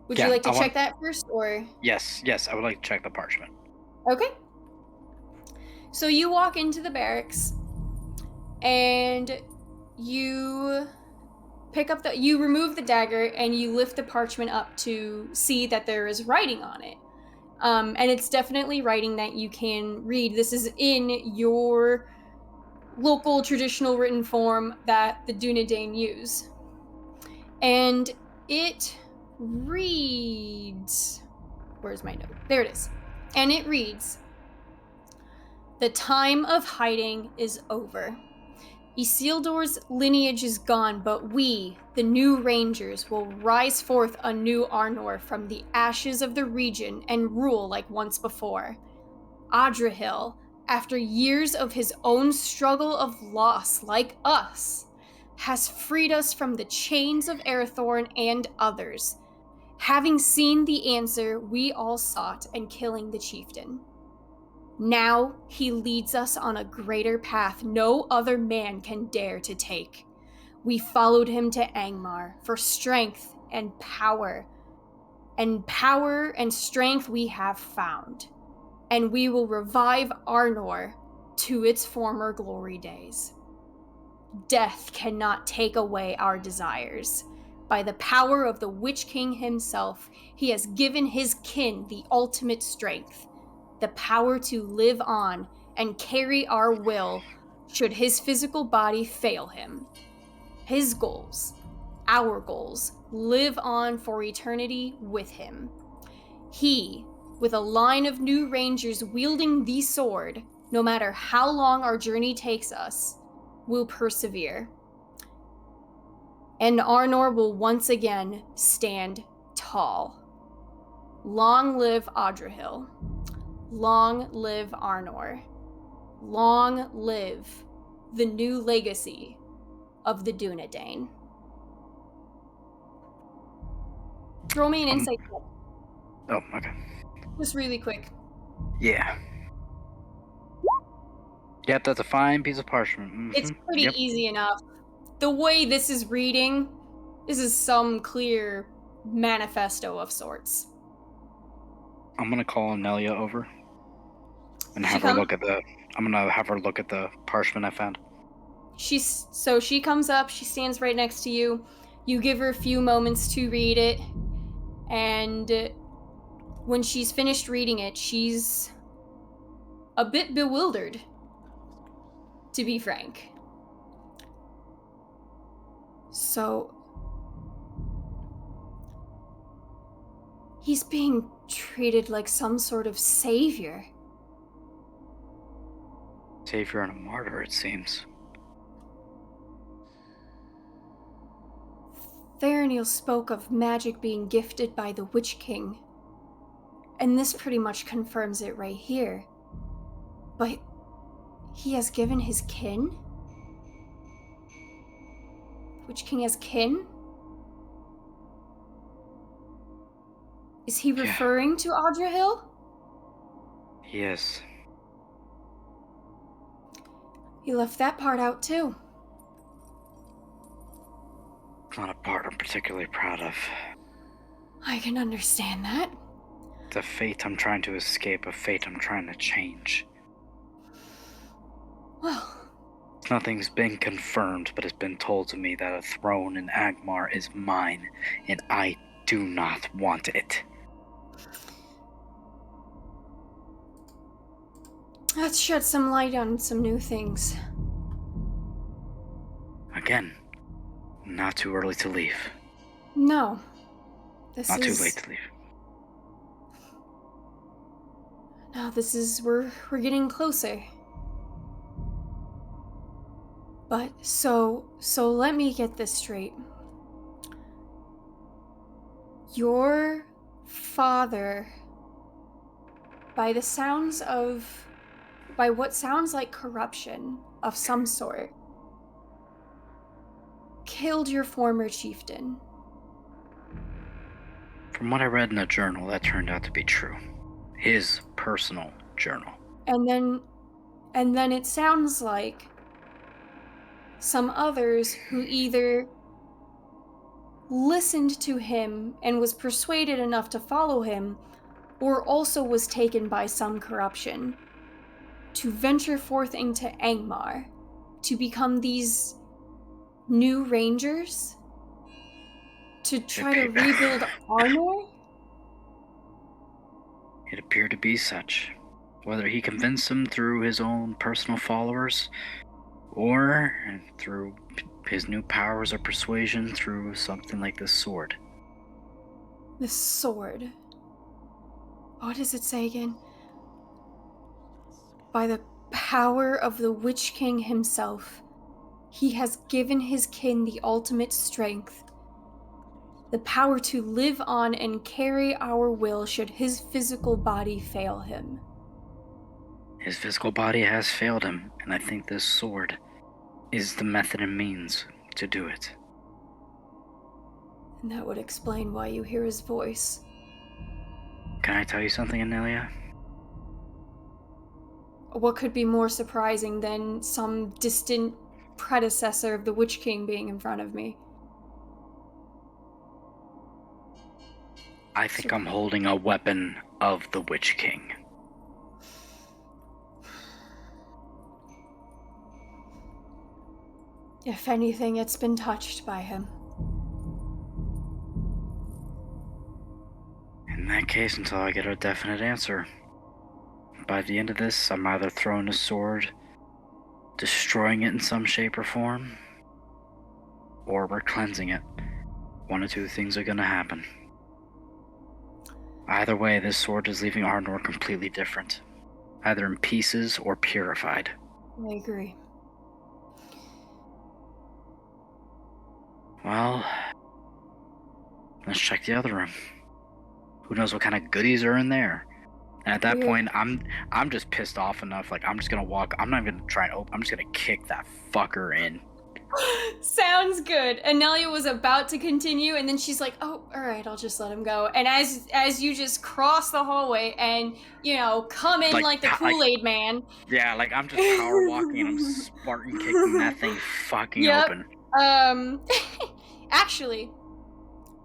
Would you like to check that first, or...? Yes, I would like to check the parchment. Okay. So you walk into the barracks, and you you remove the dagger, and you lift the parchment up to see that there is writing on it. And it's definitely writing that you can read. This is in your local traditional written form that the Dúnedain use. And it reads... Where's my note? There it is. And it reads, "The time of hiding is over. Isildur's lineage is gone, but we, the new Rangers, will rise forth a new Arnor from the ashes of the region and rule like once before. Adrahil, after years of his own struggle of loss like us, has freed us from the chains of Arathorn and others, having seen the answer we all sought and killing the Chieftain. Now he leads us on a greater path no other man can dare to take. We followed him to Angmar for strength and power and strength we have found, and we will revive Arnor to its former glory days. Death cannot take away our desires. By the power of the Witch King himself, he has given his kin the ultimate strength, the power to live on and carry our will should his physical body fail him. His goals, our goals, live on for eternity with him. He, with a line of new Rangers wielding the sword, no matter how long our journey takes us, will persevere. and Arnor will once again stand tall. Long live Adrahil. Long live Arnor. Long live the new legacy of the Dúnedain. Roll me an insight check. Oh, okay. Just really quick. Yeah. Yep, that's a fine piece of parchment. Mm-hmm. It's pretty easy enough. The way this is reading, this is some clear manifesto of sorts. I'm gonna call Nelia over and She have her come? look at the. I'm gonna have her look at the parchment I found. So she comes up, she stands right next to you. You give her a few moments to read it, and when she's finished reading it, she's a bit bewildered, to be frank. So, he's being treated like some sort of savior. Savior and a martyr, it seems. Therinil spoke of magic being gifted by the Witch King, and this pretty much confirms it right here. But he has given his kin? Witch King has kin? Is he referring to Adrahil? Yes. He left that part out too. It's not a part I'm particularly proud of. I can understand that. It's a fate I'm trying to escape, a fate I'm trying to change. Well, Nothing's been confirmed, but it's been told to me that a throne in Agmar is mine, and I do not want it. let's shed some light on some new things. Again, not too early to leave. No. Not too late to leave. No, we're getting closer. But so let me get this straight. Your father, by what sounds like corruption of some sort, killed your former chieftain. From what I read in a journal, that turned out to be true. His personal journal. And then it sounds like some others who either listened to him and was persuaded enough to follow him, or also was taken by some corruption to venture forth into Angmar to become these new rangers to try to rebuild Arnor? It appeared to be such. Whether he convinced them through his own personal followers, or through his new powers of persuasion through something like this sword. The sword. What does it say again? By the power of the Witch King himself, he has given his kin the ultimate strength, the power to live on and carry our will should his physical body fail him. His physical body has failed him, and I think this sword is the method and means to do it. And that would explain why you hear his voice. Can I tell you something, Anelia? What could be more surprising than some distant predecessor of the Witch King being in front of me? I think I'm holding a weapon of the Witch King. If anything, it's been touched by him. In that case, until I get a definite answer. By the end of this, I'm either throwing a sword, destroying it in some shape or form, or we're cleansing it. One or two things are gonna happen. Either way, this sword is leaving Arnor completely different. Either in pieces or purified. I agree. Well, let's check the other room. Who knows what kind of goodies are in there? And at that Weird. point, I'm just pissed off enough. Like, I'm just gonna walk. I'm not even gonna try and open. I'm just gonna kick that fucker in. Sounds good. Anelia was about to continue, and then she's like, "Oh, all right, I'll just let him go." And as you just cross the hallway and come in like the Kool-Aid man. Yeah, like I'm just power walking. And I'm Spartan kicking that thing fucking Yep. open. Actually,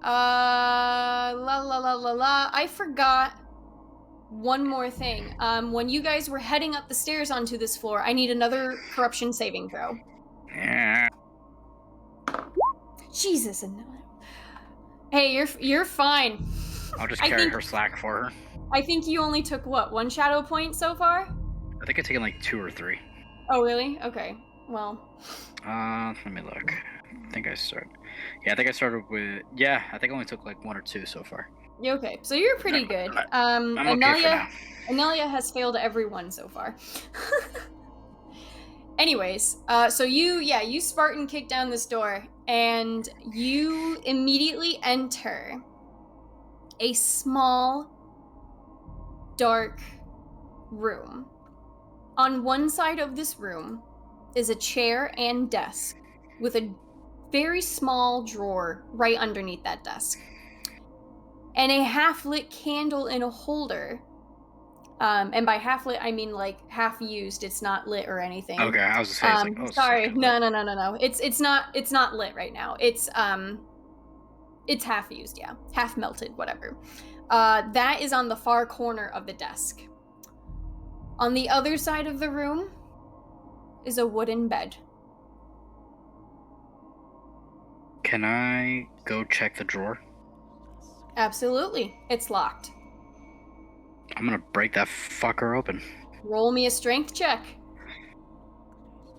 I forgot one more thing. When you guys were heading up the stairs onto this floor, I need another corruption saving throw. Yeah. Jesus, hey, you're fine. I'll just carry her slack for her. I think you only took one shadow point so far? I think I've taken like 2 or 3. Oh, really? Okay. Well. Let me look. I think I started. Yeah, I think I started with. Yeah, I think I only took like 1 or 2 so far. Okay, so you're pretty good. I'm okay for now. Anelia has failed every one so far. Anyways, so you Spartan kick down this door, and you immediately enter a small, dark room. On one side of this room is a chair and desk with a very small drawer right underneath that desk. And a half-lit candle in a holder. And by half-lit, I mean like half-used. It's not lit or anything. Okay, I was just saying. Sorry, no. It's not lit right now. It's half-used, yeah, half-melted, whatever. That is on the far corner of the desk. On the other side of the room is a wooden bed. Can I go check the drawer? Absolutely, it's locked. I'm gonna break that fucker open. Roll me a strength check.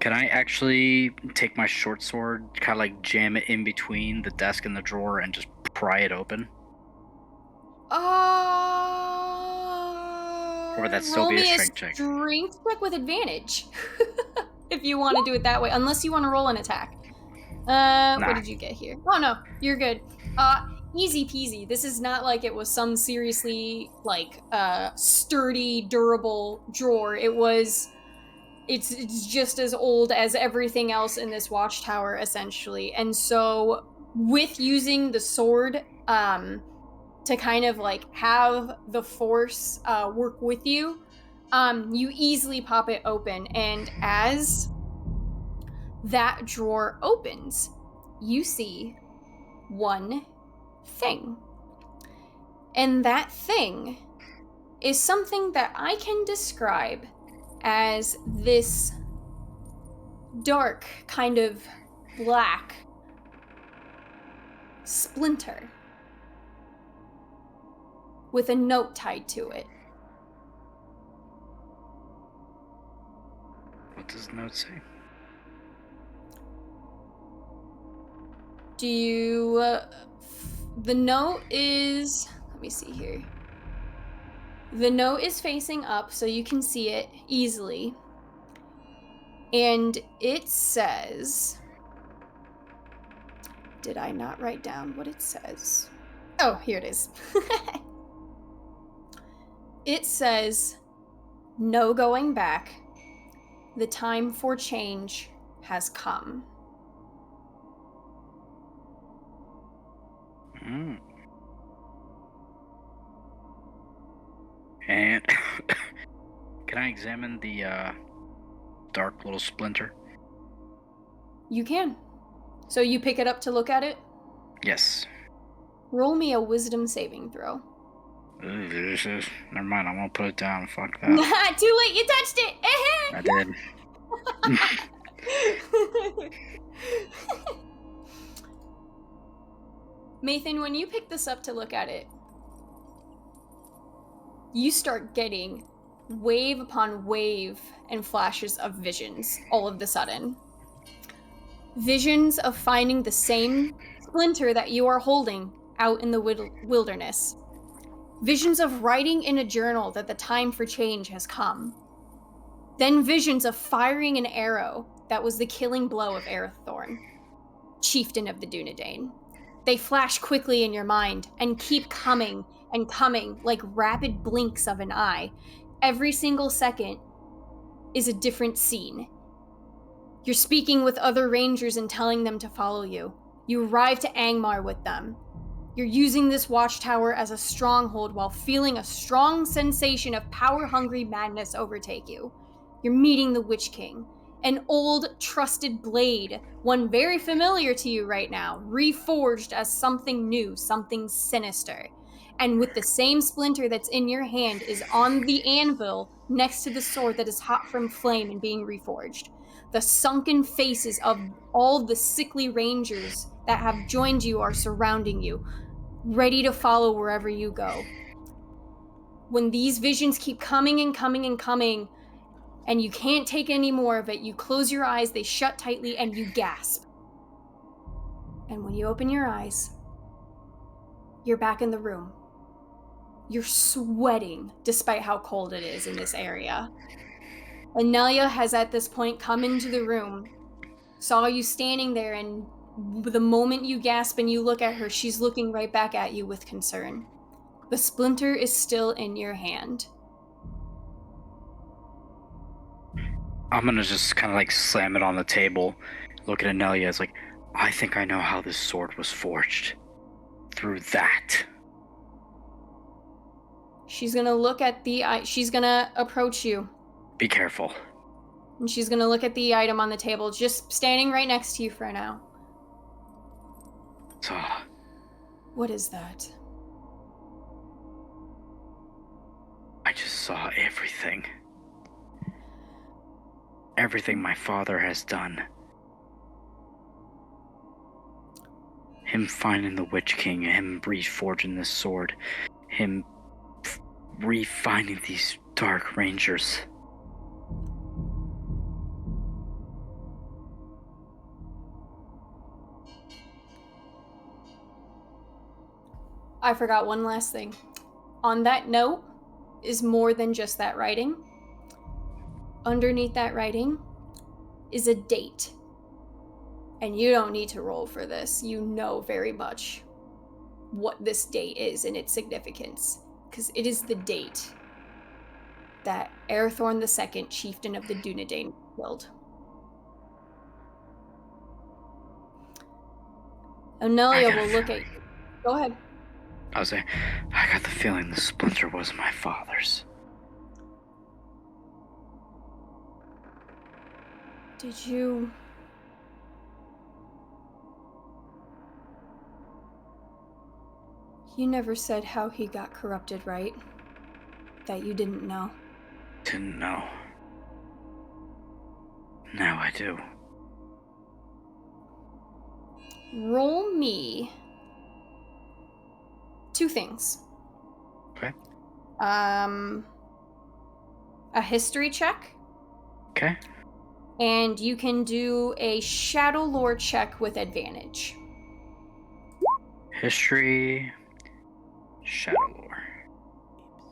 Can I actually take my short sword, kind of like jam it in between the desk and the drawer and just pry it open? Or would that still be a strength check? Strength check with advantage. If you want to do it that way, unless you want to roll an attack. Nah. What did you get here? Oh no, you're good. Easy peasy. This is not like it was some seriously sturdy, durable drawer. It's just as old as everything else in this watchtower, essentially. And so, with using the sword to kind of like have the force work with you, you easily pop it open. And as that drawer opens, you see one thing. And that thing is something that I can describe as this dark, kind of black splinter with a note tied to it. What does the note say? Do you... the note is... Let me see here. The note is facing up, so you can see it easily. And it says... Did I not write down what it says? Oh, here it is. It says, "No going back. The time for change has come." And can I examine the dark little splinter? You can. So you pick it up to look at it? Yes. Roll me a wisdom saving throw. Never mind, I won't put it down. Fuck that. Too late, you touched it! I did. Maethon, when you pick this up to look at it, you start getting wave upon wave and flashes of visions all of the sudden. Visions of finding the same splinter that you are holding out in the wilderness. Visions of writing in a journal that the time for change has come. Then visions of firing an arrow that was the killing blow of Arathorn. Chieftain of the Dúnedain. They flash quickly in your mind and keep coming and coming like rapid blinks of an eye. Every single second is a different scene. You're speaking with other rangers and telling them to follow you. You arrive to Angmar with them. You're using this watchtower as a stronghold while feeling a strong sensation of power-hungry madness overtake you. You're meeting the Witch King, an old, trusted blade, one very familiar to you right now, reforged as something new, something sinister. And with the same splinter that's in your hand is on the anvil next to the sword that is hot from flame and being reforged. The sunken faces of all the sickly rangers that have joined you are surrounding you, ready to follow wherever you go. When these visions keep coming and coming and coming, and you can't take any more of it, you close your eyes, they shut tightly, and you gasp. And when you open your eyes, you're back in the room. You're sweating, despite how cold it is in this area. Anelia has at this point come into the room, saw you standing there, and the moment you gasp and you look at her, she's looking right back at you with concern. The splinter is still in your hand. I'm gonna just kind of like slam it on the table, look at Anelia as like, I think I know how this sword was forged. Through that. She's gonna look at she's gonna approach you. Be careful. And she's gonna look at the item on the table, just standing right next to you for now. So, What is that? I just saw everything. Everything my father has done. Him finding the Witch King, him reforging this sword, him refinding these dark rangers. I forgot one last thing. On that note is more than just that writing. Underneath that writing is a date. And you don't need to roll for this. You know very much what this date is and its significance. Because it is the date that Arathorn II, Chieftain of the Dúnedain, killed. Anelia will look at you. Go ahead. I was like, I got the feeling the splinter was my father's. Did you... You never said how he got corrupted, right? That you didn't know. Didn't know. Now I do. Roll me 2 things. Okay. A history check. Okay. And you can do a shadow lore check with advantage. History. Shadow lore.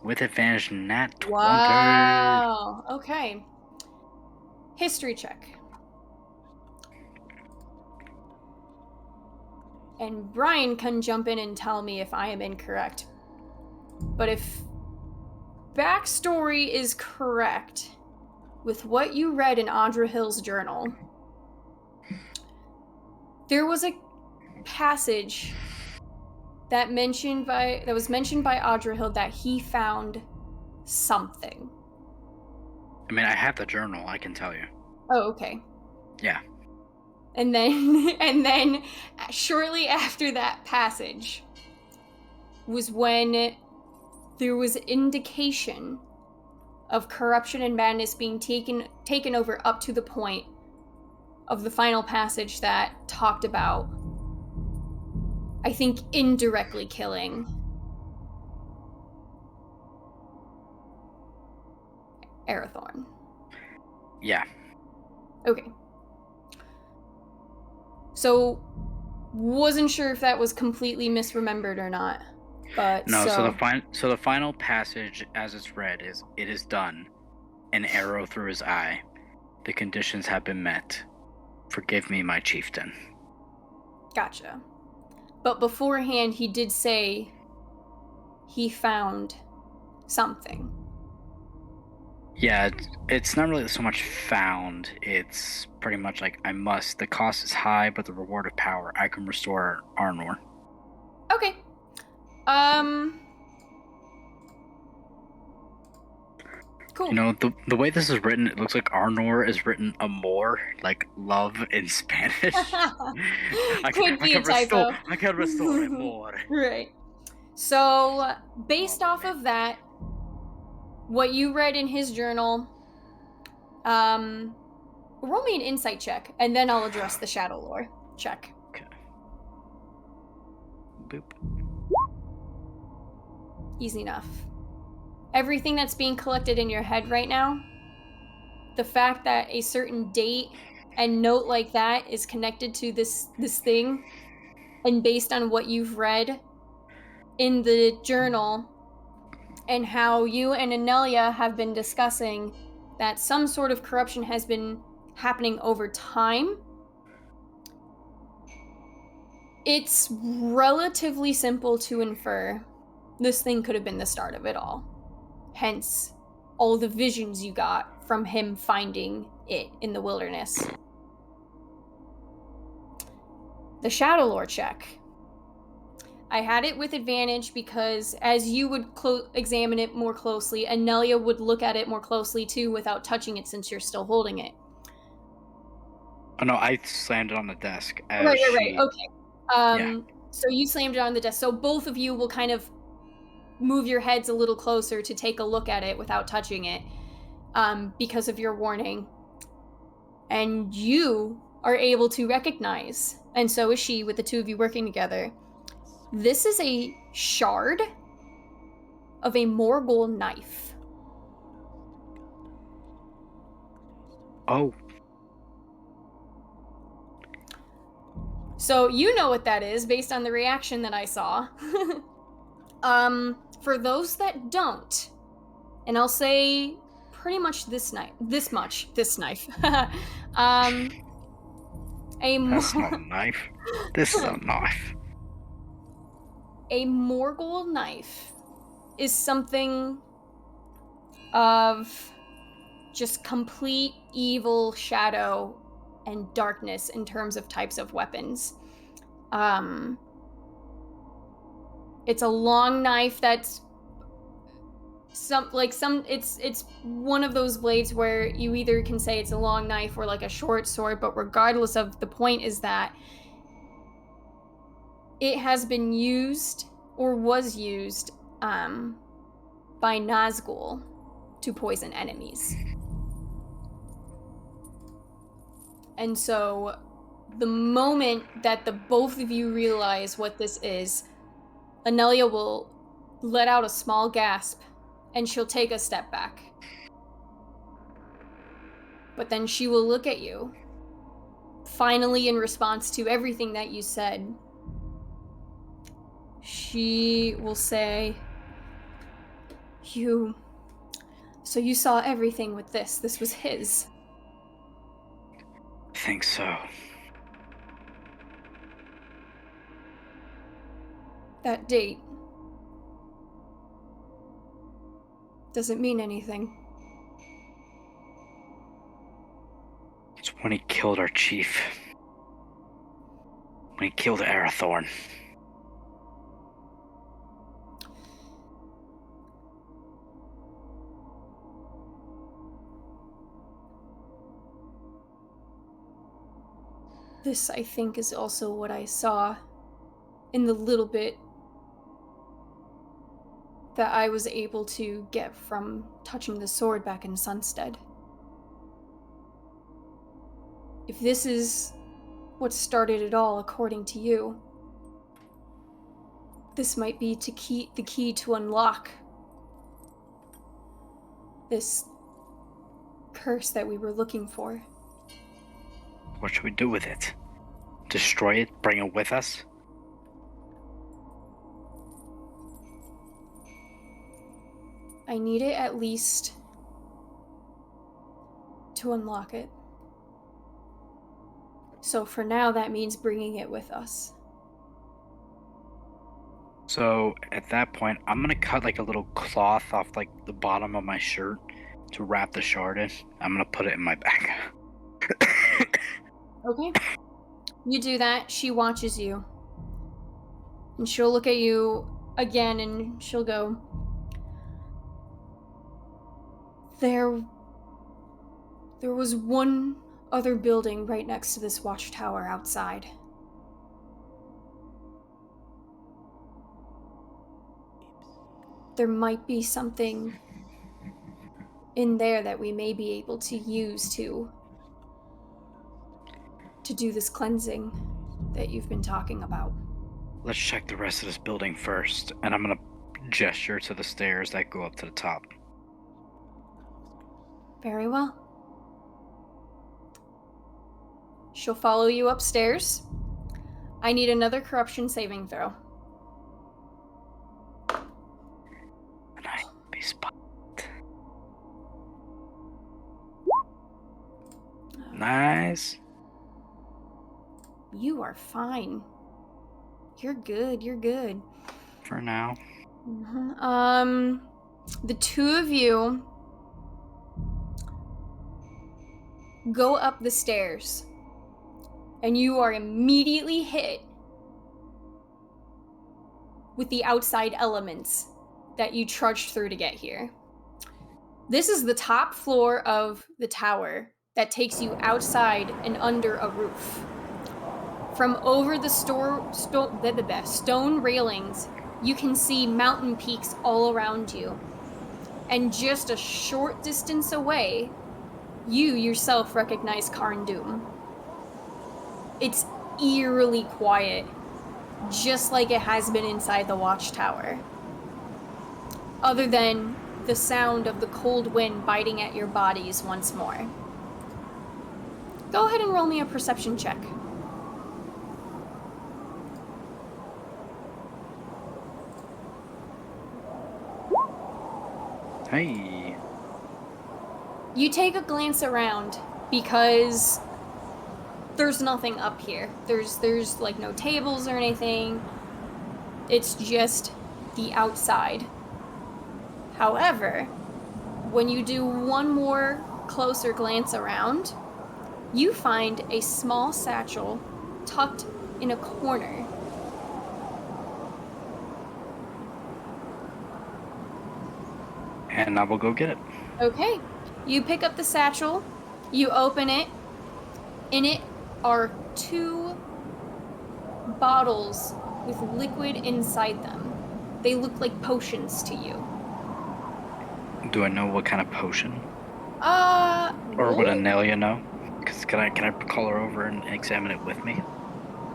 With advantage, nat 20. Wow. Okay. History check. And Brian can jump in and tell me if I am incorrect. But if backstory is correct with what you read in Adrahil's journal, there was a passage that was mentioned by Adrahil that he found something. I mean, I have the journal, I can tell you. Oh, okay. Yeah. And then shortly after that passage was when there was indication of corruption and madness being taken over up to the point of the final passage that talked about, I think, indirectly killing Arathorn. Yeah. Okay. So, wasn't sure if that was completely misremembered or not, but No, so the final passage, as it's read, is, "It is done. An arrow through his eye. The conditions have been met. Forgive me, my chieftain." Gotcha. But beforehand, he did say he found something. Yeah, it's not really so much found. It's pretty much like the cost is high, but the reward of power, I can restore Arnor. Okay. Cool. You know, the way this is written, it looks like Arnor is written amor, like love in Spanish. Could be a typo. I can restore amor. Right. So, based off of that, what you read in his journal, roll me an insight check, and then I'll address the shadow lore check. Okay. Boop. Easy enough. Everything that's being collected in your head right now, the fact that a certain date and note like that is connected to this thing, and based on what you've read in the journal, and how you and Anelia have been discussing that some sort of corruption has been happening over time, it's relatively simple to infer this thing could have been the start of it all. Hence, all the visions you got from him finding it in the wilderness. The Shadow Lore check. I had it with advantage because as you would examine it more closely, Anelia would look at it more closely too without touching it since you're still holding it. Oh no, I slammed it on the desk. Right. Okay. Yeah. So you slammed it on the desk. So both of you will kind of move your heads a little closer to take a look at it without touching it, because of your warning. And you are able to recognize, and so is she, with the two of you working together, this is a shard of a Morgul knife. Oh. So you know what that is based on the reaction that I saw. For those that don't, and I'll say pretty much this knife. That's not a knife. This is a knife. A Morgul knife is something of just complete evil, shadow, and darkness in terms of types of weapons. It's a long knife that's it's one of those blades where you either can say it's a long knife or like a short sword, but regardless of, the point is that it has been used or was used by Nazgul to poison enemies. And so the moment that the both of you realize what this is, Anelia will let out a small gasp and she'll take a step back. But then she will look at you, finally in response to everything that you said. She will say, So you saw everything with this. This was his. I think so. That date doesn't mean anything. It's when he killed our chief. When he killed Arathorn. This, I think, is also what I saw in the little bit that I was able to get from touching the sword back in Sunstead. If this is what started it all, according to you, this might be the key to unlock this curse that we were looking for. What should we do with it? Destroy it? Bring it with us? I need it at least to unlock it. So for now, that means bringing it with us. So at that point, I'm gonna cut like a little cloth off like the bottom of my shirt to wrap the shard in. I'm gonna put it in my bag. Okay. You do that. She watches you. And she'll look at you again and she'll go, There was one other building right next to this watchtower outside. There might be something in there that we may be able to use to do this cleansing that you've been talking about. Let's check the rest of this building first, and I'm gonna gesture to the stairs that go up to the top. Very well. She'll follow you upstairs. I need another corruption saving throw. And I be spotted. Nice. You are fine. You're good, you're good. For now. The two of you go up the stairs, and you are immediately hit with the outside elements that you trudged through to get here. This is the top floor of the tower that takes you outside and under a roof. From over the stone railings, you can see mountain peaks all around you. And just a short distance away, you yourself recognize Karn Doom. It's eerily quiet, just like it has been inside the watchtower. Other than the sound of the cold wind biting at your bodies once more. Go ahead and roll me a perception check. Hey. You take a glance around because there's nothing up here. There's like no tables or anything. It's just the outside. However, when you do one more closer glance around, you find a small satchel tucked in a corner. And I will go get it. Okay. You pick up the satchel, you open it. In it are 2 bottles with liquid inside them. They look like potions to you. Do I know what kind of potion? Or would roll. Anelia know? Because can I call her over and examine it with me?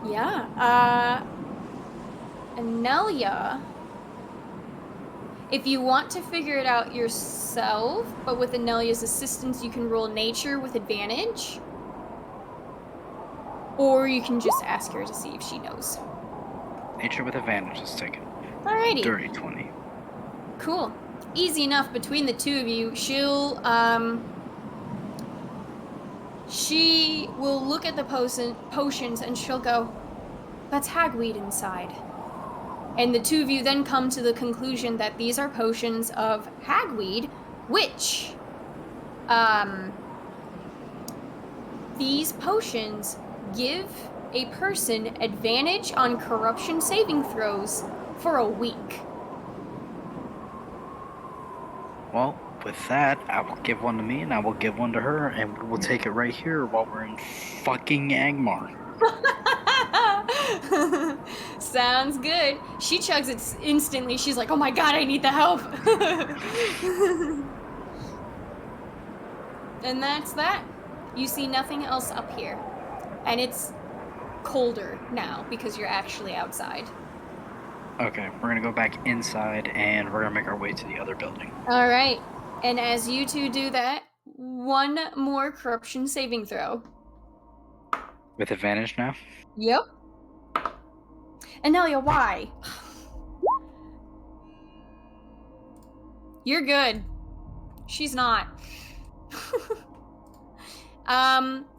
Yeah, Anelia, if you want to figure it out yourself, but with Anelia's assistance, you can roll nature with advantage. Or you can just ask her to see if she knows. Nature with advantage, let's take it. Alrighty. Dirty 20. Cool. Easy enough between the two of you. She will look at the potions and she'll go, that's hagweed inside. And the two of you then come to the conclusion that these are potions of hagweed, which, these potions give a person advantage on corruption saving throws for a week. Well, with that, I will give one to me and I will give one to her, and we'll take it right here while we're in fucking Angmar. Sounds good. She chugs it instantly. She's like, oh my god, I need the help. And that's that. You see nothing else up here. And it's colder now because you're actually outside. Okay, we're gonna go back inside and we're gonna make our way to the other building. All right. And as you two do that, one more corruption saving throw. With advantage now? Yep. Anelia, why? You're good. She's not.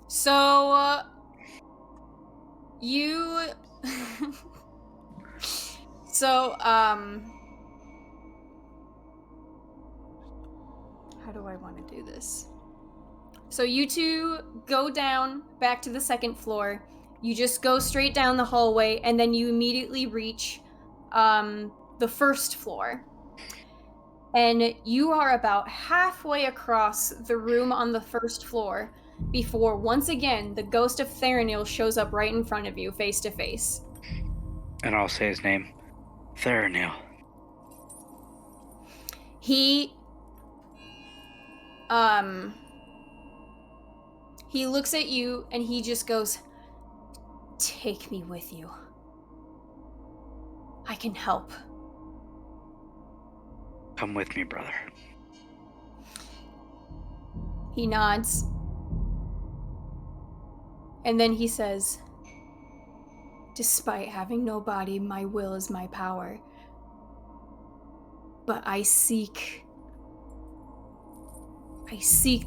So You... So, how do I want to do this? So you two go down back to the second floor. You just go straight down the hallway, and then you immediately reach the first floor. And you are about halfway across the room on the first floor before, once again, the ghost of Therinil shows up right in front of you, face to face. And I'll say his name. Therinil. He looks at you and he just goes, "Take me with you. I can help." Come with me, brother. He nods. And then he says, "Despite having no body, my will is my power. But I seek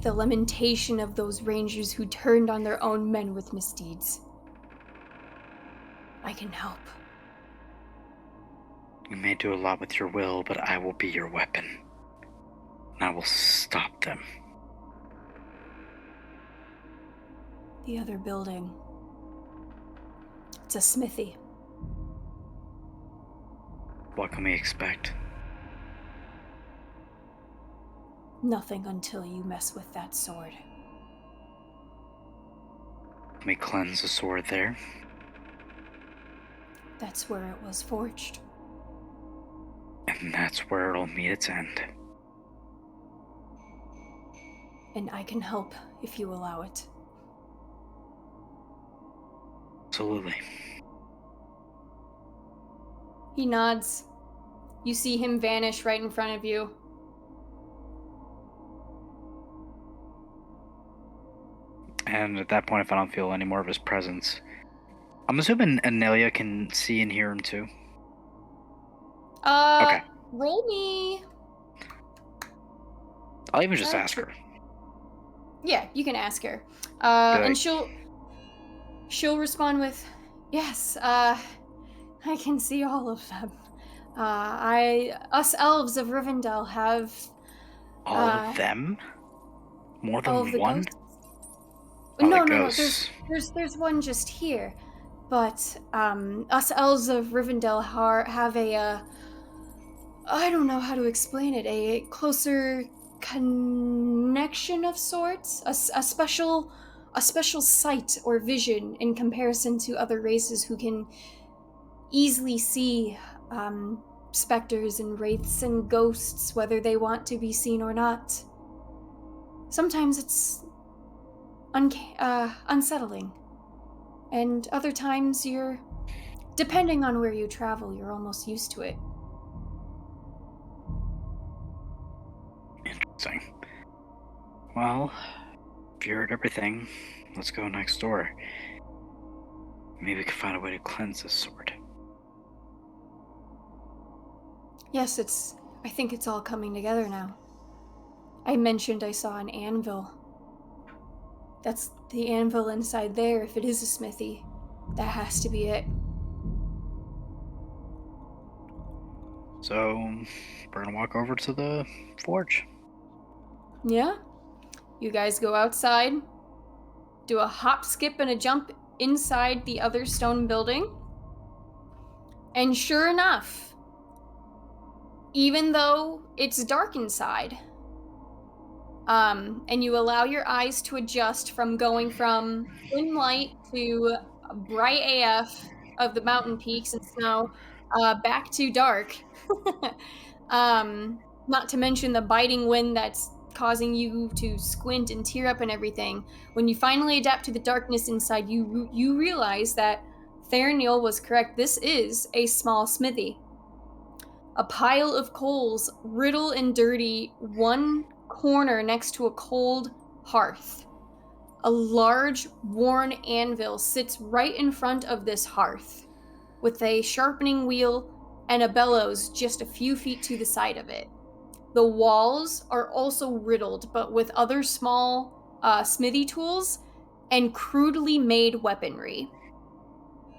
the lamentation of those rangers who turned on their own men with misdeeds. I can help." You may do a lot with your will, but I will be your weapon. And I will stop them. The other building. It's a smithy. What can we expect? Nothing until you mess with that sword. Can we cleanse the sword there? That's where it was forged. And that's where it'll meet its end. And I can help if you allow it. Absolutely. He nods. You see him vanish right in front of you. And at that point, if I don't feel any more of his presence, I'm assuming Anelia can see and hear him too. Okay. Roll me. I'll even just ask her. Yeah, you can ask her. And she'll respond with, "Yes, I can see all of them. Us elves of Rivendell have All of them? More than all of the one? ghosts." Oh, No, the no, ghosts. there's one just here, but us elves of Rivendell have a I don't know how to explain it, a closer connection of sorts, a special sight or vision in comparison to other races who can easily see specters and wraiths and ghosts, whether they want to be seen or not. Sometimes it's unsettling, and other times depending on where you travel, you're almost used to it. Interesting. Well, if you heard everything, let's go next door. Maybe we can find a way to cleanse this sword. Yes, I think it's all coming together now. I mentioned I saw an anvil. That's the anvil inside there. If it is a smithy, that has to be it. So, we're gonna walk over to the forge. Yeah? You guys go outside, do a hop, skip, and a jump inside the other stone building. And sure enough, even though it's dark inside, and you allow your eyes to adjust from going from dim light to bright AF of the mountain peaks and snow, back to dark. Not to mention the biting wind that's causing you to squint and tear up and everything. When you finally adapt to the darkness inside, you realize that Therinil was correct. This is a small smithy. A pile of coals, riddle and dirty, one corner next to a cold hearth. A large, worn anvil sits right in front of this hearth, with a sharpening wheel and a bellows just a few feet to the side of it. The walls are also riddled, but with other small smithy tools and crudely made weaponry.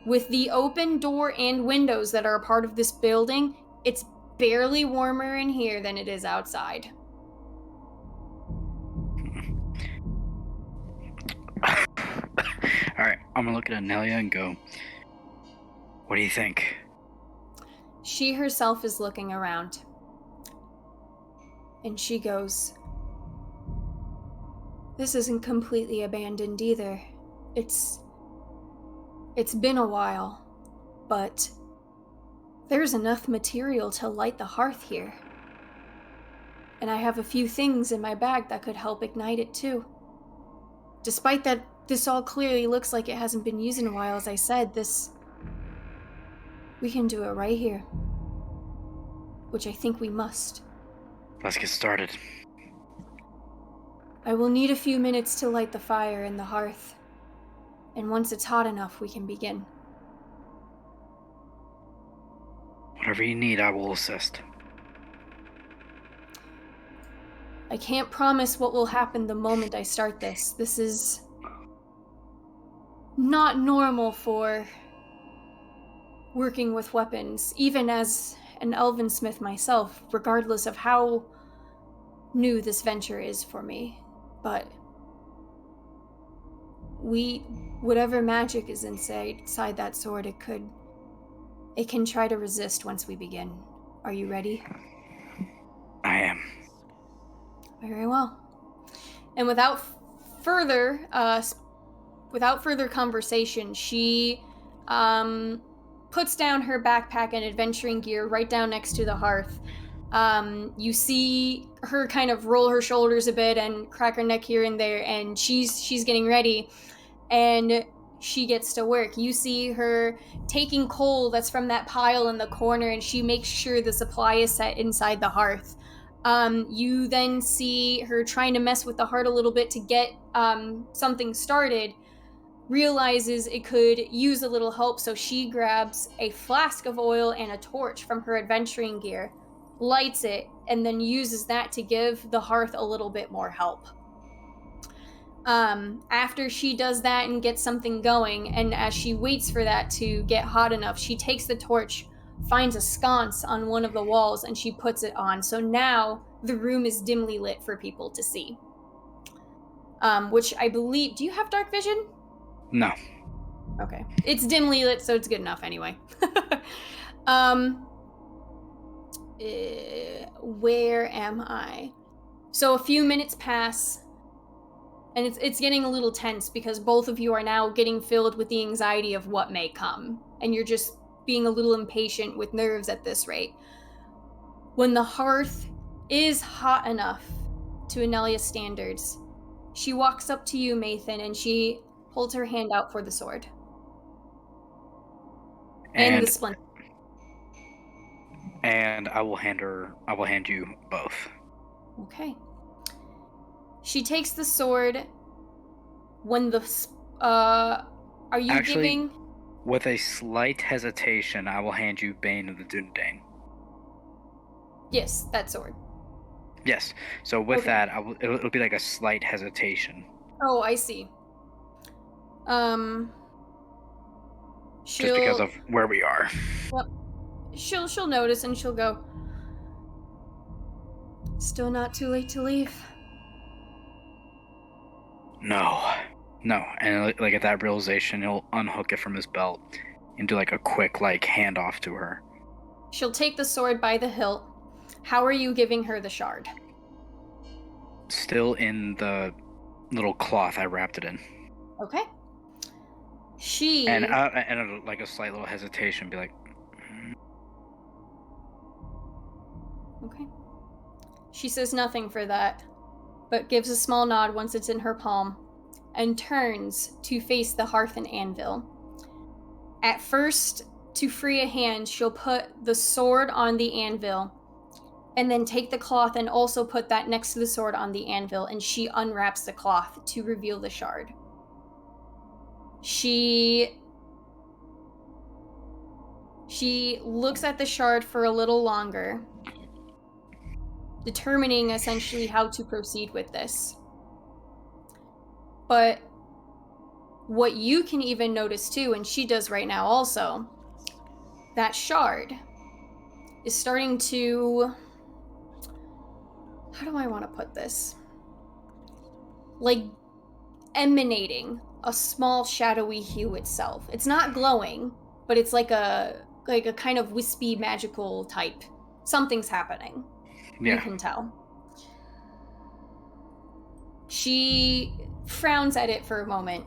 With the open door and windows that are a part of this building, it's barely warmer in here than it is outside. Alright, I'm gonna look at Anelia and go, what do you think? She herself is looking around. And she goes, this isn't completely abandoned either. It's been a while, but there's enough material to light the hearth here. And I have a few things in my bag that could help ignite it too. Despite that, this all clearly looks like it hasn't been used in a while, as I said, we can do it right here. Which I think we must. Let's get started. I will need a few minutes to light the fire in the hearth. And once it's hot enough, we can begin. Whatever you need, I will assist. I can't promise what will happen the moment I start this. This is not normal for working with weapons, even as an elven smith myself, regardless of how new this venture is for me. But whatever magic is inside that sword, it can try to resist once we begin. Are you ready? I am. Very well. And without further conversation, she puts down her backpack and adventuring gear right down next to the hearth. You see her kind of roll her shoulders a bit and crack her neck here and there, and she's getting ready, and she gets to work. You see her taking coal that's from that pile in the corner, and she makes sure the supply is set inside the hearth. You then see her trying to mess with the heart a little bit to get something started, realizes it could use a little help, so she grabs a flask of oil and a torch from her adventuring gear, lights it, and then uses that to give the hearth a little bit more help. After she does that and gets something going, and as she waits for that to get hot enough, she takes the torch, finds a sconce on one of the walls, and she puts it on. So now the room is dimly lit for people to see. Which I believe... Do you have dark vision? No. Okay. It's dimly lit, so it's good enough anyway. Where am I? So a few minutes pass, and it's getting a little tense because both of you are now getting filled with the anxiety of what may come, and you're just being a little impatient with nerves at this rate. When the hearth is hot enough to Anelia's standards, she walks up to you, Maethon, and she holds her hand out for the sword. And the splinter. And I will hand you both. Okay. She takes the sword when the... are you Actually, giving... With a slight hesitation, I will hand you Bane of the Dúnedain. Yes, that sword. Yes. So with Okay. that, it'll be like a slight hesitation. Oh, I see. Just because of where we are. Yep. She'll notice and she'll go, still not too late to leave. No. And like at that realization, he'll unhook it from his belt and do like a quick handoff to her. She'll take the sword by the hilt. How are you giving her the shard? Still in the little cloth I wrapped it in. Okay. She... And like a slight little hesitation, be like... Okay. She says nothing for that, but gives a small nod once it's in her palm, and turns to face the hearth and anvil. At first, to free a hand, she'll put the sword on the anvil, and then take the cloth and also put that next to the sword on the anvil, and she unwraps the cloth to reveal the shard. She looks at the shard for a little longer, determining essentially how to proceed with this. But what you can even notice too, and she does right now also, that shard is starting to, how do I want to put this? Like emanating a small shadowy hue itself. It's not glowing, but it's like a kind of wispy magical type. Something's happening. Yeah. You can tell. She frowns at it for a moment.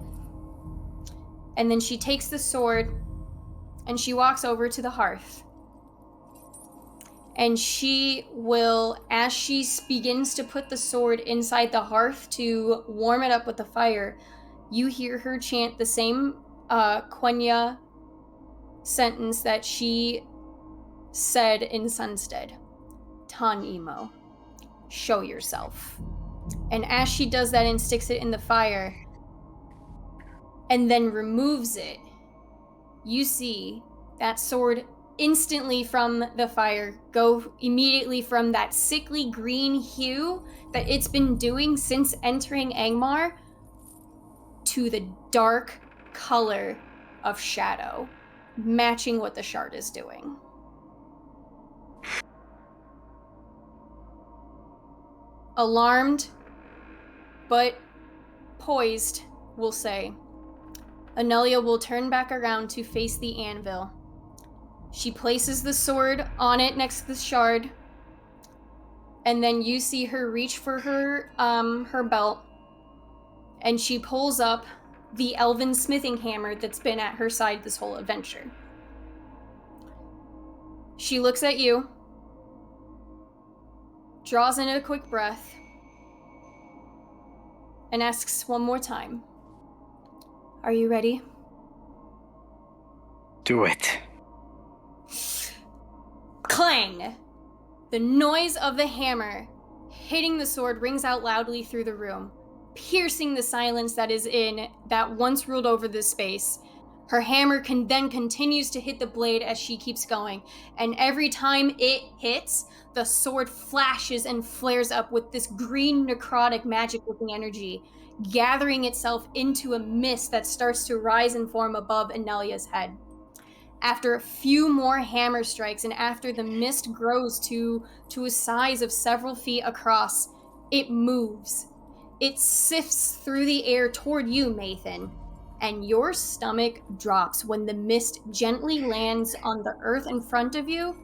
And then she takes the sword and she walks over to the hearth. And she will, as she begins to put the sword inside the hearth to warm it up with the fire, you hear her chant the same Quenya sentence that she said in Sunstead. Tan Emo, show yourself. And as she does that and sticks it in the fire, and then removes it, you see that sword instantly from the fire go immediately from that sickly green hue that it's been doing since entering Angmar to the dark color of shadow, matching what the shard is doing. Alarmed, but poised, we'll say, Anelia will turn back around to face the anvil. She places the sword on it next to the shard, and then you see her reach for her belt, and she pulls up the elven smithing hammer that's been at her side this whole adventure. She looks at you, draws in a quick breath, and asks one more time, "Are you ready?" Do it. Clang! The noise of the hammer hitting the sword rings out loudly through the room, piercing the silence that is in that once ruled over this space. Her hammer then continues to hit the blade as she keeps going, and every time it hits, the sword flashes and flares up with this green necrotic magic-looking energy, gathering itself into a mist that starts to rise and form above Anelia's head. After a few more hammer strikes, and after the mist grows to a size of several feet across, it moves. It sifts through the air toward you, Maethon, and your stomach drops when the mist gently lands on the earth in front of you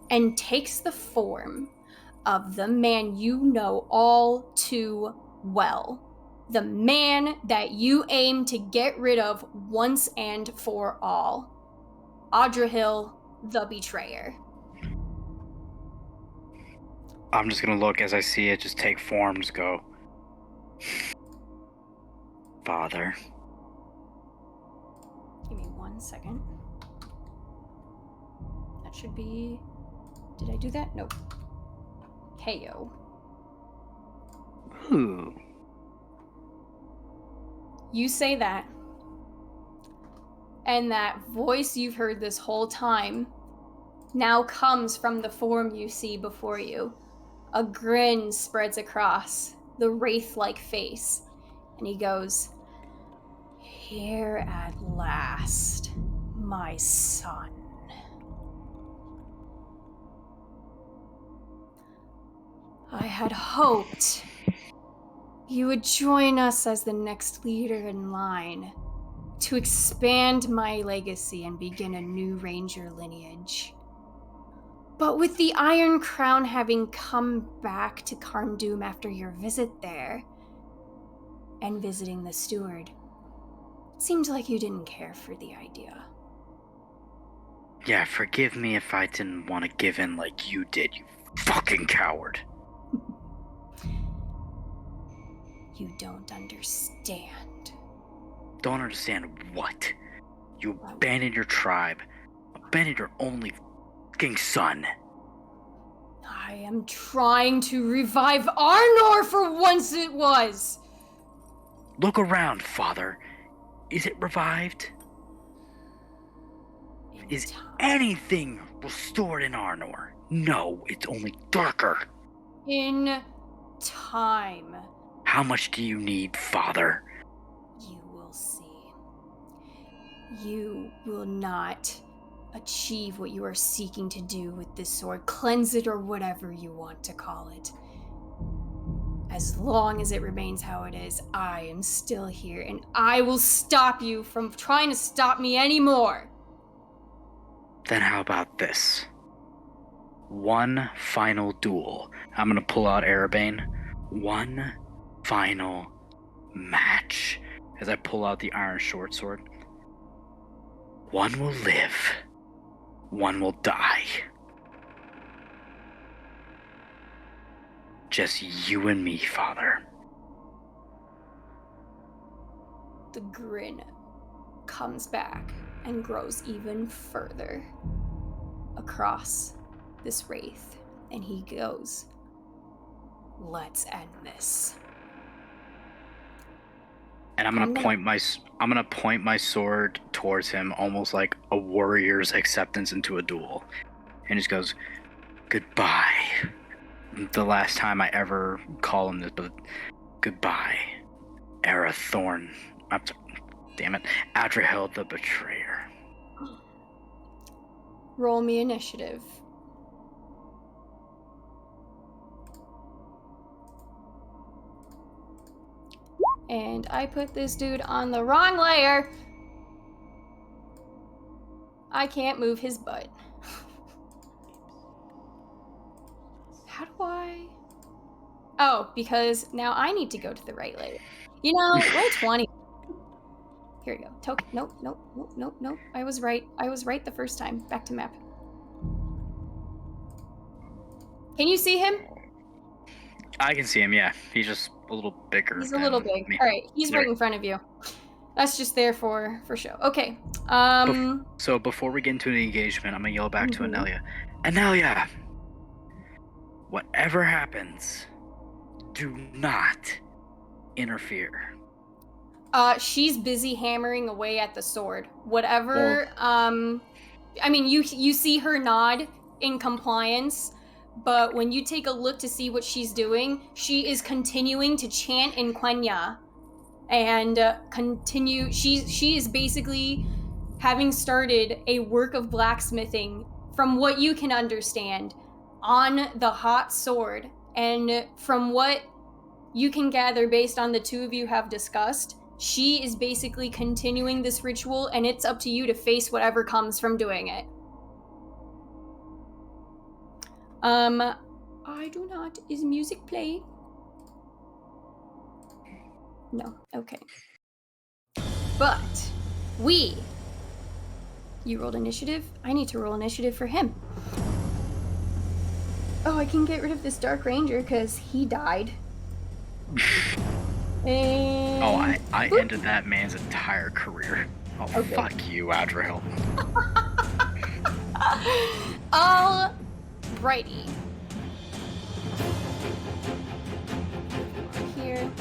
and takes the form of the man you know all too well. The man that you aim to get rid of once and for all. Adrahil, the Betrayer. I'm just gonna look as I see it just take form, just go, Father. Give me 1 second. That should be... Did I do that? Nope. KO. Ooh. You say that, and that voice you've heard this whole time now comes from the form you see before you. A grin spreads across the wraith-like face, and he goes, "Here at last, my son. I had hoped you would join us as the next leader in line to expand my legacy and begin a new ranger lineage. But with the Iron Crown having come back to Carndoom after your visit there, and visiting the steward, it seemed like you didn't care for the idea." Yeah, forgive me if I didn't want to give in like you did, you fucking coward. You don't understand. Don't understand what? You abandoned your tribe, abandoned your only fucking son. I am trying to revive Arnor for once it was! Look around, Father. Is it revived? Is anything restored in Arnor? No, it's only darker. In time. How much do you need, Father? You will see. You will not achieve what you are seeking to do with this sword. Cleanse it or whatever you want to call it. As long as it remains how it is, I am still here, and I will stop you from trying to stop me anymore. Then how about this? One final duel. I'm gonna pull out Arabane. One final match. As I pull out the iron short sword. One will live. One will die. Just you and me, Father. The grin comes back and grows even further across this wraith, and he goes, "Let's end this." And I'm gonna point my sword towards him, almost like a warrior's acceptance into a duel, and just goes, "Goodbye." The last time I ever call him this, but goodbye, Arathorn. Damn it, Adrahil the Betrayer. Roll me initiative. And I put this dude on the wrong layer. I can't move his butt. How do I? Oh, because now I need to go to the right layer. You know, roll 20. Here we go. Nope. I was right the first time. Back to map. Can you see him? I can see him, yeah. He's just a little bigger. He's a little big. Me. All right, he's right in front of you. That's just there for show. Okay. So before we get into the engagement, I'm gonna yell back to Anelia. Anelia! Whatever happens, do not interfere. She's busy hammering away at the sword. Whatever. I mean, you see her nod in compliance, but when you take a look to see what she's doing, she is continuing to chant in Quenya, and continue. She is basically having started a work of blacksmithing, from what you can understand, on the hot sword. And from what you can gather based on the two of you have discussed, she is basically continuing this ritual, and it's up to you to face whatever comes from doing it. I do not. Is music playing? No. Okay. But you rolled initiative? I need to roll initiative for him. Oh, I can get rid of this Dark Ranger because he died. And... Oh, I ended that man's entire career. Oh, okay. Fuck you, Adrahil. Alrighty. Here.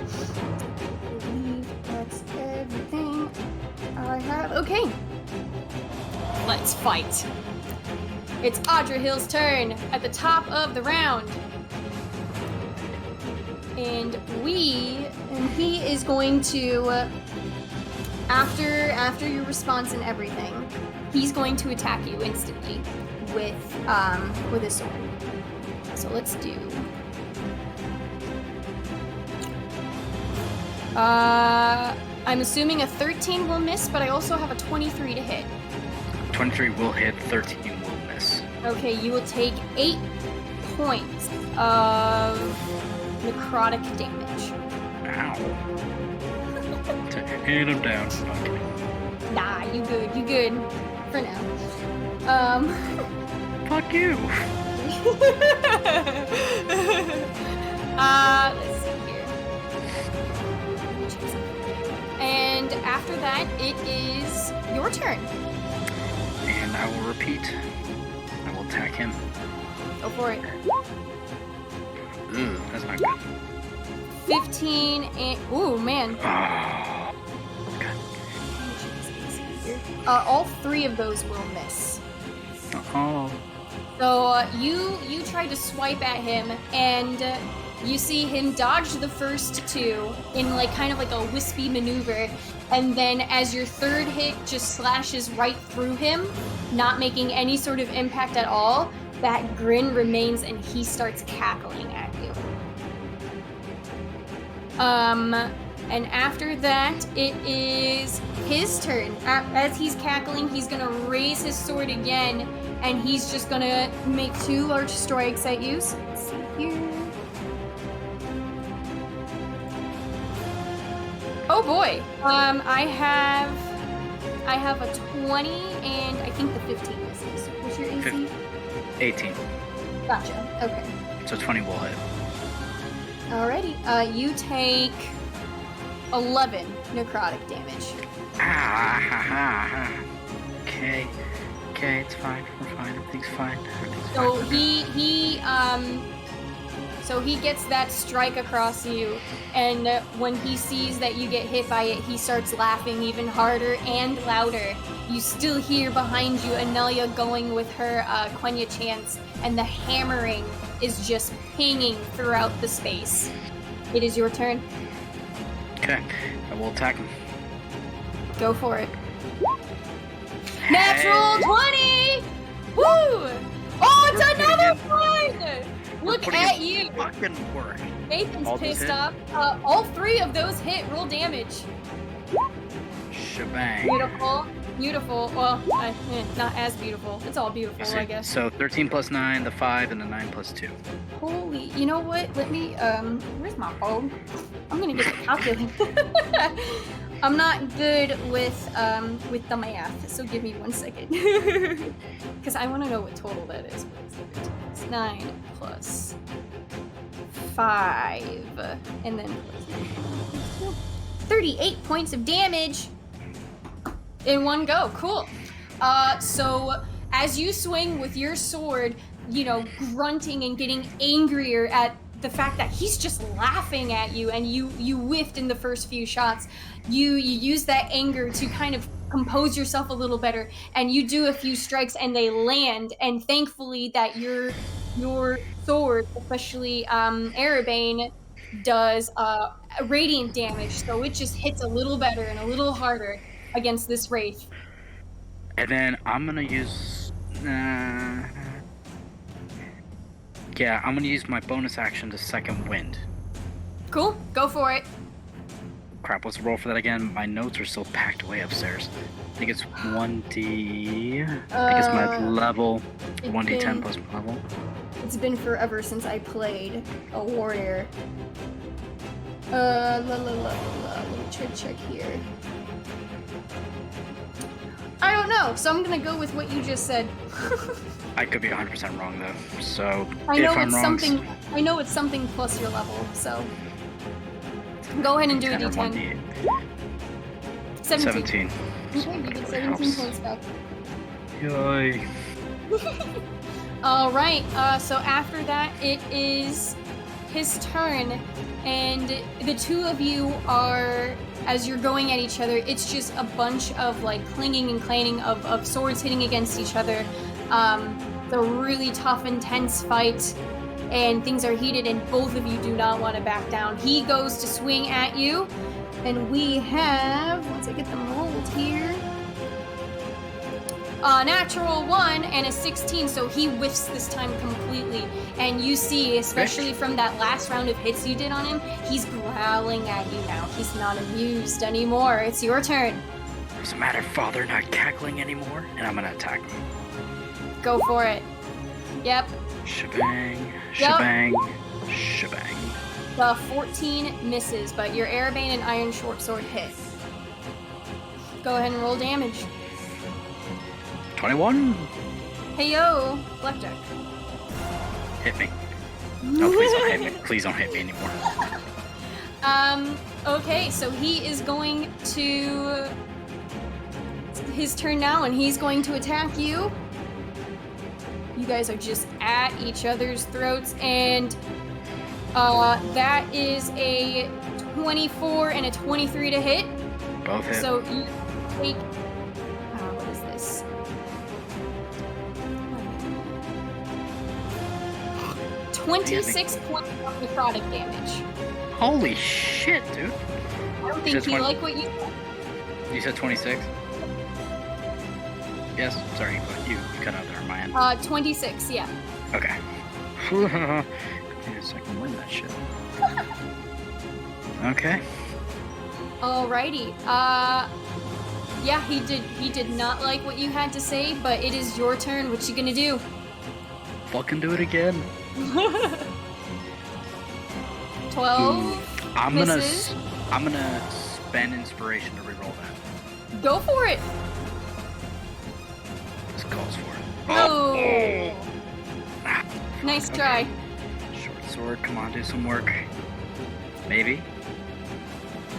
I believe that's everything I have. Okay. Let's fight. It's Adrahil's turn at the top of the round. And he is going to, after your response and everything, he's going to attack you instantly with a sword. So let's do. I'm assuming a 13 will miss, but I also have a 23 to hit. 23 will hit, 13 will miss. Okay, you will take 8 points of necrotic damage. Ow. Hit him down. Okay. Nah, you good. For now. Fuck you. Let's see here. And after that, it is your turn. And I will repeat. I will attack him. Go for it. Ooh, that's not good. 15 and... Ooh, man. Oh, God. All 3 of those will miss. Oh. So you try to swipe at him, and You see him dodge the first two in like kind of like a wispy maneuver, and then as your third hit just slashes right through him, not making any sort of impact at all, that grin remains and he starts cackling at you. And after that, it is his turn. As he's cackling, he's gonna raise his sword again, and he's just gonna make 2 large strikes at you. So let's see here. Oh boy. I have a 20 and I think the 15 misses. What's your AC? 18. Gotcha. Okay. So 20 will hit. Alrighty. You take 11 necrotic damage. Okay. Okay, it's fine. We're fine. Everything's fine. So he gets that strike across you, and when he sees that you get hit by it, he starts laughing even harder and louder. You still hear behind you Anelia going with her Quenya chants, and the hammering is just pinging throughout the space. It is your turn. Okay, I will attack him. Go for it. Natural 20! Woo! Oh, it's another one! Look at you! Fucking work. Maethon's pissed off. All 3 of those hit. Roll damage. Shebang. Beautiful. Beautiful. Well, not as beautiful. It's all beautiful, I guess. So 13 plus 9, the 5, and the 9 plus 2. Holy, you know what? Let me, where's my phone? I'm gonna get the calculator. I'm not good with the math, so give me 1 second. Because I want to know what total that is. It's 9 plus 5, and then 38 points of damage in one go. Cool. So as you swing with your sword, you know, grunting and getting angrier at the fact that he's just laughing at you, and you whiffed in the first few shots. You use that anger to kind of compose yourself a little better, and you do a few strikes and they land, and thankfully that your sword, especially Arabane, does radiant damage, so it just hits a little better and a little harder against this wraith. And then I'm gonna use I'm gonna use my bonus action to second wind. Cool, go for it. Crap, what's the roll for that again? My notes are still packed away upstairs. I think it's 1d. I think it's my level. 1d10 plus my level. It's been forever since I played a warrior. Let me check here. I don't know, so I'm gonna go with what you just said. I could be 100% wrong though. So I know if I'm it's wrong, something. I know it's something plus your level. So go ahead and do a d10. 17. Okay, you get 17 points back. Yay. All right. So after that, it is his turn, and the 2 of you are, as you're going at each other, it's just a bunch of like clinging and clanging of swords hitting against each other. It's a really tough, intense fight, and things are heated, and both of you do not want to back down. He goes to swing at you, and we have, once I get them rolled here, a natural 1 and a 16, so he whiffs this time completely. And you see, especially from that last round of hits you did on him, he's growling at you now. He's not amused anymore. It's your turn. Doesn't matter, father, not cackling anymore, and I'm gonna attack him. Go for it. Yep. Shebang, shebang, shebang. The 14 misses, but your Arabane and Iron Short Sword hit. Go ahead and roll damage. 21. Hey yo, Blackjack. Hit me. No, please don't hit me. Please don't hit me anymore. Okay, so he is going to... It's his turn now, and he's going to attack you. You guys are just at each other's throats, and that is a 24 and a 23 to hit. Both hit. So you take... what is this? 20 26 points of necrotic damage. Holy shit, dude. I don't think he liked what you said. You said 26? Yes, sorry, but you cut out there on my end. 26, yeah. Okay. Give me a second, win that shit. Okay. Alrighty. Yeah, he did not like what you had to say, but it is your turn. What you gonna do? Fucking do it again. 12. I'm misses. gonna spend inspiration to reroll that. Go for it. This calls for it. Oh. Ah, Nice okay. try. Short sword, come on, do some work. Maybe.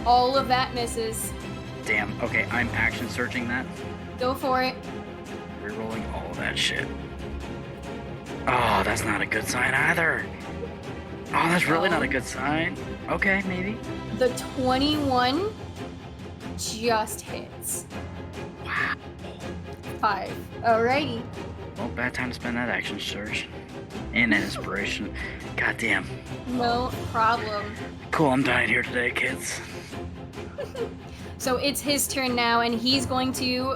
All of that misses. Damn. Okay, I'm action searching that. Go for it. Rerolling all of that shit. Oh, that's not a good sign either. Oh, that's really not a good sign. Okay, maybe. The 21 just hits. Wow. 5. Alrighty. Well, bad time to spend that action surge. And an inspiration. Goddamn. No problem. Cool, I'm dying here today, kids. So it's his turn now, and he's going to,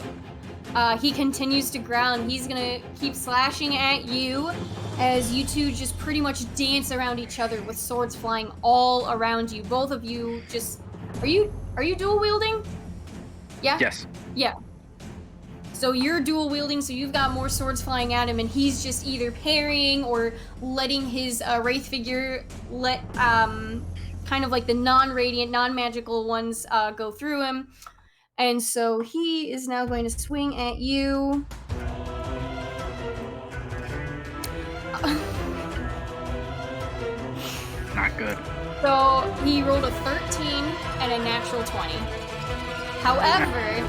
he continues to ground. He's gonna keep slashing at you as you two just pretty much dance around each other with swords flying all around you. Both of you just, are you dual wielding? Yeah? Yes. Yeah. So you're dual wielding, so you've got more swords flying at him, and he's just either parrying or letting his wraith figure let, kind of like the non-radiant, non-magical ones go through him. And so he is now going to swing at you. Not good. So he rolled a 13 and a natural 20. However,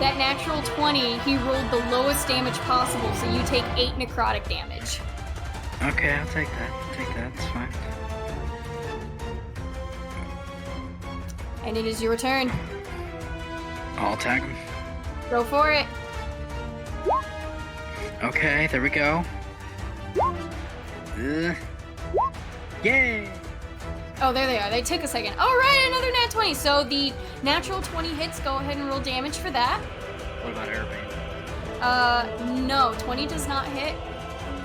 that natural 20, he rolled the lowest damage possible, so you take 8 necrotic damage. Okay, I'll take that. It's fine. And it is your turn. I'll attack him. Go for it. Okay, there we go. Yay! Oh, there they are. They took a second. All right, another nat 20. So the natural 20 hits. Go ahead and roll damage for that. What about Airbane? No, 20 does not hit.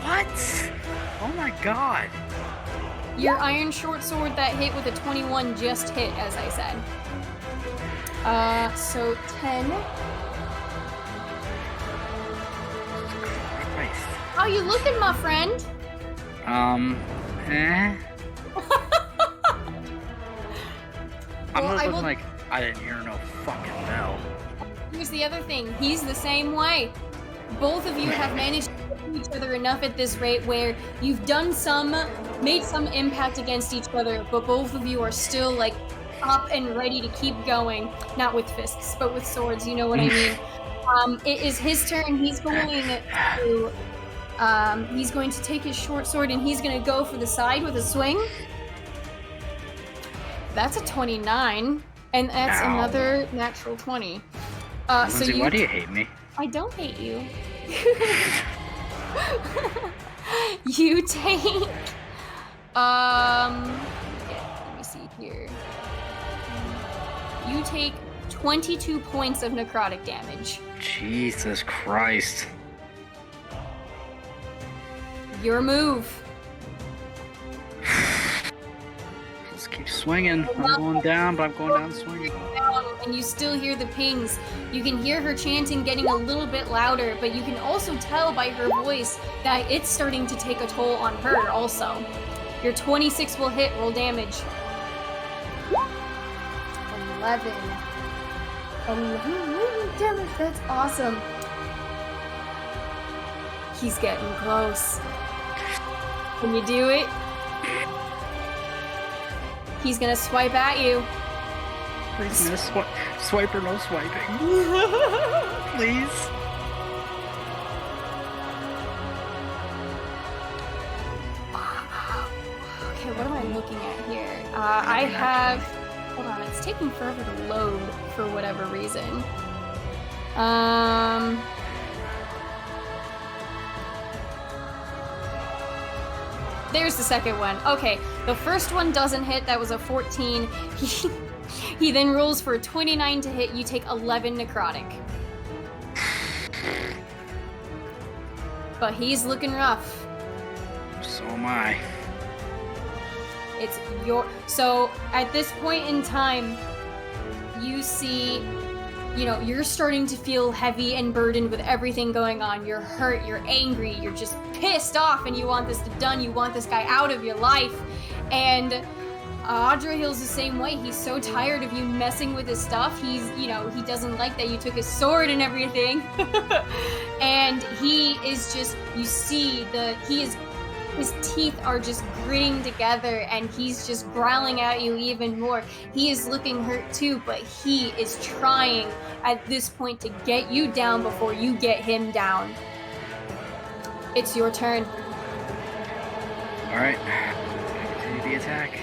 What? Oh my god. Your iron short sword that hit with a 21 just hit, as I said. So 10. Christ. How you looking, my friend? I'm Well, not I looking will- like I didn't hear no fucking bell. Here's the other thing. He's the same way. Both of you have managed to hit each other enough at this rate where you've made some impact against each other, but both of you are still like up and ready to keep going. Not with fists, but with swords, you know what I mean. It is his turn. He's going to take his short sword and he's going to go for the side with a swing. That's a 29, and that's Ow. Another natural 20. Lindsay, why do you hate me? I don't hate you. You take, let me see here. You take 22 points of necrotic damage. Jesus Christ. Your move. Let's keep swinging. I'm going down, but I'm going down swinging. And you still hear the pings. You can hear her chanting getting a little bit louder, but you can also tell by her voice that it's starting to take a toll on her also. Your 26 will hit, roll damage. 11. 11 damage, that's awesome. He's getting close. Can you do it? He's gonna swipe at you. Please, no swipe or no swiping. Please. Okay, what am I looking at here? I have... Hold on, it's taking forever to load for whatever reason. there's the second one. Okay, the first one doesn't hit. That was a 14. He then rolls for a 29 to hit. You take 11 necrotic. But he's looking rough. So am I. It's your... So, at this point in time, you see, you know, you're starting to feel heavy and burdened with everything going on. You're hurt, you're angry, you're just pissed off, and you want this done. You want this guy out of your life. And Adrahil's the same way. He's so tired of you messing with his stuff. He's, you know, he doesn't like that you took his sword and everything. And he is just, you see, his teeth are just gritting together, and he's just growling at you even more. He is looking hurt too, but he is trying at this point to get you down before you get him down. It's your turn. Alright. Continue the attack.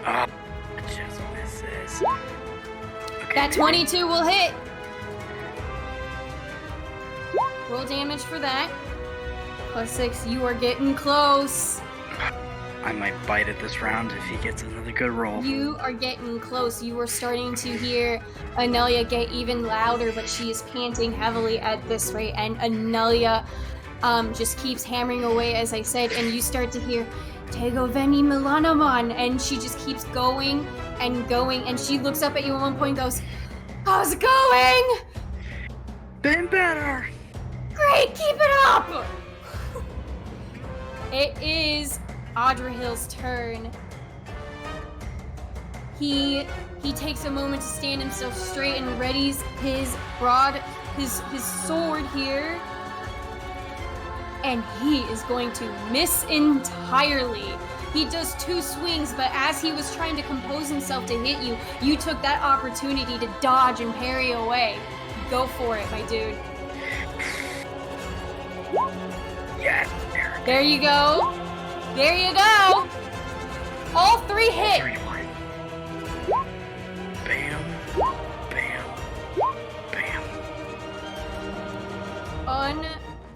Oh, just misses. Okay, That 22 will hit. Roll damage for that. +6, you are getting close. I might bite it this round if he gets another good roll. You are getting close. You are starting to hear Anelia get even louder, but she is panting heavily at this rate. And Anelia just keeps hammering away, as I said, and you start to hear, Tego Veni Milanoman, and she just keeps going and going, and she looks up at you at one point and goes, how's it going? Been better! Great, keep it up! It is Adrahil's turn. He takes a moment to stand himself straight and readies his sword here. And he is going to miss entirely. He does 2 swings, but as he was trying to compose himself to hit you, you took that opportunity to dodge and parry away. Go for it, my dude. Yes, there you go. There you go. All 3 hit. Bam, bam, bam.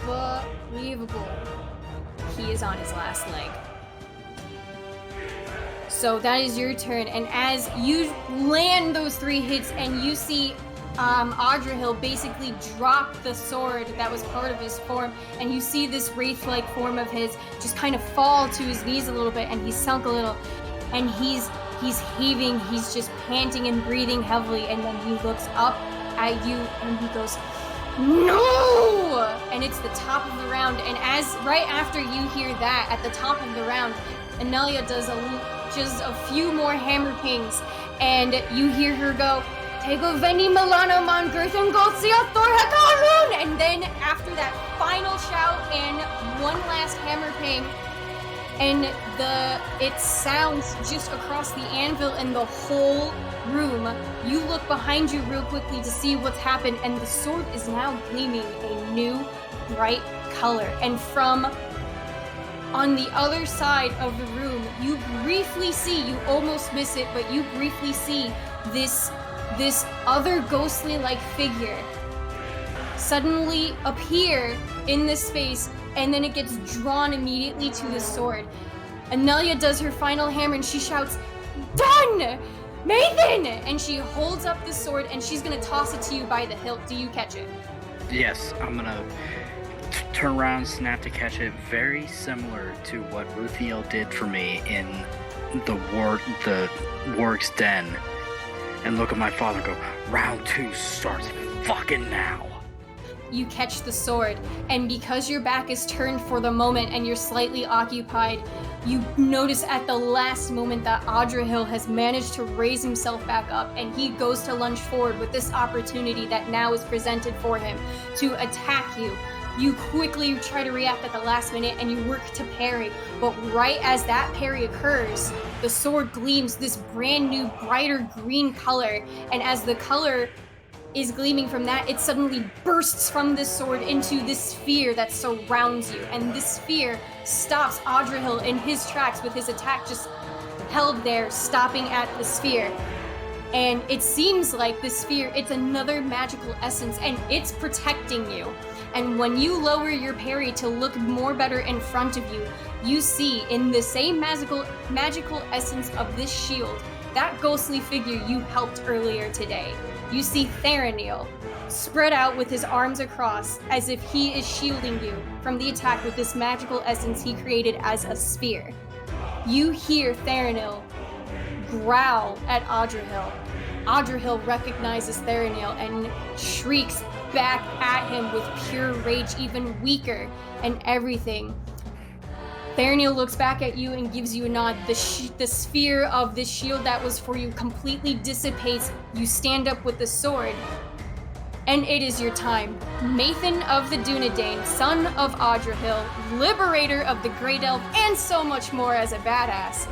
Unbelievable. He is on his last leg. So that is your turn, and as you land those 3 hits and you see Adrahil basically drop the sword that was part of his form, and you see this wraith-like form of his just kind of fall to his knees a little bit, and he's sunk a little, and he's heaving, he's just panting and breathing heavily, and then he looks up at you and he goes, no! And it's the top of the round, and as right after you hear that, at the top of the round, Anelia does just a few more hammer pings, and you hear her go, Tego Veni Milano Man Gerthen Gotzia Thorhakalun! And then after that final shout and one last hammer ping, and it sounds just across the anvil in the whole room. You look behind you real quickly to see what's happened, and the sword is now gleaming a new bright color. And from on the other side of the room, you briefly see, you almost miss it, but you briefly see this other ghostly-like figure suddenly appear in this space, and then it gets drawn immediately to the sword. Anelia does her final hammer and she shouts, done! Maethon! And she holds up the sword and she's gonna toss it to you by the hilt. Do you catch it? Yes, I'm gonna turn around, snap to catch it, very similar to what Ruthiel did for me in the Warg's Den, and look at my father and go, round 2 starts fucking now. You catch the sword, and because your back is turned for the moment and you're slightly occupied, you notice at the last moment that Adrahil has managed to raise himself back up, and he goes to lunge forward with this opportunity that now is presented for him to attack you. You quickly try to react at the last minute and you work to parry, but right as that parry occurs, the sword gleams this brand new brighter green color, and as the color is gleaming from that, it suddenly bursts from this sword into this sphere that surrounds you, and this sphere stops Adrahil in his tracks with his attack just held there, stopping at the sphere. And it seems like the sphere, it's another magical essence, and it's protecting you. And when you lower your parry to look more better in front of you, you see in the same magical essence of this shield, that ghostly figure you helped earlier today. You see Thranil spread out with his arms across as if he is shielding you from the attack with this magical essence he created as a spear. You hear Thranil growl at Adrahil. Adrahil recognizes Thranil and shrieks back at him with pure rage, even weaker and everything. Thranil looks back at you and gives you a nod. The sphere of this shield that was for you completely dissipates. You stand up with the sword. And it is your time. Maethon of the Dúnedain, son of Adrahil, liberator of the Greydelve, and so much more as a badass.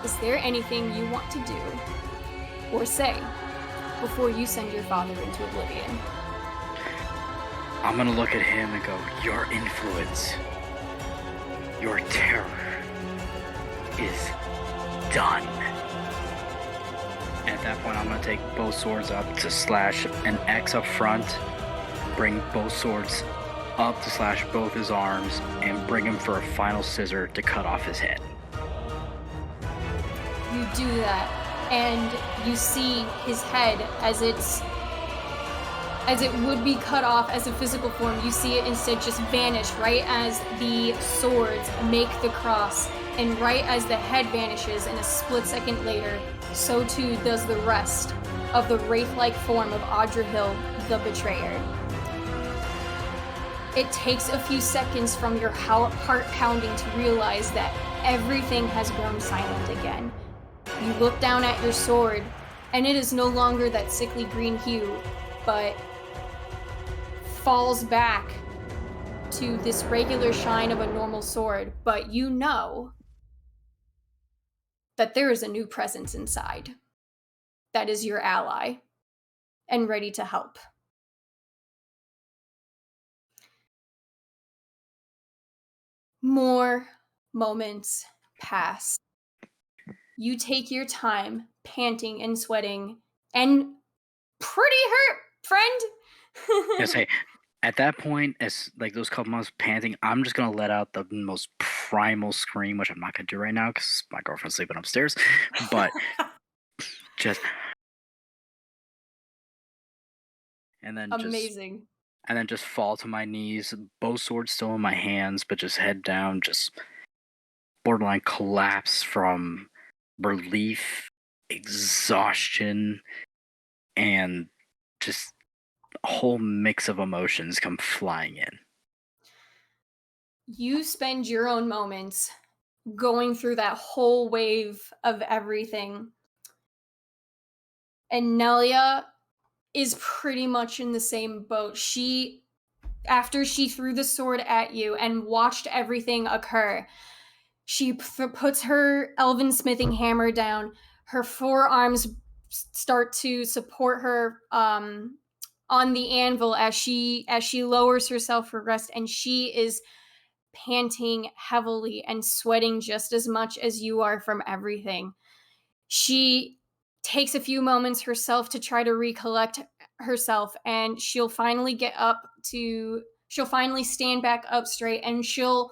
Is there anything you want to do or say before you send your father into oblivion? I'm gonna look at him and go, your influence, your terror is done. At that point, I'm gonna take both swords up to slash an X up front, bring both swords up to slash both his arms, and bring him for a final scissor to cut off his head. You do that, and you see his head as it would be cut off as a physical form. You see it instead just vanish right as the swords make the cross, and right as the head vanishes in a split second later, so too does the rest of the wraith-like form of Adrahil, the betrayer. It takes a few seconds from your heart pounding to realize that everything has grown silent again. You look down at your sword, and it is no longer that sickly green hue, but falls back to this regular shine of a normal sword. But you know that there is a new presence inside that is your ally and ready to help. More moments pass. You take your time, panting and sweating, and pretty hurt, friend. Yes, hey, at that point, as like those couple months panting, I'm just gonna let out the most primal scream, which I'm not gonna do right now because my girlfriend's sleeping upstairs. But just Amazing. And then just fall to my knees, both swords still in my hands, but just head down, just borderline collapse from relief, exhaustion, and just a whole mix of emotions come flying in. You spend your own moments going through that whole wave of everything. And Nelia is pretty much in the same boat. After she threw the sword at you and watched everything occur, she puts her elven smithing hammer down. Her forearms start to support her on the anvil as she lowers herself for rest, and she is panting heavily and sweating just as much as you are from everything. She takes a few moments herself to try to recollect herself, and she'll finally stand back up straight, and she'll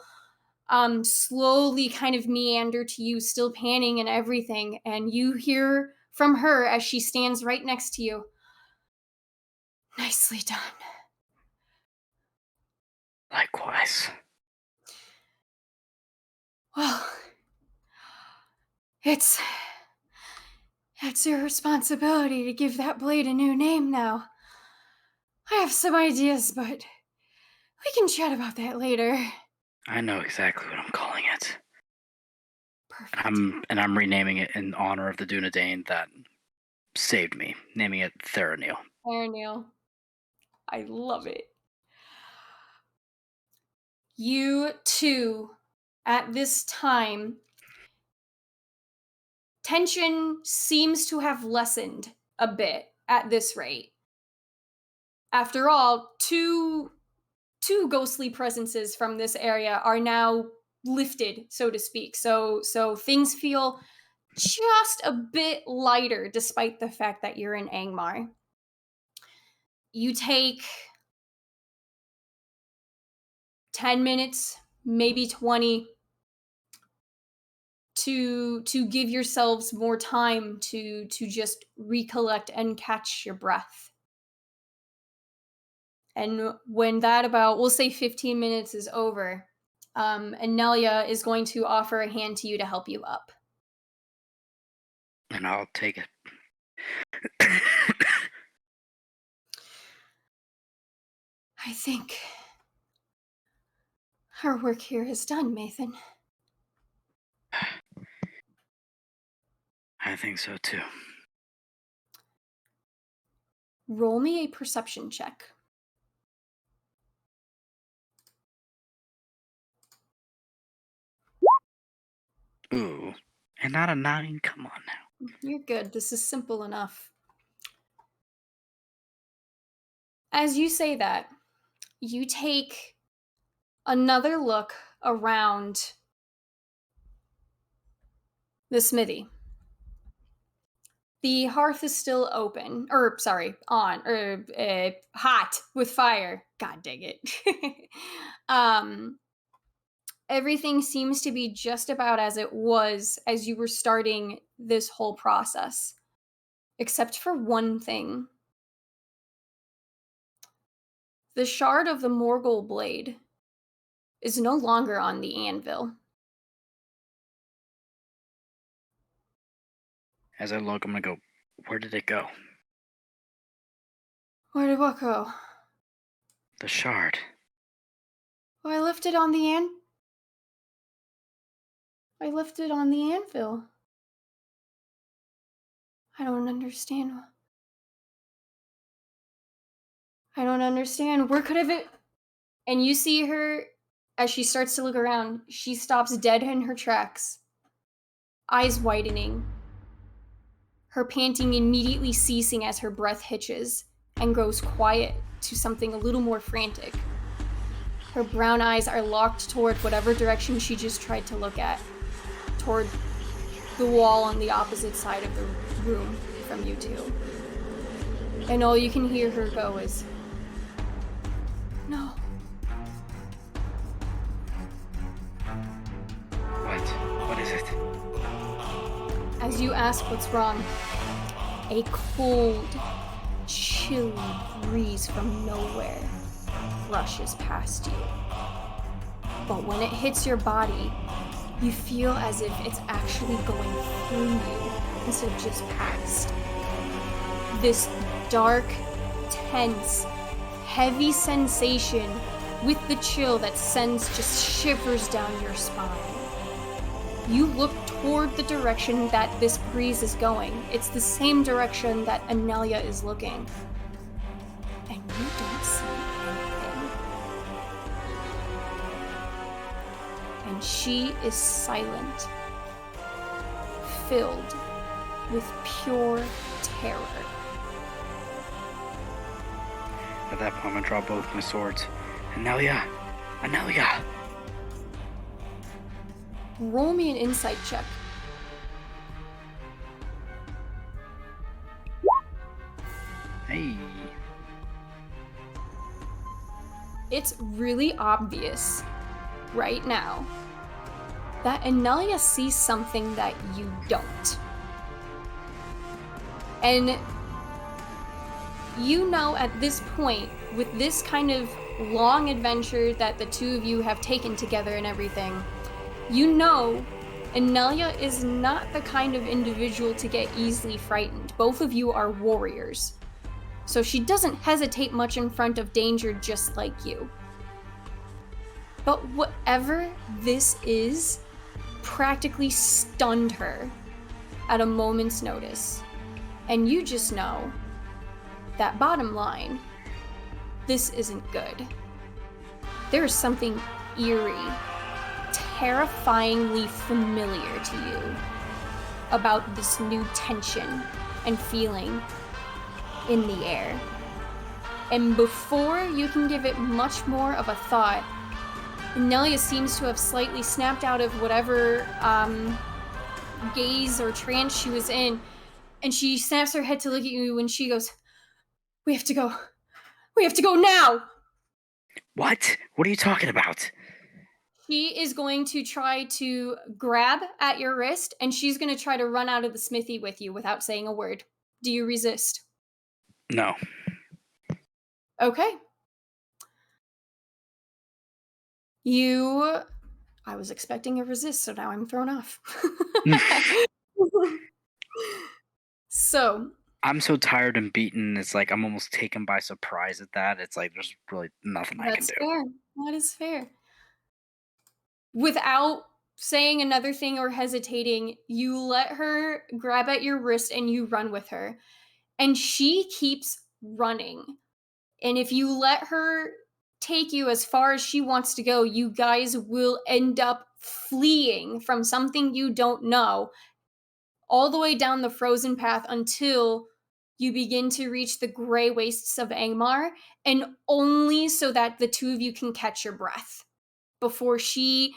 slowly kind of meander to you, still panting and everything, and you hear from her as she stands right next to you, "Nicely done." Likewise. Well, it's your responsibility to give that blade a new name now. I have some ideas, but we can chat about that later. I know exactly what I'm calling it. Perfect. I'm renaming it in honor of the Dúnedain that saved me, naming it Thranil. Thranil. I love it. You two, at this time, tension seems to have lessened a bit at this rate. After all, two ghostly presences from this area are now lifted, so to speak. So things feel just a bit lighter, despite the fact that you're in Angmar. You take 10 minutes, maybe 20, to give yourselves more time to just recollect and catch your breath. And when that about, we'll say 15 minutes is over, Anelia is going to offer a hand to you to help you up. And I'll take it. I think our work here is done, Maethon. I think so too. Roll me a perception check. Ooh. And not a 9? Come on now. You're good. This is simple enough. As you say that, you take another look around the smithy. The hearth is still open, hot with fire. God dang it. Everything seems to be just about as it was as you were starting this whole process, except for one thing. The shard of the Morgul blade is no longer on the anvil. As I look, I'm gonna go, where did it go? Where did what go? The shard. Oh, I left it on the anvil. I don't understand. Where could have it? And you see her, as she starts to look around, she stops dead in her tracks, eyes widening, her panting immediately ceasing as her breath hitches and grows quiet to something a little more frantic. Her brown eyes are locked toward whatever direction she just tried to look at, toward the wall on the opposite side of the room from you two. And all you can hear her go is, "No." What is it? As you ask what's wrong, a cold, chilly breeze from nowhere rushes past you. But when it hits your body, you feel as if it's actually going through you instead of just past. This dark, tense, heavy sensation with the chill that sends just shivers down your spine. You look toward the direction that this breeze is going. It's the same direction that Anelia is looking. And you don't see anything. And she is silent, filled with pure terror. At that point, I'm gonna draw both my swords. Anelia! Roll me an insight check. Hey. It's really obvious right now that Anelia sees something that you don't. And you know at this point, with this kind of long adventure that the two of you have taken together and everything, you know Anelia is not the kind of individual to get easily frightened. Both of you are warriors. So she doesn't hesitate much in front of danger just like you. But whatever this is practically stunned her at a moment's notice. And you just know that bottom line, this isn't good. There is something eerie, terrifyingly familiar to you about this new tension and feeling in the air. And before you can give it much more of a thought, Anelia seems to have slightly snapped out of whatever gaze or trance she was in, and she snaps her head to look at you and she goes, "We have to go. We have to go now!" What? What are you talking about? She is going to try to grab at your wrist, and she's going to try to run out of the smithy with you without saying a word. Do you resist? No. Okay. I was expecting a resist, so now I'm thrown off. So, I'm so tired and beaten. It's like I'm almost taken by surprise at that. It's like there's really nothing I can that's do. fair. That is fair. Without saying another thing or hesitating, you let her grab at your wrist and you run with her. And she keeps running. And if you let her take you as far as she wants to go, you guys will end up fleeing from something you don't know all the way down the frozen path until you begin to reach the gray wastes of Angmar, and only so that the two of you can catch your breath before she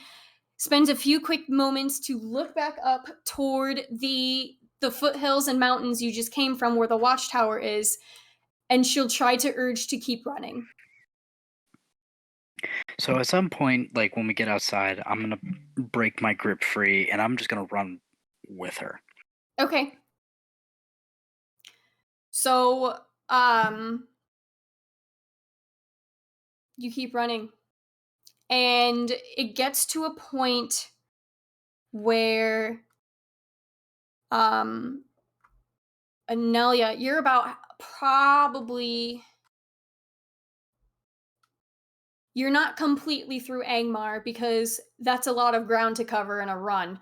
spends a few quick moments to look back up toward the foothills and mountains you just came from where the watchtower is, and she'll try to urge to keep running. So at some point, like when we get outside, I'm gonna break my grip free and I'm just gonna run with her. Okay. So, you keep running. And it gets to a point where Anelia, you're about probably, you're not completely through Angmar because that's a lot of ground to cover in a run.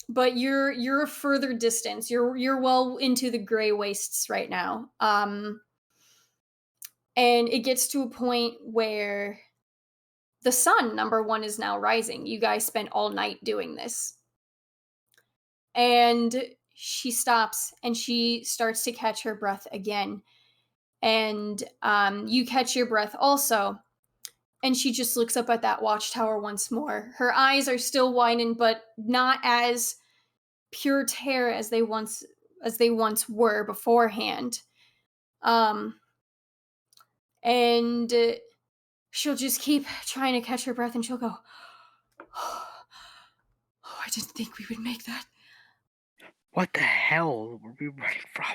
But you're a further distance. You're well into the gray wastes right now. And it gets to a point where the sun, number one, is now rising. You guys spent all night doing this. And she stops and she starts to catch her breath again. And you catch your breath also. And she just looks up at that watchtower once more. Her eyes are still widened, but not as pure terror as they once were beforehand. And she'll just keep trying to catch her breath, and she'll go, "Oh, I didn't think we would make that." What the hell were we running from?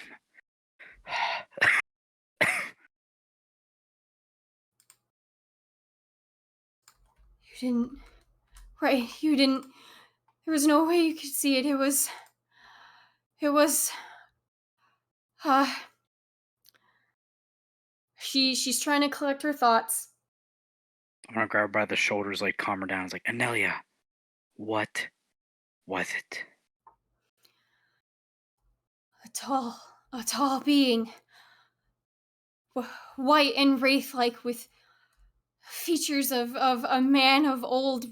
You didn't. Right, you didn't. There was no way you could see it. It was. Uh. She's trying to collect her thoughts. I'm gonna grab her by the shoulders, like calm her down. It's like, Anelia, what was it? A tall being. White and wraith-like, with features of a man of old,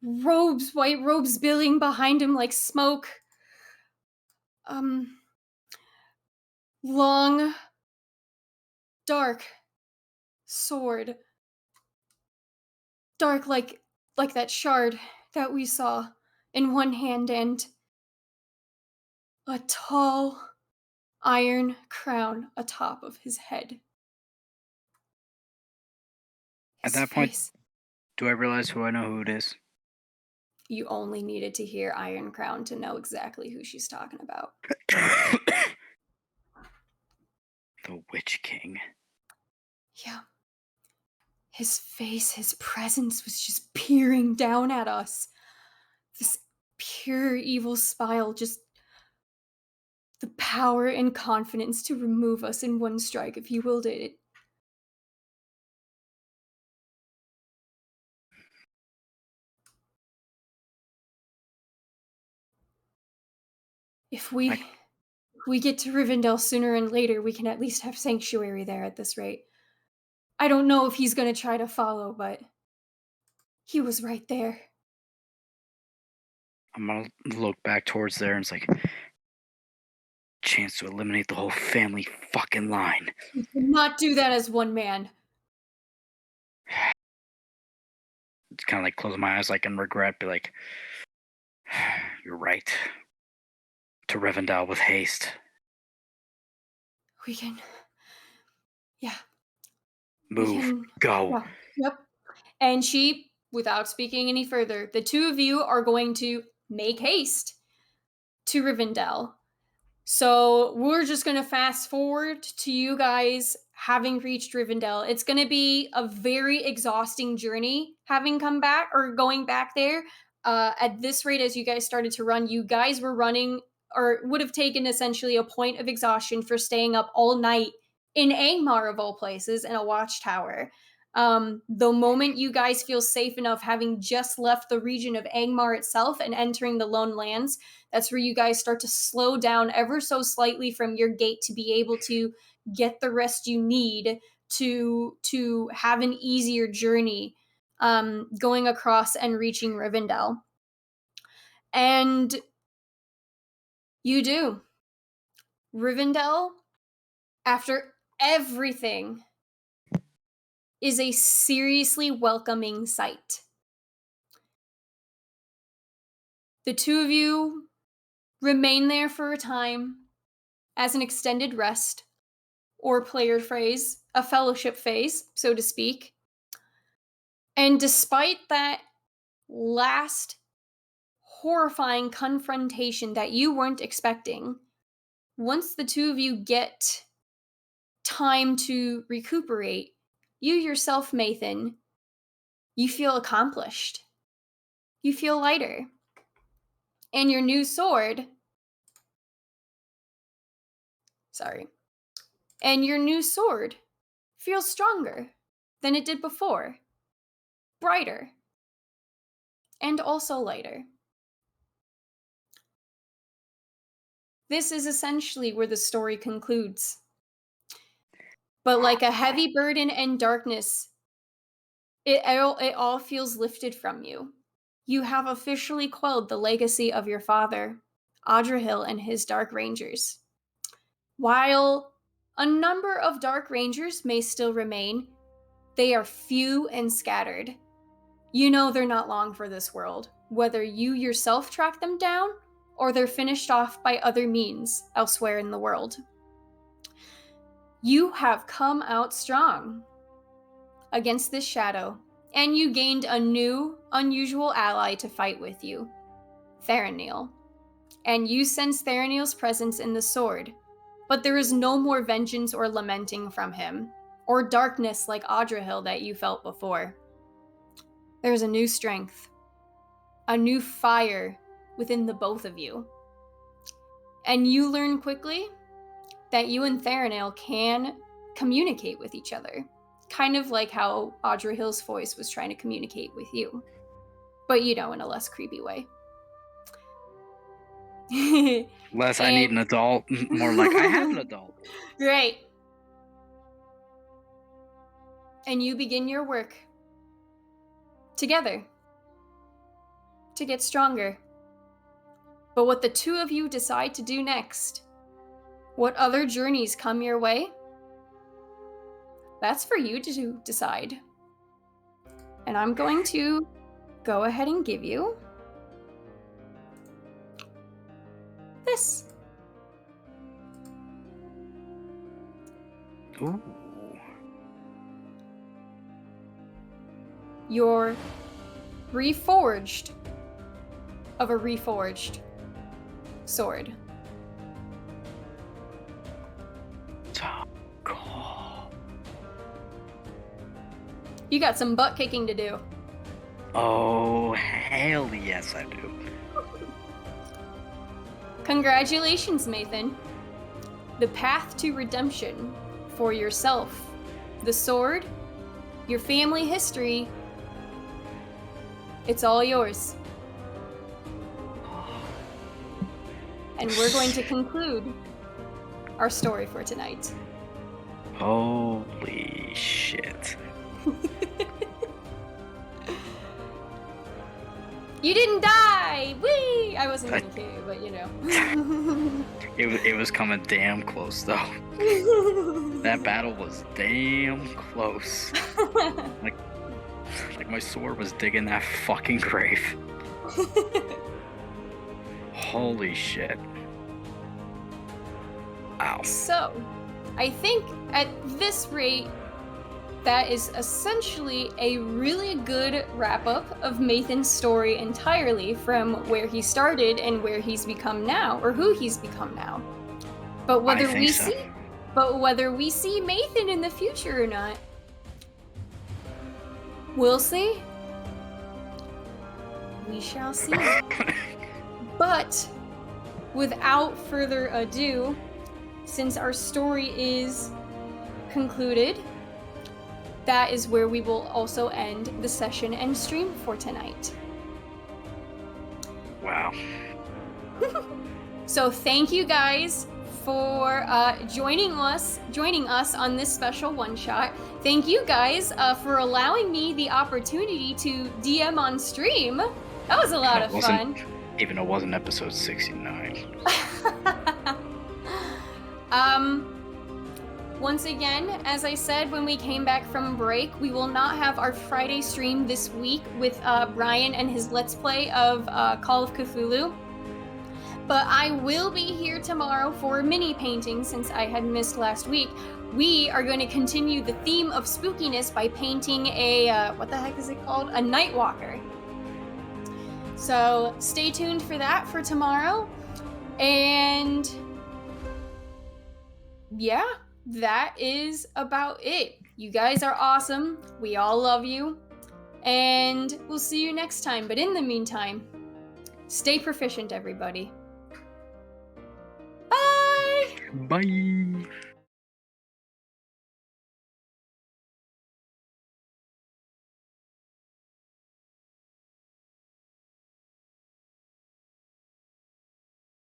robes, white robes billowing behind him like smoke. Long, dark sword. Dark like that shard that we saw in one hand, and a tall iron crown atop of his head. At His that point, face. do I realize who it is? You only needed to hear Iron Crown to know exactly who she's talking about. The Witch King. Yeah. His face, his presence was just peering down at us. This pure evil smile, just the power and confidence to remove us in one strike if he willed it. If we get to Rivendell sooner and later, we can at least have sanctuary there at this rate. I don't know if he's going to try to follow, but he was right there. I'm gonna look back towards there and it's like, chance to eliminate the whole family fucking line. We cannot do that as one man. It's kind of like closing my eyes, like in regret, be like, you're right. To Rivendell with haste. We can. Yeah. Move. Go. Yeah. Yep. And she, without speaking any further, the two of you are going to make haste to Rivendell. So we're just going to fast forward to you guys having reached Rivendell. It's going to be a very exhausting journey having come back or going back there. At this rate, as you guys started to run, you guys were running or would have taken essentially a point of exhaustion for staying up all night in Angmar of all places in a watchtower. The moment you guys feel safe enough having just left the region of Angmar itself and entering the Lone Lands, that's where you guys start to slow down ever so slightly from your gait to be able to get the rest you need to have an easier journey going across and reaching Rivendell. And you do. Rivendell, after everything, is a seriously welcoming sight. The two of you remain there for a time as an extended rest, or player phrase, a fellowship phase, so to speak. And despite that last horrifying confrontation that you weren't expecting, once the two of you get time to recuperate, you yourself, Maethon, you feel accomplished. You feel lighter. And your new sword, feels stronger than it did before. Brighter. And also lighter. This is essentially where the story concludes. But like a heavy burden and darkness, it all feels lifted from you. You have officially quelled the legacy of your father, Adrahil and his Dark Rangers. While a number of Dark Rangers may still remain, they are few and scattered. You know they're not long for this world, whether you yourself track them down or they're finished off by other means elsewhere in the world. You have come out strong against this shadow, and you gained a new, unusual ally to fight with you, Thranil. And you sense Thranil's presence in the sword, but there is no more vengeance or lamenting from him, or darkness like Adrahil that you felt before. There's a new strength, a new fire within the both of you. And you learn quickly that you and Thranil can communicate with each other. Kind of like how Adrahil's voice was trying to communicate with you. But, in a less creepy way. Less I need an adult, more like I have an adult. Right. And you begin your work together to get stronger. But what the two of you decide to do next, what other journeys come your way, that's for you to decide. And I'm going to go ahead and give you this. Ooh. You're reforged of a reforged sword. So cool. You got some butt kicking to do. Oh, hell yes, I do. Congratulations, Maethon. The path to redemption for yourself, the sword, your family history, it's all yours. And we're going to conclude our story for tonight. Holy shit. You didn't die! Whee! I wasn't going to kill you, but It was coming damn close, though. That battle was damn close. Like my sword was digging that fucking grave. Holy shit. Wow. So, I think at this rate, that is essentially a really good wrap-up of Maethon's story entirely, from where he started and where he's become now, or who he's become now. But whether we see Maethon in the future or not, we'll see. We shall see. But without further ado, since our story is concluded, that is where we will also end the session and stream for tonight. Wow. So thank you guys for joining us on this special one-shot. Thank you guys for allowing me the opportunity to DM on stream. That was a lot of fun. Even it wasn't episode 69. Once again, as I said when we came back from break, we will not have our Friday stream this week with Brian and his Let's Play of Call of Cthulhu. But I will be here tomorrow for mini painting since I had missed last week. We are going to continue the theme of spookiness by painting a, what the heck is it called? A Nightwalker. So stay tuned for that for tomorrow. And yeah, that is about it. You guys are awesome. We all love you. And we'll see you next time. But in the meantime, stay proficient, everybody. Bye! Bye!